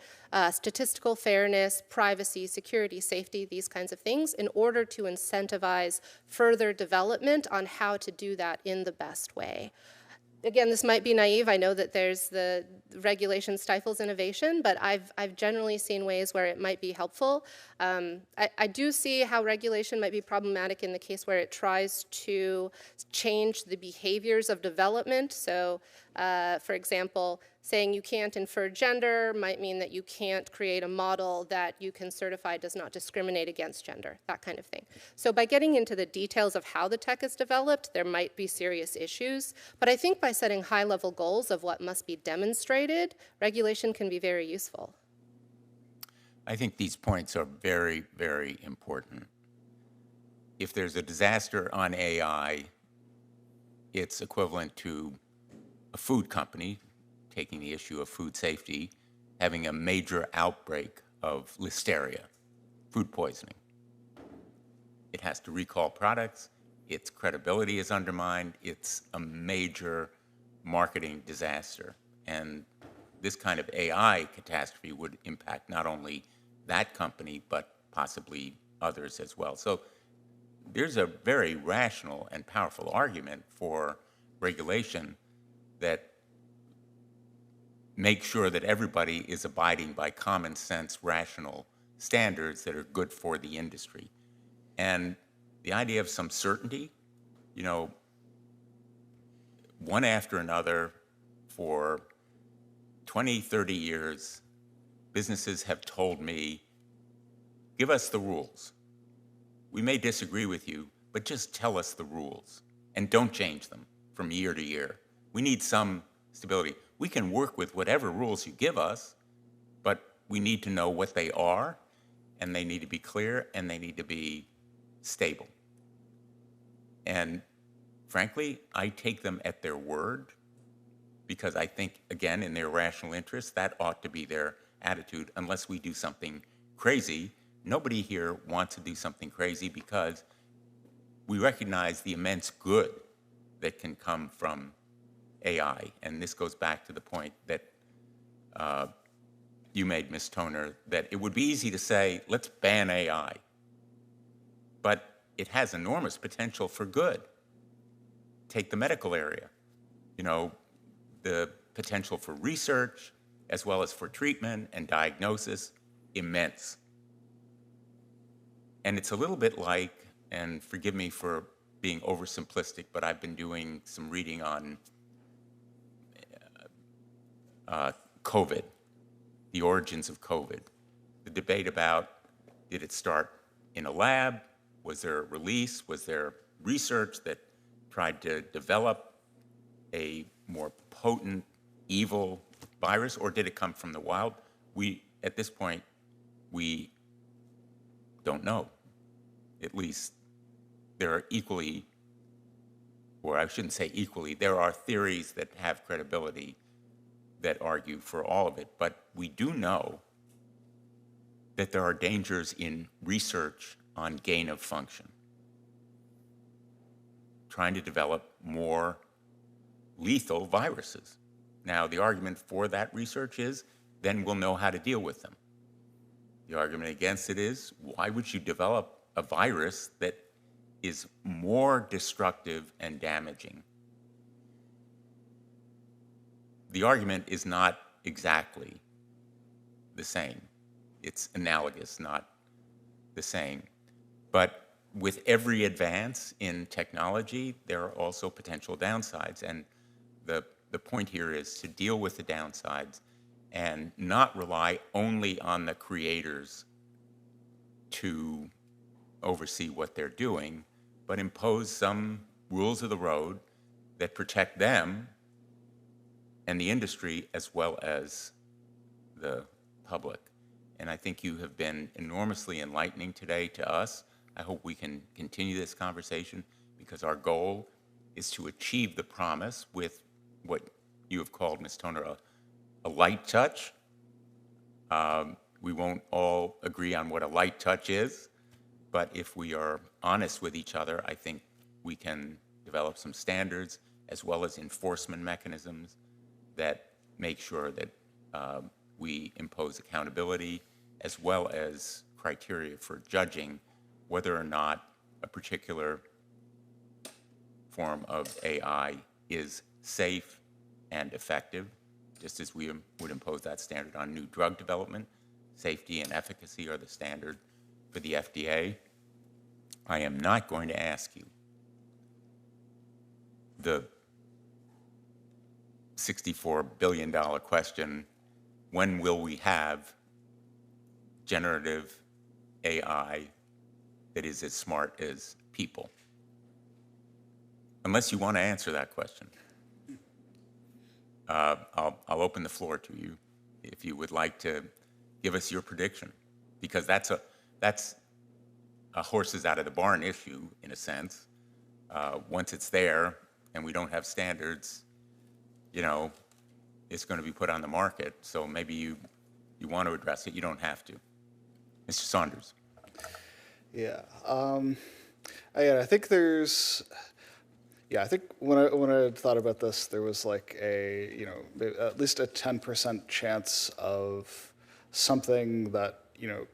statistical fairness, privacy, security, safety, these kinds of things, in order to incentivize further development on how to do that in the best way. Again, this might be naive. I know that there's the regulation stifles innovation, but I've generally seen ways where it might be helpful. I do see how regulation might be problematic in the case where it tries to change the behaviors of development. So, for example, saying you can't infer gender might mean that you can't create a model that you can certify does not discriminate against gender, that kind of thing. So by getting into the details of how the tech is developed, there might be serious issues. But I think by setting high-level goals of what must be demonstrated, regulation can be very useful. I think these points are very, very important. If there's a disaster on AI, it's equivalent to a food company, taking the issue of food safety, having a major outbreak of listeria, food poisoning. It has to recall products, its credibility is undermined, it's a major marketing disaster. And this kind of AI catastrophe would impact not only that company, but possibly others as well. So there's a very rational and powerful argument for regulation that make sure that everybody is abiding by common sense, rational standards that are good for the industry. And the idea of some certainty, one after another for 20, 30 years, businesses have told me, give us the rules. We may disagree with you, but just tell us the rules and don't change them from year to year. We need some stability. We can work with whatever rules you give us, but we need to know what they are, and they need to be clear, and they need to be stable. And frankly, I take them at their word because I think, again, in their rational interest, that ought to be their attitude unless we do something crazy. Nobody here wants to do something crazy because we recognize the immense good that can come from AI. And this goes back to the point that you made, Ms. Toner, that it would be easy to say, let's ban AI. But it has enormous potential for good. Take the medical area. The potential for research as well as for treatment and diagnosis, immense. And it's a little bit like, and forgive me for being oversimplistic, but I've been doing some reading on COVID, the origins of COVID, the debate about did it start in a lab? Was there a release? Was there research that tried to develop a more potent, evil virus, or did it come from the wild? At this point, we don't know. At least there are equally, or I shouldn't say equally, there are theories that have credibility that argue for all of it. But we do know that there are dangers in research on gain of function, trying to develop more lethal viruses. Now, the argument for that research is, then we'll know how to deal with them. The argument against it is, why would you develop a virus that is more destructive and damaging? The argument is not exactly the same. It's analogous, not the same. But with every advance in technology, there are also potential downsides. And the point here is to deal with the downsides and not rely only on the creators to oversee what they're doing, but impose some rules of the road that protect them and the industry as well as the public. And I think you have been enormously enlightening today to us. I hope we can continue this conversation because our goal is to achieve the promise with what you have called, Ms. Toner, a light touch. We won't all agree on what a light touch is, but if we are honest with each other, I think we can develop some standards as well as enforcement mechanisms that make sure that we impose accountability as well as criteria for judging whether or not a particular form of AI is safe and effective, just as we would impose that standard on new drug development. Safety and efficacy are the standard for the FDA. I am not going to ask you the $64 billion question, when will we have generative AI that is as smart as people? Unless you want to answer that question. I'll open the floor to you if you would like to give us your prediction, because that's a horses out of the barn issue in a sense. Once it's there and we don't have standards, you know, it's going to be put on the market. So maybe you want to address it. You don't have to. Mr. Saunders. Yeah. I think there's. Yeah, I think when I thought about this, there was like at least a 10% chance of something that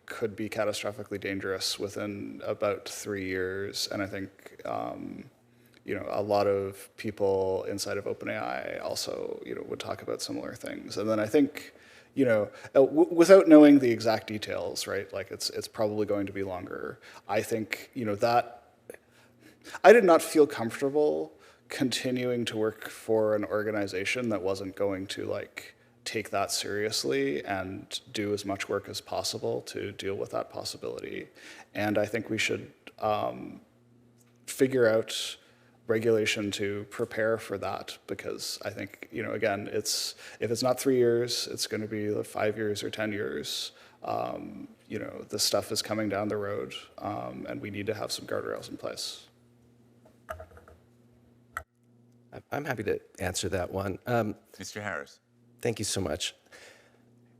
could be catastrophically dangerous within about 3 years, and I think a lot of people inside of OpenAI also would talk about similar things, and then I think without knowing the exact details, right? Like it's probably going to be longer. I think that. I did not feel comfortable continuing to work for an organization that wasn't going to take that seriously and do as much work as possible to deal with that possibility. And I think we should figure out regulation to prepare for that, because I think, again, if it's not 3 years, it's going to be 5 years or 10 years. This stuff is coming down the road, and we need to have some guardrails in place. I'm happy to answer that one. Mr. Harris. Thank you so much.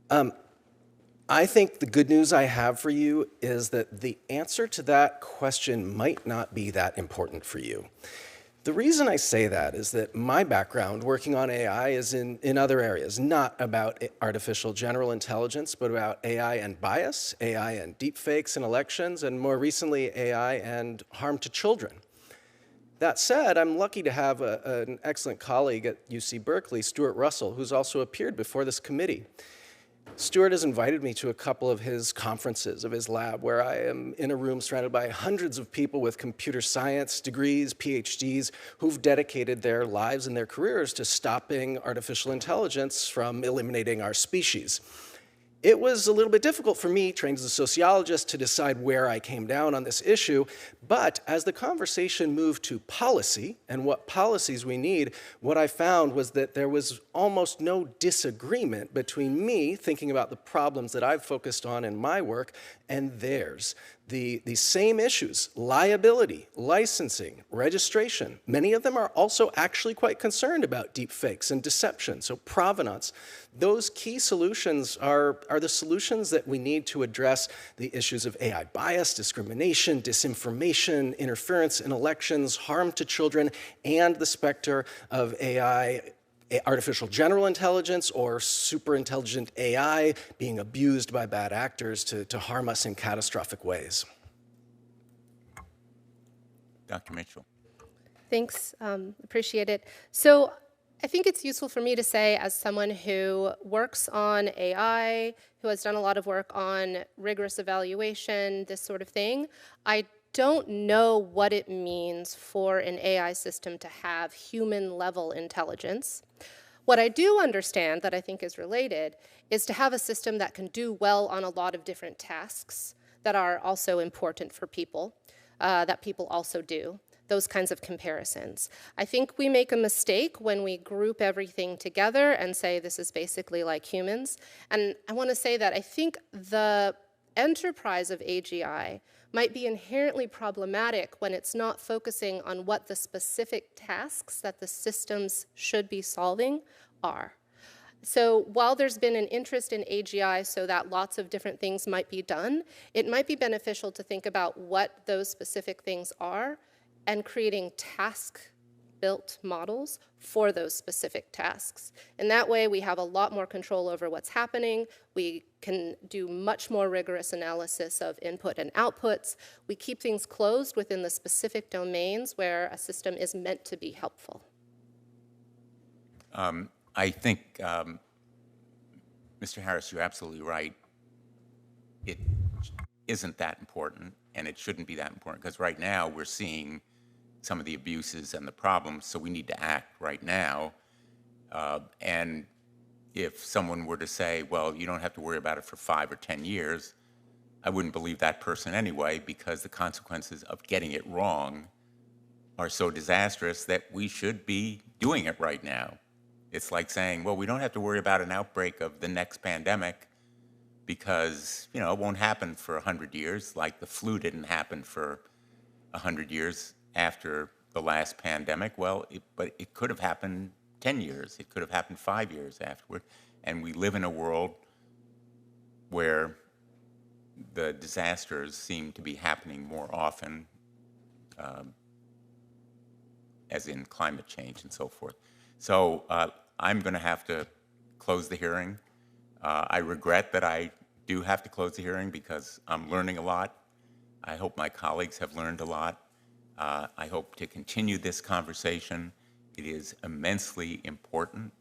I think the good news I have for you is that the answer to that question might not be that important for you. The reason I say that is that my background working on AI is in other areas, not about artificial general intelligence, but about AI and bias, AI and deepfakes in elections, and more recently, AI and harm to children. That said, I'm lucky to have an excellent colleague at UC Berkeley, Stuart Russell, who's also appeared before this committee. Stuart has invited me to a couple of his conferences of his lab where I am in a room surrounded by hundreds of people with computer science degrees, PhDs, who've dedicated their lives and their careers to stopping artificial intelligence from eliminating our species. It was a little bit difficult for me, trained as a sociologist, to decide where I came down on this issue, but as the conversation moved to policy and what policies we need, what I found was that there was almost no disagreement between me thinking about the problems that I've focused on in my work and theirs. The same issues, liability, licensing, registration. Many of them are also actually quite concerned about deep fakes and deception, so provenance. Those key solutions are the solutions that we need to address the issues of AI bias, discrimination, disinformation, interference in elections, harm to children, and the specter of AI, artificial general intelligence or super intelligent AI being abused by bad actors to harm us in catastrophic ways. Dr. Mitchell. Thanks, appreciate it. So I think it's useful for me to say, as someone who works on AI, who has done a lot of work on rigorous evaluation, this sort of thing, I don't know what it means for an AI system to have human-level intelligence. What I do understand that I think is related is to have a system that can do well on a lot of different tasks that are also important for people, that people also do, those kinds of comparisons. I think we make a mistake when we group everything together and say this is basically like humans. And I want to say that I think the enterprise of AGI might be inherently problematic when it's not focusing on what the specific tasks that the systems should be solving are. So while there's been an interest in AGI so that lots of different things might be done, it might be beneficial to think about what those specific things are and creating task-built models for those specific tasks. In that way, we have a lot more control over what's happening. We can do much more rigorous analysis of input and outputs. We keep things closed within the specific domains where a system is meant to be helpful. I think, Mr. Harris, you're absolutely right. It isn't that important, and it shouldn't be that important, because right now we're seeing some of the abuses and the problems, so we need to act right now. And if someone were to say, well, you don't have to worry about it for 5 or 10 years, I wouldn't believe that person anyway, because the consequences of getting it wrong are so disastrous that we should be doing it right now. It's like saying, well, we don't have to worry about an outbreak of the next pandemic because, you know, it won't happen for 100 years, like the flu didn't happen for 100 years after the last pandemic. Well, but it could have happened 10 years. It could have happened 5 years afterward. And we live in a world where the disasters seem to be happening more often, as in climate change and so forth. So I'm going to have to close the hearing. I regret that I do have to close the hearing because I'm learning a lot. I hope my colleagues have learned a lot. I hope to continue this conversation. It is immensely important.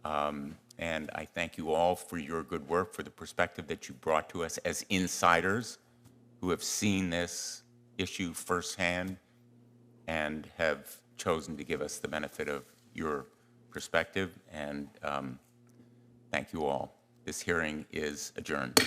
And I thank you all for your good work, for the perspective that you brought to us as insiders who have seen this issue firsthand and have chosen to give us the benefit of your perspective. And thank you all. This hearing is adjourned.